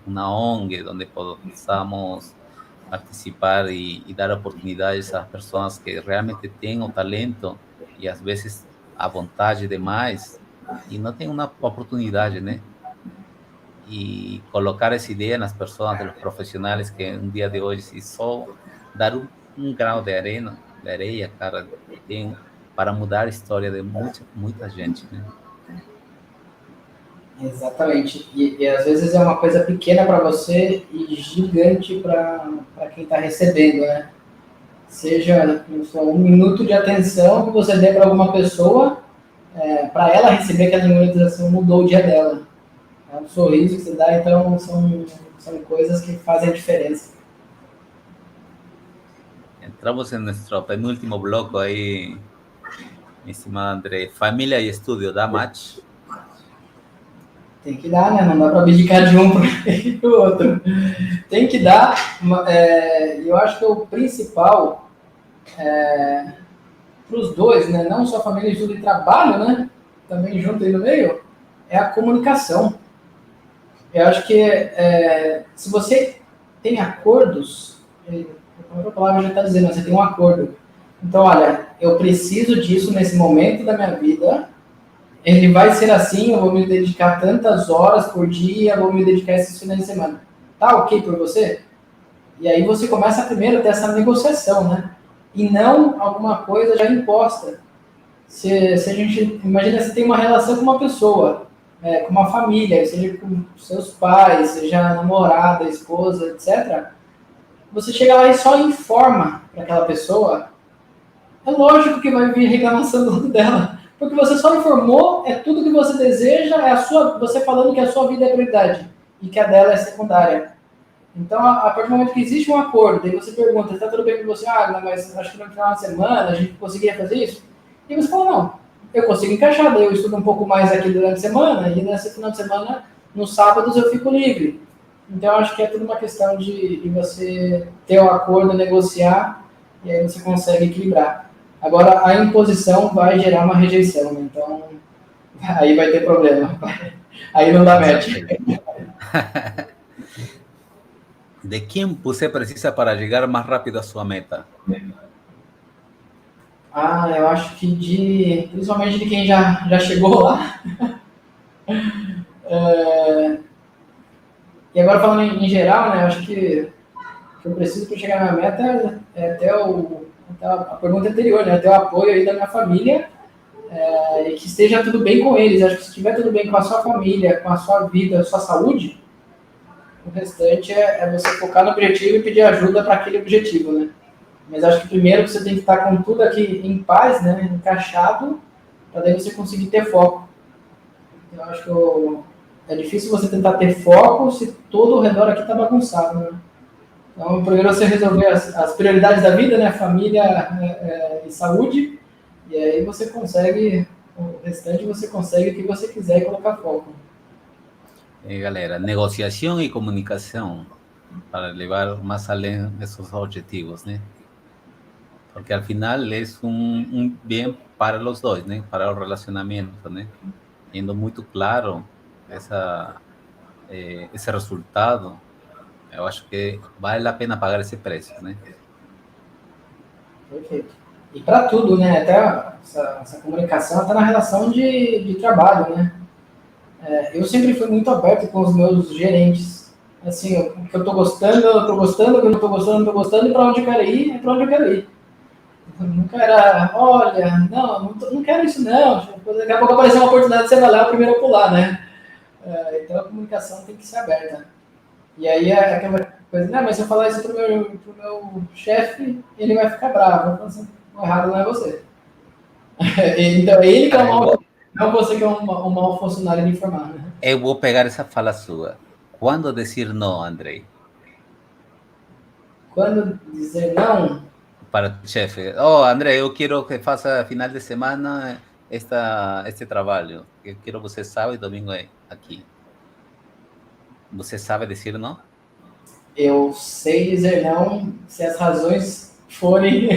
ONG donde podamos participar y dar oportunidades a las personas que realmente tienen un talento y a veces a vontade demais y no tienen una oportunidad, ¿no? Y colocar esa idea en las personas, de los profesionales que un día de hoy, si solo dar un grano de arena, de areia, cara, tem para mudar a história de muita gente, né? Exatamente. E às vezes é uma coisa pequena para você e gigante para quem está recebendo, né? Seja um minuto de atenção que você dê para alguma pessoa, para ela receber aquela imunização, mudou o dia dela. É um sorriso que você dá, então são coisas que fazem a diferença. Entramos en nuestro penúltimo bloco ahí, mi estimado André. Família e estudio, dá match? Tem que dar, né? Não dá para abdicar de um para o outro. Tem que dar. Eu acho que o principal para os dois, né? Não só família, estudo e trabalho, né? Também junto aí no meio, é a comunicação. Eu acho que se você tem acordos, a própria palavra já está dizendo, você tem um acordo. Então, olha, eu preciso disso nesse momento da minha vida, ele vai ser assim, eu vou me dedicar tantas horas por dia, vou me dedicar esses finais de semana. Tá ok por você? E aí você começa primeiro a ter essa negociação, né? E não alguma coisa já imposta. Se a gente, imagina, você tem uma relação com uma pessoa, com uma família, seja com seus pais, seja namorada, esposa, etc. Você chega lá e só informa para aquela pessoa, é lógico que vai vir reclamação do lado dela. Porque você só informou, é tudo que você deseja, você falando que a sua vida é prioridade e que a dela é secundária. Então, a partir do momento que existe um acordo, daí você pergunta, está tudo bem com você? Ah, não, mas acho que no final de semana a gente conseguiria fazer isso? E você fala, não, eu consigo encaixar, daí eu estudo um pouco mais aqui durante a semana e nesse final de semana, nos sábados eu fico livre. Então, acho que é tudo uma questão de você ter um acordo, negociar, e aí você consegue equilibrar. Agora, a imposição vai gerar uma rejeição, né? Então, aí vai ter problema. Aí não dá match. De quem você precisa para chegar mais rápido à sua meta? Eu acho que principalmente de quem já chegou lá. E agora falando em geral, né? Eu acho que eu preciso para chegar na meta é até a pergunta anterior, né? Até o apoio aí da minha família, e que esteja tudo bem com eles. Acho que se estiver tudo bem com a sua família, com a sua vida, a sua saúde, o restante é você focar no objetivo e pedir ajuda para aquele objetivo, né? Mas acho que primeiro você tem que estar com tudo aqui em paz, né? Encaixado, para daí você conseguir ter foco. Eu acho que é difícil você tentar ter foco se todo o redor aqui está bagunçado, né? Então, primeiro você resolver as prioridades da vida, né? Família e saúde, e aí você consegue, o restante você consegue o que você quiser e colocar foco. Galera, negociação e comunicação para levar mais além desses objetivos, né? Porque al final é um bem para os dois, né? Para o relacionamento, né? Tendo muito claro esse resultado, eu acho que vale a pena pagar esse preço, né? Perfeito. E para tudo, né? Até essa comunicação até na relação de trabalho, né? Eu sempre fui muito aberto com os meus gerentes. Assim, o que eu tô gostando, eu tô gostando, o que eu não tô gostando, eu não tô gostando, e para onde eu quero ir, é para onde eu quero ir. Eu nunca era, olha, não quero isso não. Daqui a pouco aparecer uma oportunidade, você vai lá, é o primeiro a pular, né? Então a comunicação tem que ser aberta. E aí é aquela coisa, não, mas se eu falar isso pro meu chefe, ele vai ficar bravo. Eu falo assim, o errado não é você. Então ele que é o mal, não você que é um mau funcionário de informar, né? Eu vou pegar essa fala sua. Quando dizer não, Andrei? Quando dizer não, Para o chefe. Oh, André, eu quero que faça final de semana este trabalho. Eu quero você sábado e domingo aqui. Você sabe dizer não? eu sei dizer não se as razões forem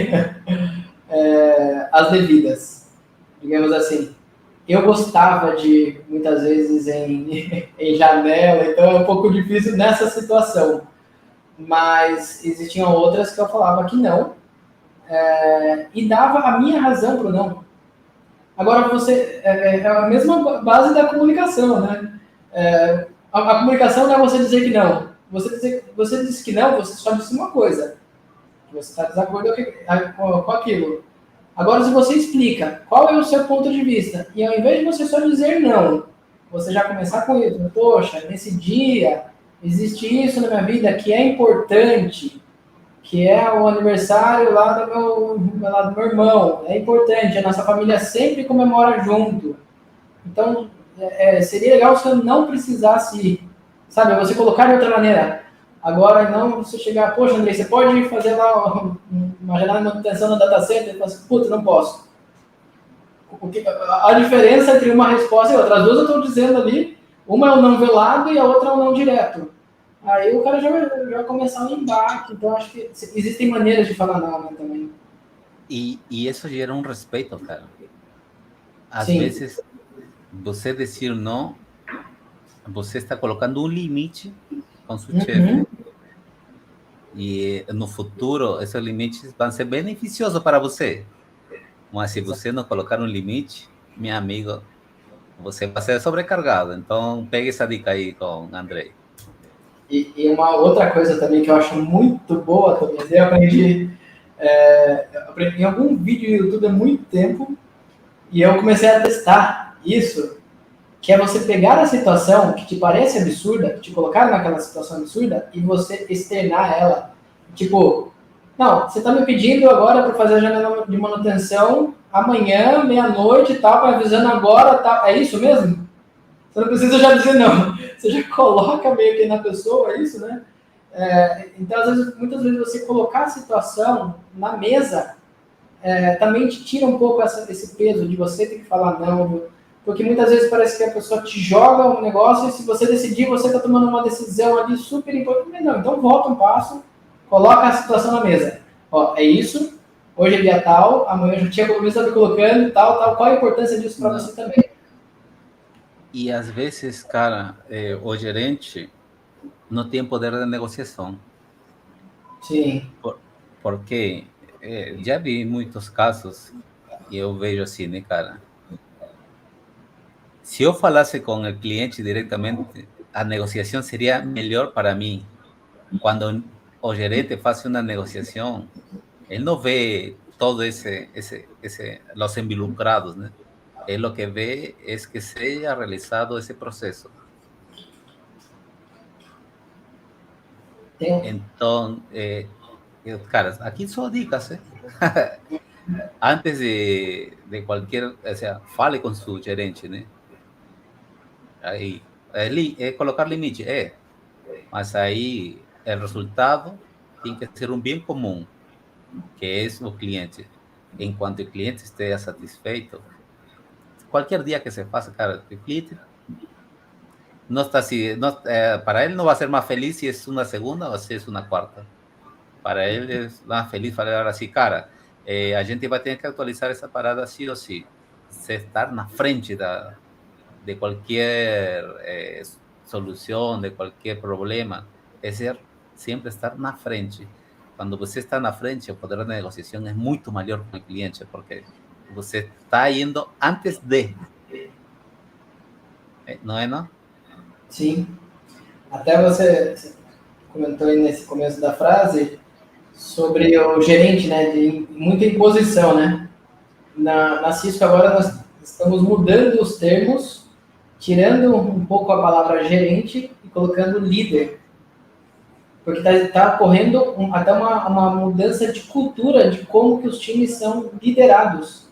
as devidas. Digamos assim, eu gostava de, muitas vezes, em janela, então é um pouco difícil nessa situação. Mas existiam outras que eu falava que não, e dava a minha razão para o não. Agora, é a mesma base da comunicação, né? A comunicação não é você dizer que não. Você diz que não, você só disse uma coisa. Você está desacordo com aquilo. Agora, se você explica qual é o seu ponto de vista, e ao invés de você só dizer não, você já começar com isso, poxa, nesse dia existe isso na minha vida que é importante, que é o aniversário lá do meu irmão, é importante, a nossa família sempre comemora junto. Então, seria legal se eu não precisasse, sabe, você colocar de outra maneira. Agora, não você chegar, poxa, Andrei, você pode fazer lá uma janela de manutenção no data center? E falar assim, puta, não posso. A diferença entre uma resposta e outra, as duas eu estou dizendo ali, uma é o não velado e a outra é o não direto. Aí o cara já vai começar um embate, então acho que existem maneiras de falar não, né, também. E isso gera um respeito, cara. Às Sim. vezes, você dizer não, você está colocando um limite com seu chefe. E no futuro, esses limites vão ser beneficiosos para você. Mas se você não colocar um limite, meu amigo, você vai ser sobrecargado. Então, pegue essa dica aí com o Andrei. E uma outra coisa também que eu acho muito boa também, eu aprendi em algum vídeo no YouTube há muito tempo, e eu comecei a testar isso, que é você pegar a situação que te parece absurda, que te colocaram naquela situação absurda, e você externar ela. Tipo, não, você está me pedindo agora para fazer a janela de manutenção amanhã, meia-noite e tal, para avisando agora, tal. É isso mesmo? Você não precisa já dizer não. Você já coloca meio que na pessoa isso, né? Então, às vezes, muitas vezes você colocar a situação na mesa também te tira um pouco esse peso de você ter que falar não, porque muitas vezes parece que a pessoa te joga um negócio e se você decidir, você está tomando uma decisão ali super importante. Não, então volta um passo, coloca a situação na mesa. Ó, é isso, hoje é dia tal, amanhã eu já tinha compromisso, estava colocando, tal, qual a importância disso para você também? E às vezes, cara, o gerente não tem poder de negociação. Sim. Porque já vi muitos casos e eu vejo assim, né, cara? Se eu falasse com o cliente diretamente, a negociação seria melhor para mim. Quando o gerente faz uma negociação, ele não vê todo os involucrados, né? Él lo que ve es que se haya realizado ese proceso. Tem, Entonces, caras, aquí solo dicas, ¿eh? Antes de cualquier, o sea, fale con su gerente, né? Aí, colocar limite, mas aí o resultado tem que ser um bem comum, que é o cliente. Enquanto o cliente esteja satisfeito, qualquer dia que se faça, cara, o cliente não está assim, não, para ele não vai ser mais feliz se é uma segunda ou se é uma quarta. Para ele é mais feliz falar assim, cara, a gente vai ter que atualizar essa parada sim ou sim. Se estar na frente de qualquer solução, de qualquer problema, é ser sempre estar na frente. Quando você está na frente, o poder de negociação é muito maior com o cliente, porque você está indo antes de, não é, não? sim. Até você comentou aí nesse começo da frase sobre o gerente, né, de muita imposição, né? Na Cisco agora nós estamos mudando os termos, tirando um pouco a palavra gerente e colocando líder. Porque está ocorrendo até uma mudança de cultura de como que os times são liderados.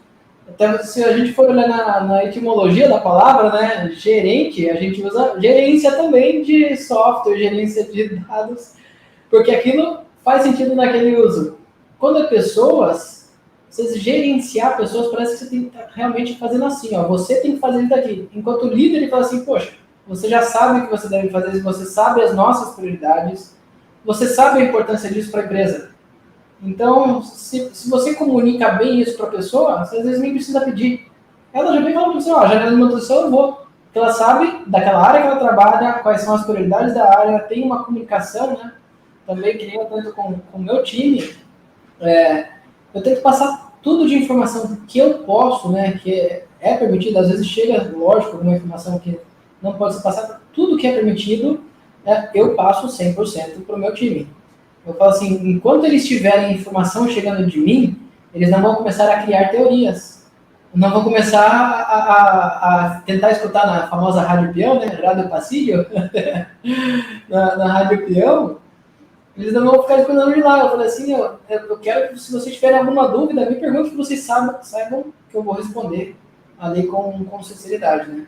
Até se a gente for olhar na etimologia da palavra, né, gerente, a gente usa gerência também de software, gerência de dados, porque aquilo faz sentido naquele uso. Quando é pessoas, você gerenciar pessoas, parece que você tem que estar realmente fazendo assim, ó, você tem que fazer isso daqui. Enquanto o líder, ele fala assim, poxa, você já sabe o que você deve fazer, você sabe as nossas prioridades, você sabe a importância disso para a empresa. Então, se você comunica bem isso para a pessoa, você às vezes nem precisa pedir. Ela já vem falando para você, ó, janela de manutenção eu vou. Porque ela sabe daquela área que ela trabalha, quais são as prioridades da área, tem uma comunicação, né? Também que nem eu tanto com o meu time, eu tenho que passar tudo de informação que eu posso, né? Que é permitido, às vezes chega, lógico, alguma informação que não pode ser passada, tudo que é permitido, eu passo 100% para o meu time. Eu falo assim, enquanto eles tiverem informação chegando de mim, eles não vão começar a criar teorias. Não vão começar a tentar escutar na famosa Rádio Peão, né? Rádio Passilho, na Rádio Peão, eles não vão ficar escutando de lá. Eu falei assim, eu quero que se vocês tiverem alguma dúvida, me pergunte que vocês saibam que eu vou responder ali com sinceridade, né?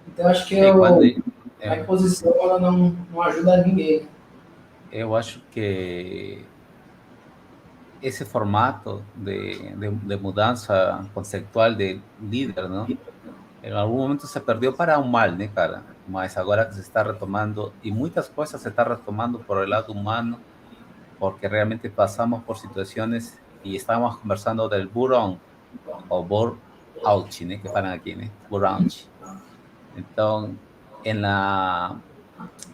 Então acho que a imposição ela não ajuda ninguém. Eu acho que esse formato de mudança conceitual de líder, não? Em algum momento se perdeu para um mal, né, cara? Mas agora que se está retomando, e muitas coisas se está retomando por el lado humano, porque realmente passamos por situações e estávamos conversando del burnout, o burnout, né, que falam aqui, né? Burnout. Então, en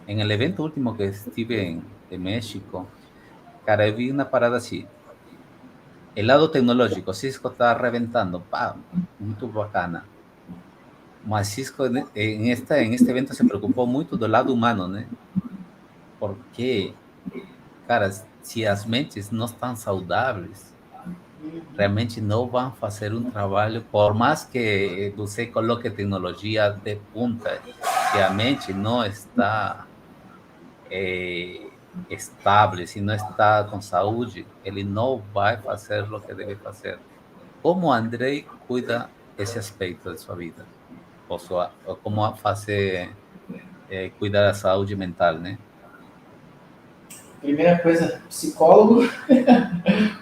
el evento último que estive en México, cara, eu vi una parada así. El lado tecnológico, Cisco está reventando, ¡pam! Muy bacana. Mas Cisco en este evento se preocupou muito do lado humano, né? Porque, cara, se as mentes não estão saudáveis, realmente não vão fazer um trabalho, por mais que você coloque tecnologia de punta, se a mente não está estable, se não está com saúde, ele não vai fazer o que deve fazer. Como Andrei cuida esse aspecto de sua vida? Ou como fazer, cuidar da saúde mental, né? Primeira coisa, psicólogo.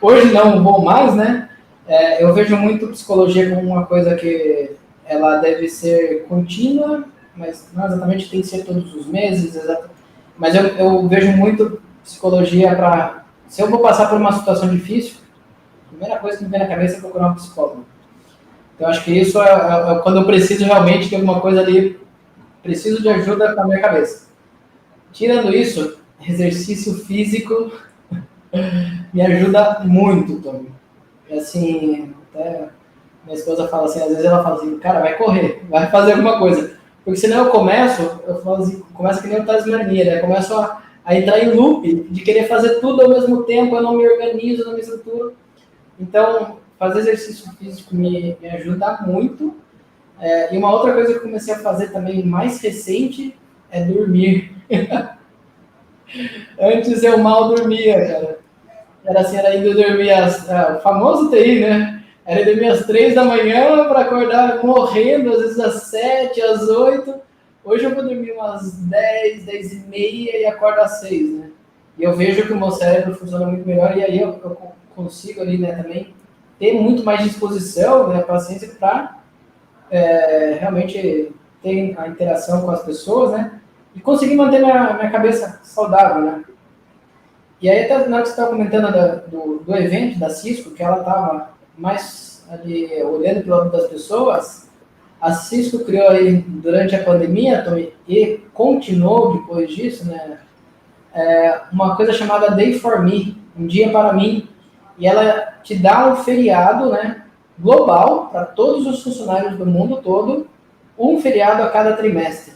Hoje não vou mais, né? Eu vejo muito psicologia como uma coisa que ela deve ser contínua, mas não exatamente tem que ser todos os meses, mas eu vejo muito psicologia para... Se eu vou passar por uma situação difícil, a primeira coisa que me vem na cabeça é procurar um psicólogo. Então, acho que isso é quando eu preciso realmente de alguma coisa ali, preciso de ajuda com a minha cabeça. Tirando isso, exercício físico me ajuda muito, Tony. Assim, até minha esposa fala assim, às vezes ela fala assim, cara, vai correr, vai fazer alguma coisa. Porque senão eu falo assim, começa que nem o Tasmania, né? Começo a entrar em loop de querer fazer tudo ao mesmo tempo, eu não me organizo, eu não me estruturo. Então, fazer exercício físico me ajuda muito E uma outra coisa que eu comecei a fazer também mais recente é dormir. Antes eu mal dormia, cara. Era assim, era indo dormir o famoso TI, né? Era dormir às 3 da manhã para acordar morrendo, às vezes às 7, às 8. Hoje eu vou dormir umas 10, 10 e meia e acordo às 6, né? E eu vejo que o meu cérebro funciona muito melhor e aí eu consigo ali, né, também ter muito mais disposição, né, paciência para realmente ter a interação com as pessoas, né? E conseguir manter minha cabeça saudável, né? E aí, até na hora que você estava comentando do evento da Cisco, que ela estava mais ali olhando para o lado das pessoas, a Cisco criou aí, durante a pandemia, Tommy, e continuou depois disso, né, uma coisa chamada Day for Me, um dia para mim, e ela te dá um feriado, né, global para todos os funcionários do mundo todo, um feriado a cada trimestre.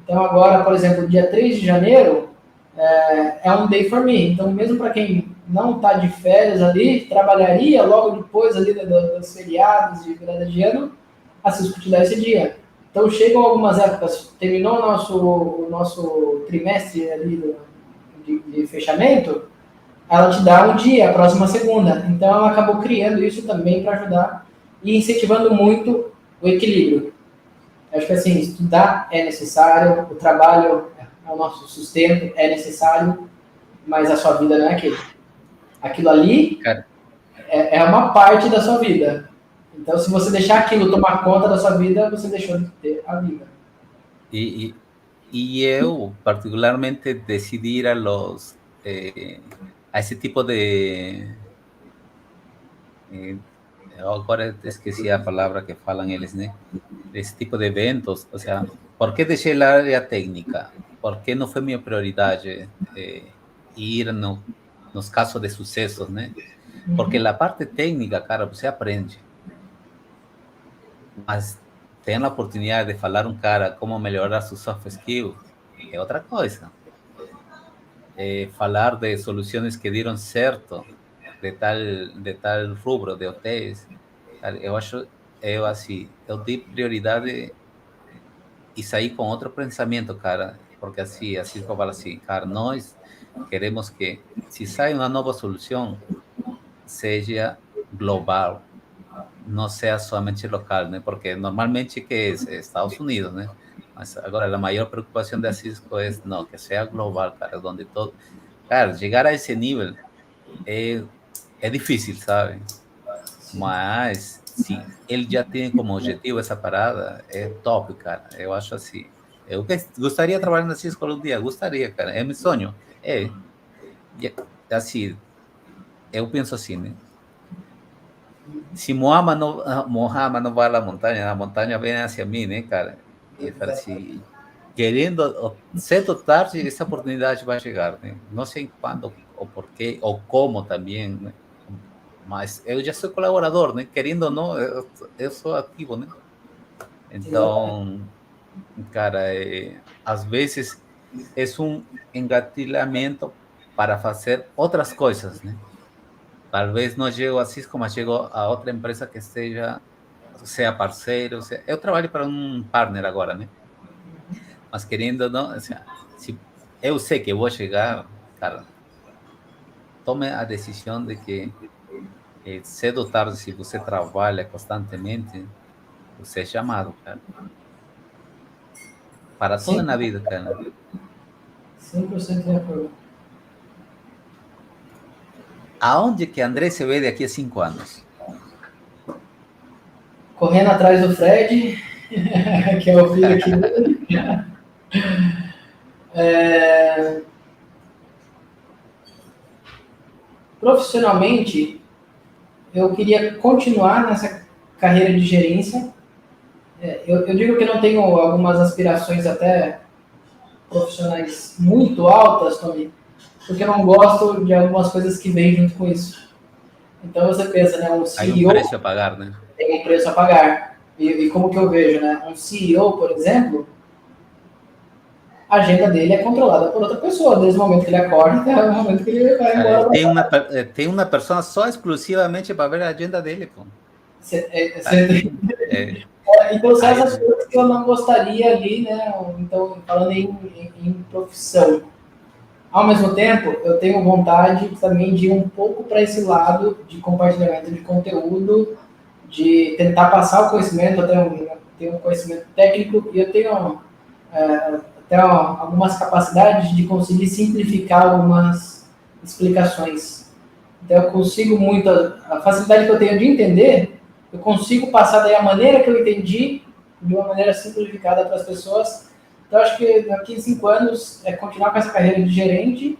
Então agora, por exemplo, dia 3 de janeiro é um Day for Me. Então mesmo para quem não está de férias ali, trabalharia logo depois ali dos feriados de virada de ano, a Cisco te dá esse dia. Então chegam algumas épocas, terminou o nosso trimestre ali de fechamento, ela te dá um dia, a próxima segunda. Então ela acabou criando isso também para ajudar e incentivando muito o equilíbrio. Eu acho que assim, estudar é necessário, o trabalho é o nosso sustento, é necessário, mas a sua vida não é aquilo. Aquilo ali é uma parte da sua vida. Então, se você deixar aquilo tomar conta da sua vida, você deixou de ter a vida. E eu, particularmente, decidi ir a esse tipo de... agora esqueci a palavra que falam eles, né? Esse tipo de eventos. O sea, ¿por qué deixei a área técnica? ¿Por qué não foi minha prioridade ir nos casos de sucessos, né? Porque a parte técnica, cara, você aprende. Mas tem a oportunidade de falar um cara como melhorar seus soft skills, é outra coisa. Falar de soluções que deram certo de tal rubro de hotéis, eu acho, eu dei prioridade e saí com outro pensamento, cara, porque assim que eu falo assim, cara, nós queremos que, se sai uma nova solução, seja global, não seja somente local, né? Porque normalmente que é Estados Unidos, né? Mas agora a maior preocupação da Cisco é não, que seja global, cara, onde todo... Cara, chegar a esse nível é difícil, sabe? Mas se ele já tem como objetivo essa parada, é top, cara. Eu acho assim. Eu gostaria de trabalhar na Cisco um dia, gostaria, cara. É meu sonho. Assim, eu penso assim, né? Se Mohammed não vai à montanha, a montanha vem hacia mim, né, cara? E fala assim, querendo, cedo ou tarde, essa oportunidade vai chegar, né? Não sei quando, ou porquê, ou como também, né? Mas eu já sou colaborador, né? Querendo ou não, eu sou ativo, né? Então, cara, às vezes é um engatilhamento para fazer outras coisas, né? Talvez não chego a Cisco, mas chego a outra empresa que seja parceiro. Eu trabalho para um partner agora, né? Mas querendo ou não, se eu sei que vou chegar, cara, tome a decisão de que cedo ou tarde, se você trabalha constantemente, você é chamado, cara. Para tudo na vida, cara. 100% de acordo. Aonde que André se vê daqui a 5 anos? Correndo atrás do Fred, que é o filho aqui dele. Profissionalmente, eu queria continuar nessa carreira de gerência. Eu digo que não tenho algumas aspirações até profissionais muito altas, Tommy, porque eu não gosto de algumas coisas que vêm junto com isso. Então você pensa, né, um CEO... Tem um preço a pagar, né? Tem um preço a pagar. E como que eu vejo, né? Um CEO, por exemplo, a agenda dele é controlada por outra pessoa. Desde o momento que ele acorda até o momento que ele vai embora. Tem uma pessoa só exclusivamente para ver a agenda dele, pô. Então, são essas coisas que eu não gostaria ali, né? Então, falando em profissão. Ao mesmo tempo, eu tenho vontade também de ir um pouco para esse lado de compartilhamento de conteúdo, de tentar passar o conhecimento, tenho um conhecimento técnico e eu tenho até algumas capacidades de conseguir simplificar algumas explicações. Então, eu consigo muito, a facilidade que eu tenho de entender, eu consigo passar daí a maneira que eu entendi de uma maneira simplificada para as pessoas. Então, acho que daqui a 5 anos é continuar com essa carreira de gerente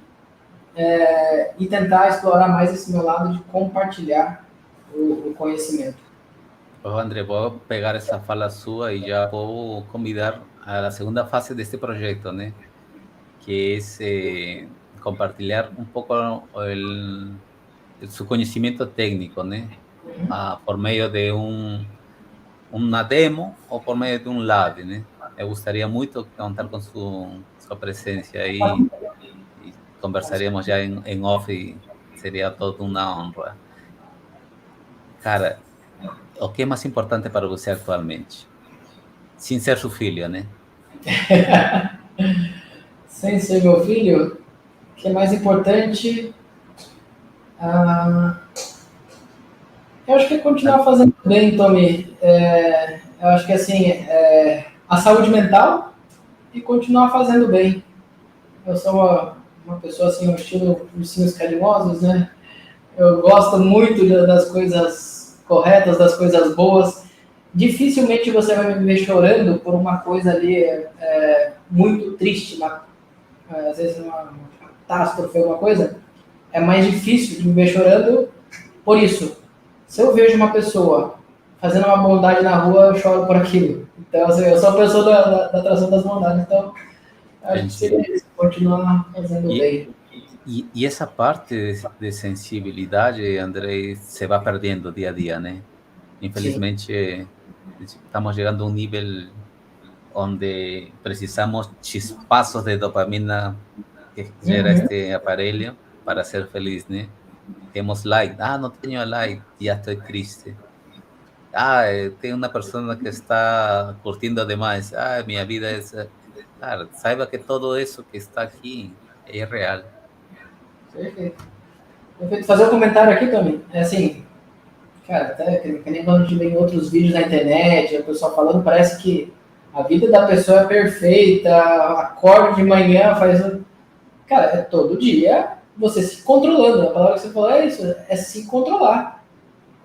e tentar explorar mais esse meu lado de compartilhar o conhecimento. André, vou pegar essa fala sua e já vou convidar a segunda fase deste projeto, né? Que é compartilhar um pouco su conhecimento técnico, né? Por meio de uma demo ou por meio de live, né? Eu gostaria muito de contar com sua presença aí e conversaríamos já em off e seria toda uma honra. Cara, o que é mais importante para você atualmente? Sem ser seu filho, né? Sem ser meu filho, o que é mais importante? Eu acho que é continuar fazendo bem, Tommy. Eu acho que assim, a saúde mental e continuar fazendo bem. Eu sou uma pessoa assim, um estilo ursinhos carinhosos, né? Eu gosto muito das coisas corretas, das coisas boas. Dificilmente você vai me ver chorando por uma coisa ali muito triste, às vezes uma catástrofe, alguma coisa. É mais difícil de me ver chorando por isso. Se eu vejo uma pessoa fazendo uma bondade na rua, eu choro por aquilo. Então, assim, eu sou a pessoa da atração das bondades. Então, acho que seria isso, continuar fazendo bem. E essa parte de sensibilidade, André, se vai perdendo dia a dia, né? Infelizmente, estamos chegando a um nível onde precisamos chispazos de dopamina que gera este aparelho para ser feliz, né? Temos like, não tenho like, já estou triste. Tem uma pessoa que está curtindo demais, minha vida é... Cara, saiba que todo isso que está aqui é real. Perfeito. Fazer um comentário aqui também. É assim, cara, até que nem quando a gente vê em outros vídeos na internet, o pessoal falando, parece que a vida da pessoa é perfeita, acorda de manhã, faz... Cara, é todo dia você se controlando. A palavra que você falou é isso, é se controlar.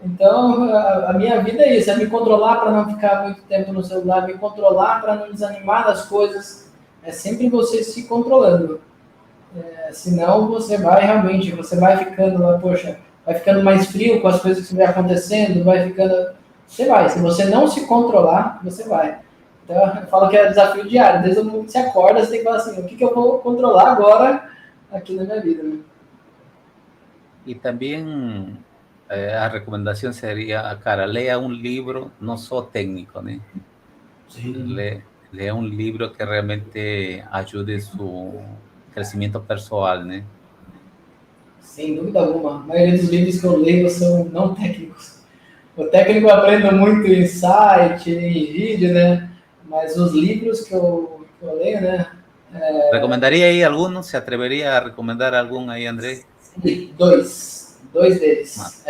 Então, a minha vida é isso, é me controlar para não ficar muito tempo no celular, me controlar para não desanimar das coisas. É sempre você se controlando. Senão você vai realmente, você vai ficando lá, poxa, vai ficando mais frio com as coisas que vão acontecendo, vai ficando... Você vai, se você não se controlar, você vai. Então, eu falo que é desafio diário. Desde o momento que você acorda, você tem que falar assim, o que eu vou controlar agora aqui na minha vida, né? E também a recomendação seria, cara, leia um livro não só técnico, né? Sim. Leia um livro que realmente ajude seu crescimento pessoal, né? Sem dúvida alguma. A maioria dos livros que eu leio são não técnicos. O técnico eu aprendo muito em site, em vídeo, né? Mas os livros que eu leio, né? Recomendaria aí algum? Se atreveria a recomendar algum aí, André? Sim, dois deles.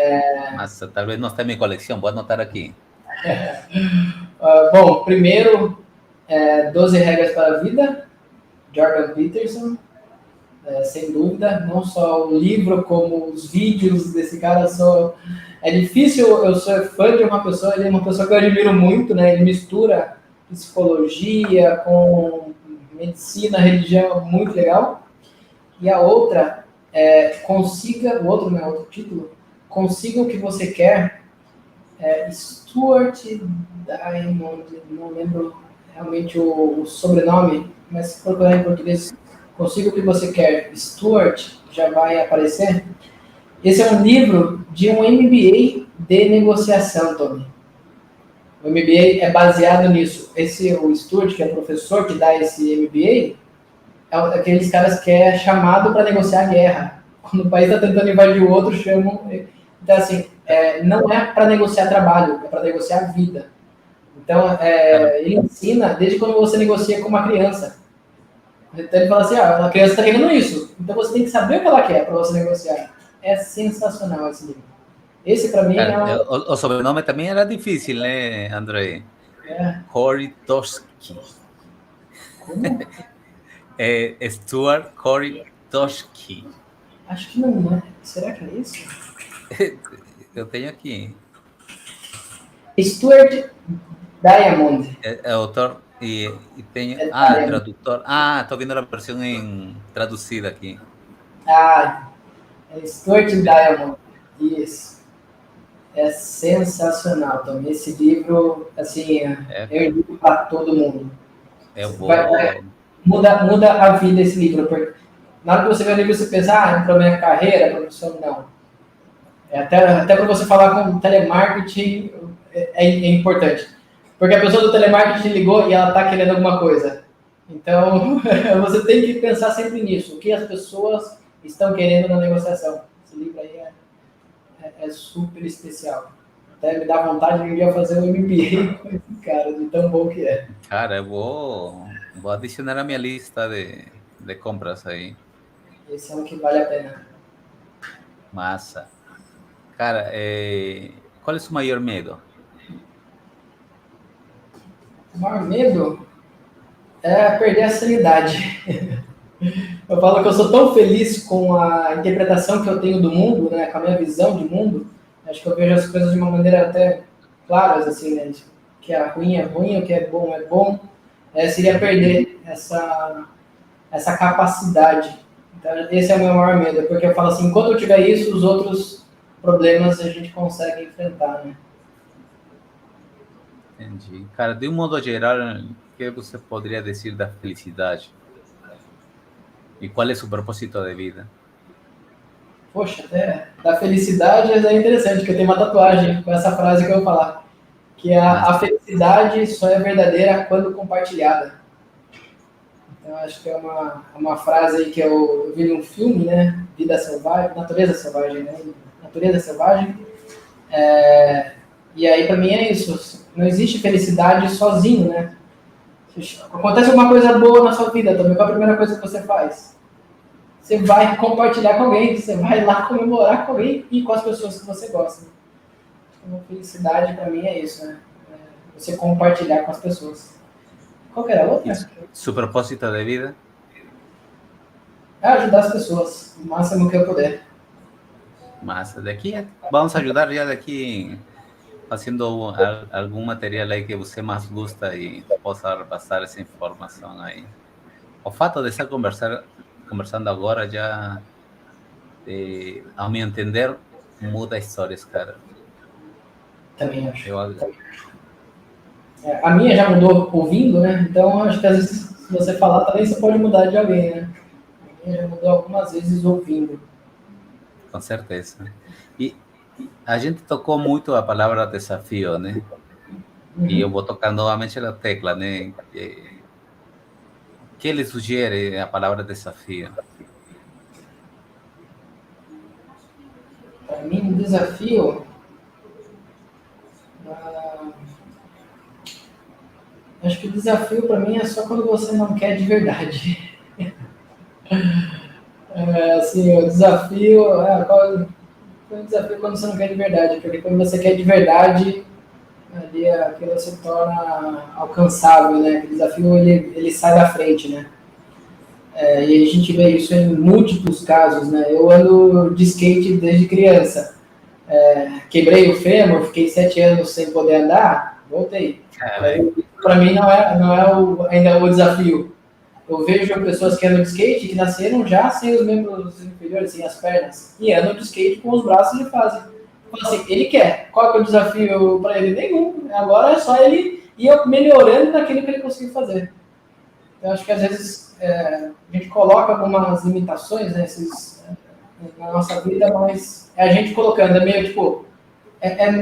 Mas talvez não está em minha coleção, vou anotar aqui. Bom, primeiro, 12 Regras para a Vida, Jordan Peterson. Sem dúvida, não só o livro, como os vídeos desse cara. É difícil, eu sou fã de uma pessoa, ele é uma pessoa que eu admiro muito, né? Ele mistura psicologia com medicina, religião, muito legal. E a outra consiga, o outro título, Consiga o que você quer, Stuart Diamond, não lembro realmente o sobrenome, mas se procurar em português, Consiga o que você quer, Stuart, já vai aparecer. Esse é um livro de um MBA de negociação, Tommy. O MBA é baseado nisso. O Stuart, que é o professor que dá esse MBA, é aqueles caras que é chamado para negociar a guerra. Quando o país está tentando invadir o outro, chamam... Então, assim, não é para negociar trabalho, é para negociar vida. Então, ele ensina desde quando você negocia com uma criança. Então, ele fala assim, a criança está querendo isso, então você tem que saber o que ela quer para você negociar. É sensacional esse livro. Esse, para mim, Cara, o sobrenome também era difícil, né, André? Korytowski. Como? Stuart Korytowski. Acho que não, né? Será que é isso? Eu tenho aqui. Stuart Diamond. É autor e tenho. Tradutor. Estou vendo a versão traduzida aqui. É Stuart Diamond. Isso. É sensacional também. Esse livro, assim, eu indico para todo mundo. Muda a vida esse livro. Porque na hora que você vê o livro, você pensa, é para minha carreira, profissão, não. Até para você falar com telemarketing é importante. Porque a pessoa do telemarketing ligou e ela está querendo alguma coisa. Então, você tem que pensar sempre nisso. O que as pessoas estão querendo na negociação. Esse livro aí é super especial. Até me dá vontade de um dia fazer um MBA com esse cara, de tão bom que é. Cara, eu vou adicionar a minha lista de compras aí. Esse é um que vale a pena. Massa. Cara, qual é o seu maior medo? O maior medo é perder a sanidade. Eu falo que eu sou tão feliz com a interpretação que eu tenho do mundo, né, com a minha visão de mundo. Acho que eu vejo as coisas de uma maneira até claras, assim, né? Que é ruim, o que é bom. Seria perder essa capacidade. Então, esse é o meu maior medo, porque eu falo assim, enquanto eu tiver isso, os outros problemas a gente consegue enfrentar, né? Entendi. Cara, de um modo geral, o que você poderia dizer da felicidade? E qual é o propósito de vida? Poxa, da felicidade é interessante, que eu tenho uma tatuagem com essa frase que eu vou falar, que a felicidade só é verdadeira quando compartilhada. Então, acho que é uma frase aí que eu vi num filme, né? Vida Selvagem, Natureza Selvagem, né? Natureza Selvagem. E aí, para mim, é isso. Não existe felicidade sozinho, né? Acontece alguma coisa boa na sua vida também, qual é a primeira coisa que você faz? Você vai compartilhar com alguém, você vai lá comemorar com alguém e com as pessoas que você gosta. Então, felicidade para mim é isso, né? Você compartilhar com as pessoas. Qual que era a outra? Seu propósito de vida? É ajudar as pessoas, o máximo que eu puder. Massa. Vamos ajudar já daqui fazendo algum material aí que você mais gosta e possa repassar essa informação aí. O fato de estar conversando agora já, ao meu entender, muda histórias, cara. Também acho. A minha já mudou ouvindo, né? Então, acho que às vezes, se você falar, também você pode mudar de alguém, né? A minha já mudou algumas vezes ouvindo. Com certeza. E a gente tocou muito a palavra desafio, né? E eu vou tocar novamente na tecla, né? Que ele sugere a palavra desafio? Para mim, o desafio... acho que o desafio para mim é só quando você não quer de verdade. Assim, o desafio... o desafio quando você não quer de verdade, porque quando você quer de verdade, ali aquilo se torna alcançável, né? O desafio, ele sai da frente, né? E a gente vê isso em múltiplos casos, né? Eu ando de skate desde criança. Quebrei o fêmur, fiquei 7 anos sem poder andar, voltei. Para mim não é ainda o desafio. Eu vejo pessoas que andam de skate que nasceram já sem os membros inferiores, sem as pernas, e andam de skate com os braços e fazem. Então, assim, ele quer. Qual que é o desafio para ele? Nenhum. Agora é só ele ir melhorando naquilo que ele conseguiu fazer. Eu acho que às vezes a gente coloca algumas limitações, né, na nossa vida, mas é a gente colocando, é meio tipo,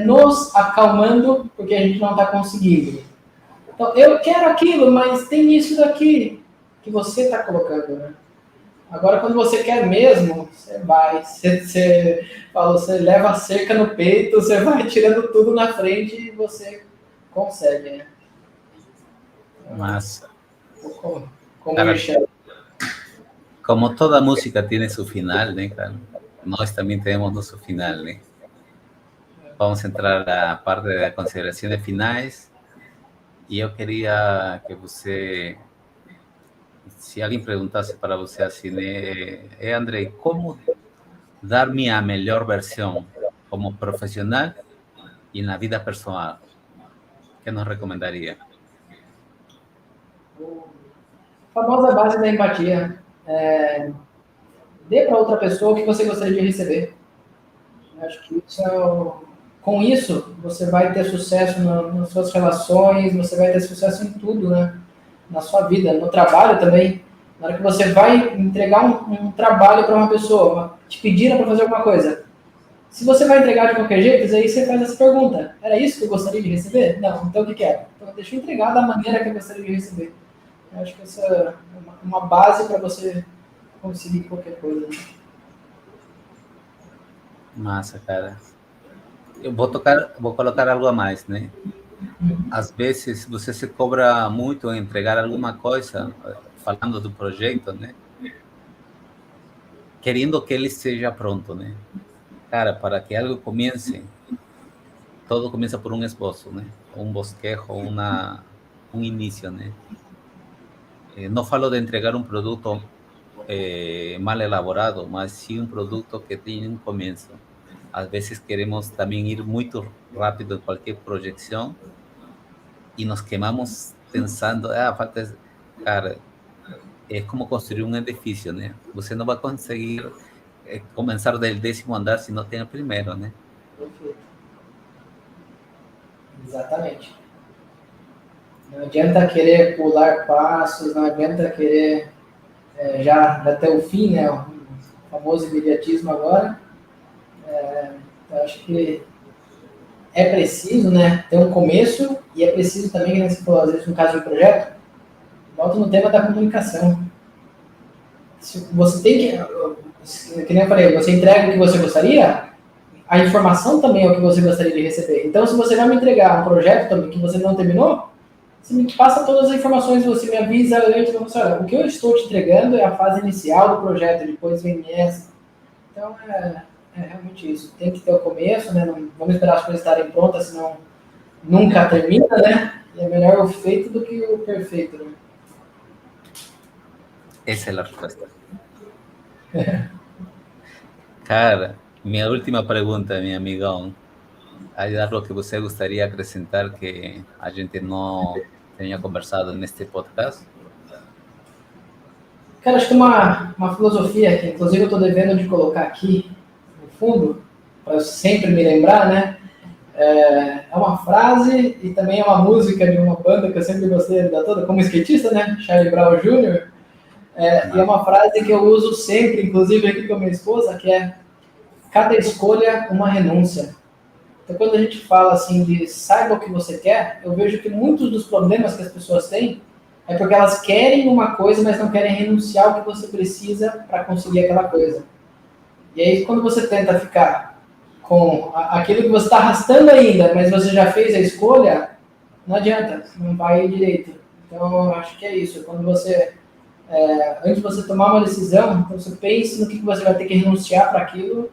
nos acalmando porque a gente não está conseguindo. Então, eu quero aquilo, mas tem isso daqui que você está colocando, né? Agora, quando você quer mesmo, você vai. Você falou, você leva a cerca no peito, você vai tirando tudo na frente e você consegue, né? Massa. Como Cara, Michel. como toda música tem seu final, né, cara? Nós também temos nosso final, né? Vamos entrar na parte de considerações finais. E eu queria que você, se alguém perguntasse para você assim, né, Andrei, como dar minha melhor versão como profissional e na vida pessoal? Que nos recomendaria? A famosa base da empatia. Dê para outra pessoa o que você gostaria de receber. Eu acho que isso com isso, você vai ter sucesso nas suas relações, você vai ter sucesso em tudo, né? Na sua vida, no trabalho também. Na hora que você vai entregar um trabalho para uma pessoa, te pediram para fazer alguma coisa, se você vai entregar de qualquer jeito, aí você faz essa pergunta: era isso que eu gostaria de receber? Não, então o que é? Então deixa eu entregar da maneira que eu gostaria de receber. Eu acho que essa é uma base para você conseguir qualquer coisa. Massa, cara. Eu vou colocar algo a mais, né? Às vezes você se cobra muito em entregar alguma coisa, falando do projeto, né? Querendo que ele esteja pronto, né? Cara, para que algo comece, todo começa por um esboço, né? Um bosquejo, um início, né? Não falo de entregar um produto mal elaborado, mas sim um produto que tem um começo. Às vezes queremos também ir muito rápido em qualquer projeção e nos queimamos pensando, falta... Cara, é como construir um edifício, né? Você não vai conseguir começar do 10º andar se não tem o primeiro, né? Perfeito. Exatamente. Não adianta querer pular passos, não adianta querer já até o fim, né? O famoso imediatismo agora. Eu acho que é preciso, né, ter um começo e é preciso também, que você falou, às vezes no caso de um projeto, volta no tema da comunicação. Você tem que nem eu falei, você entrega o que você gostaria, a informação também é o que você gostaria de receber. Então, se você vai me entregar um projeto também que você não terminou, você me passa todas as informações, você me avisa antes, você, olha, o que eu estou te entregando é a fase inicial do projeto, depois vem essa. Então, é realmente isso. Tem que ter o começo, né? Não vamos esperar as coisas estarem prontas, senão nunca termina, né? E é melhor o feito do que o perfeito, né? Essa é a resposta. Cara, minha última pergunta, meu amigão. Há algo que você gostaria de acrescentar que a gente não tenha conversado neste podcast? Cara, acho que uma filosofia que, inclusive, eu estou devendo de colocar aqui no fundo, para eu sempre me lembrar, né? É uma frase e também é uma música de uma banda que eu sempre gostei da toda, como skatista, né? Charlie Brown Jr. E é uma frase que eu uso sempre, inclusive aqui com a minha esposa, que é: cada escolha uma renúncia. Então, quando a gente fala assim de saiba o que você quer, eu vejo que muitos dos problemas que as pessoas têm é porque elas querem uma coisa, mas não querem renunciar ao que você precisa para conseguir aquela coisa. E aí, quando você tenta ficar com aquilo que você está arrastando ainda, mas você já fez a escolha, não adianta, não vai direito. Então, eu acho que é isso. Quando você, antes de você tomar uma decisão, então você pense no que você vai ter que renunciar para aquilo,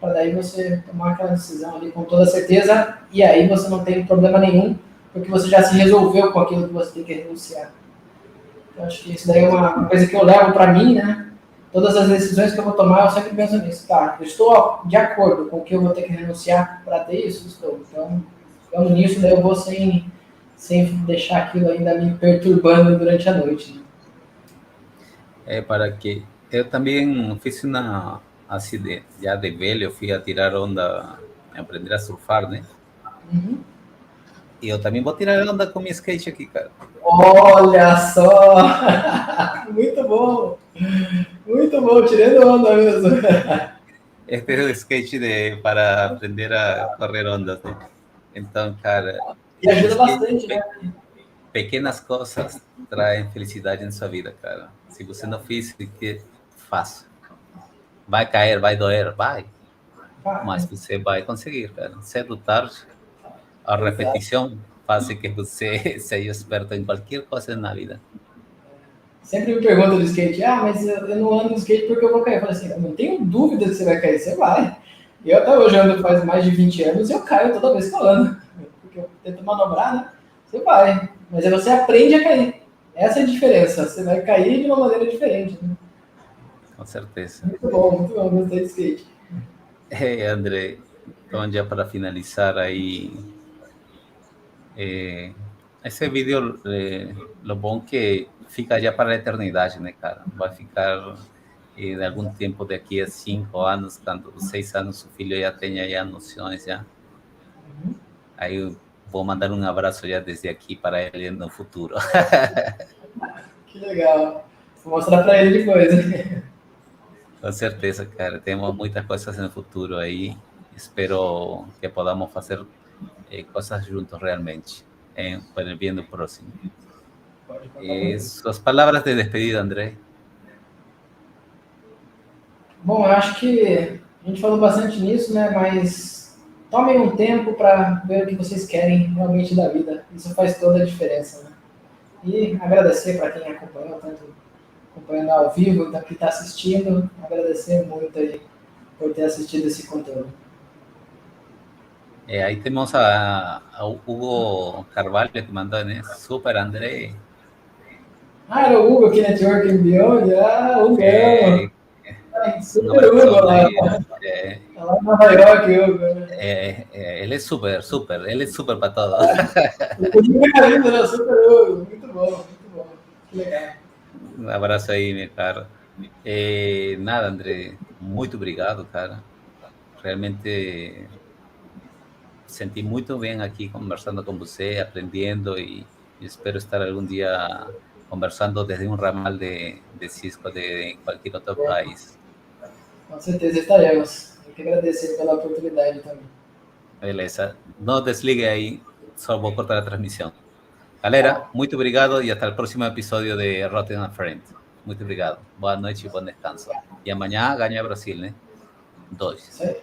para daí você tomar aquela decisão ali com toda certeza, e aí você não tem problema nenhum, porque você já se resolveu com aquilo que você tem que renunciar. Eu acho que isso daí é uma coisa que eu levo para mim, né? Todas as decisões que eu vou tomar, eu sempre penso nisso. Tá, eu estou de acordo com o que eu vou ter que renunciar para ter isso? Estou. Então, ficando nisso, daí eu vou sem deixar aquilo ainda me perturbando durante a noite. Né? É para que eu também fiz uma assim já de velho, eu fui a tirar onda, aprender a surfar, né? Uhum. E eu também vou tirar onda com minha skate aqui, cara. Olha só! Muito bom! Muito bom, tirando onda mesmo. Este é o skate para aprender a correr ondas, né? Então, cara, E ajuda diz que bastante, né? pequenas coisas traem felicidade em sua vida, cara. Se você não fez, fácil. Vai cair, vai doer, vai. Vai. Mas você vai conseguir, cara. Cedo ou tarde, a Exato. repetição faz que você seja esperto em qualquer coisa na vida. Sempre me perguntam do skate, mas eu não ando no skate porque eu vou cair. Eu falo assim, eu não tenho dúvida que você vai cair, você vai. Eu até hoje ando faz mais de 20 anos e eu caio toda vez que eu ando. Porque eu tento manobrar, né? Você vai. Mas aí você aprende a cair. Essa é a diferença. Você vai cair de uma maneira diferente. Né? Com certeza. Muito bom, gostei de skate. André, então já para finalizar aí, esse vídeo, lo bom que fica já para a eternidade, né, cara? Vai ficar de algum tempo daqui a 5 anos, quando 6 anos o filho já tenha já noções já. Aí eu vou mandar um abraço já desde aqui para ele no futuro. Que legal. Vou mostrar para ele depois. Com certeza, cara. Temos muitas coisas no futuro aí. Espero que podamos fazer coisas juntos realmente, para o bem do próximo. Suas palavras de despedida, André. Bom, eu acho que a gente falou bastante nisso, né? Mas tomem um tempo para ver o que vocês querem realmente da vida. Isso faz toda a diferença, né? E agradecer para quem acompanhou, tanto acompanhando ao vivo, então que está assistindo. Agradecer muito aí por ter assistido esse conteúdo. Aí temos a Hugo Carvalho que mandou, né? Super, André. Era o Hugo aqui Network and Beyond. Hugo. Um Super Hugo lá. Lá em Nova York, Hugo. Ele é super, super. Ele é super para todo. Super Hugo. Muito bom. Que legal. Um abraço aí, meu caro. Nada, André. Muito obrigado, cara. Realmente senti muito bem aqui conversando com você, aprendendo e espero estar algum dia conversando desde um ramal de Cisco de qualquer outro país. Com certeza estaremos. Eu que agradecer pela oportunidade também. Beleza. Não desligue aí, só vou cortar a transmissão. Galera, muito obrigado e até o próximo episódio de Rotten and Friend. Muito obrigado. Boa noite e bom descanso. E amanhã ganha Brasil, né? 2. Isso aí.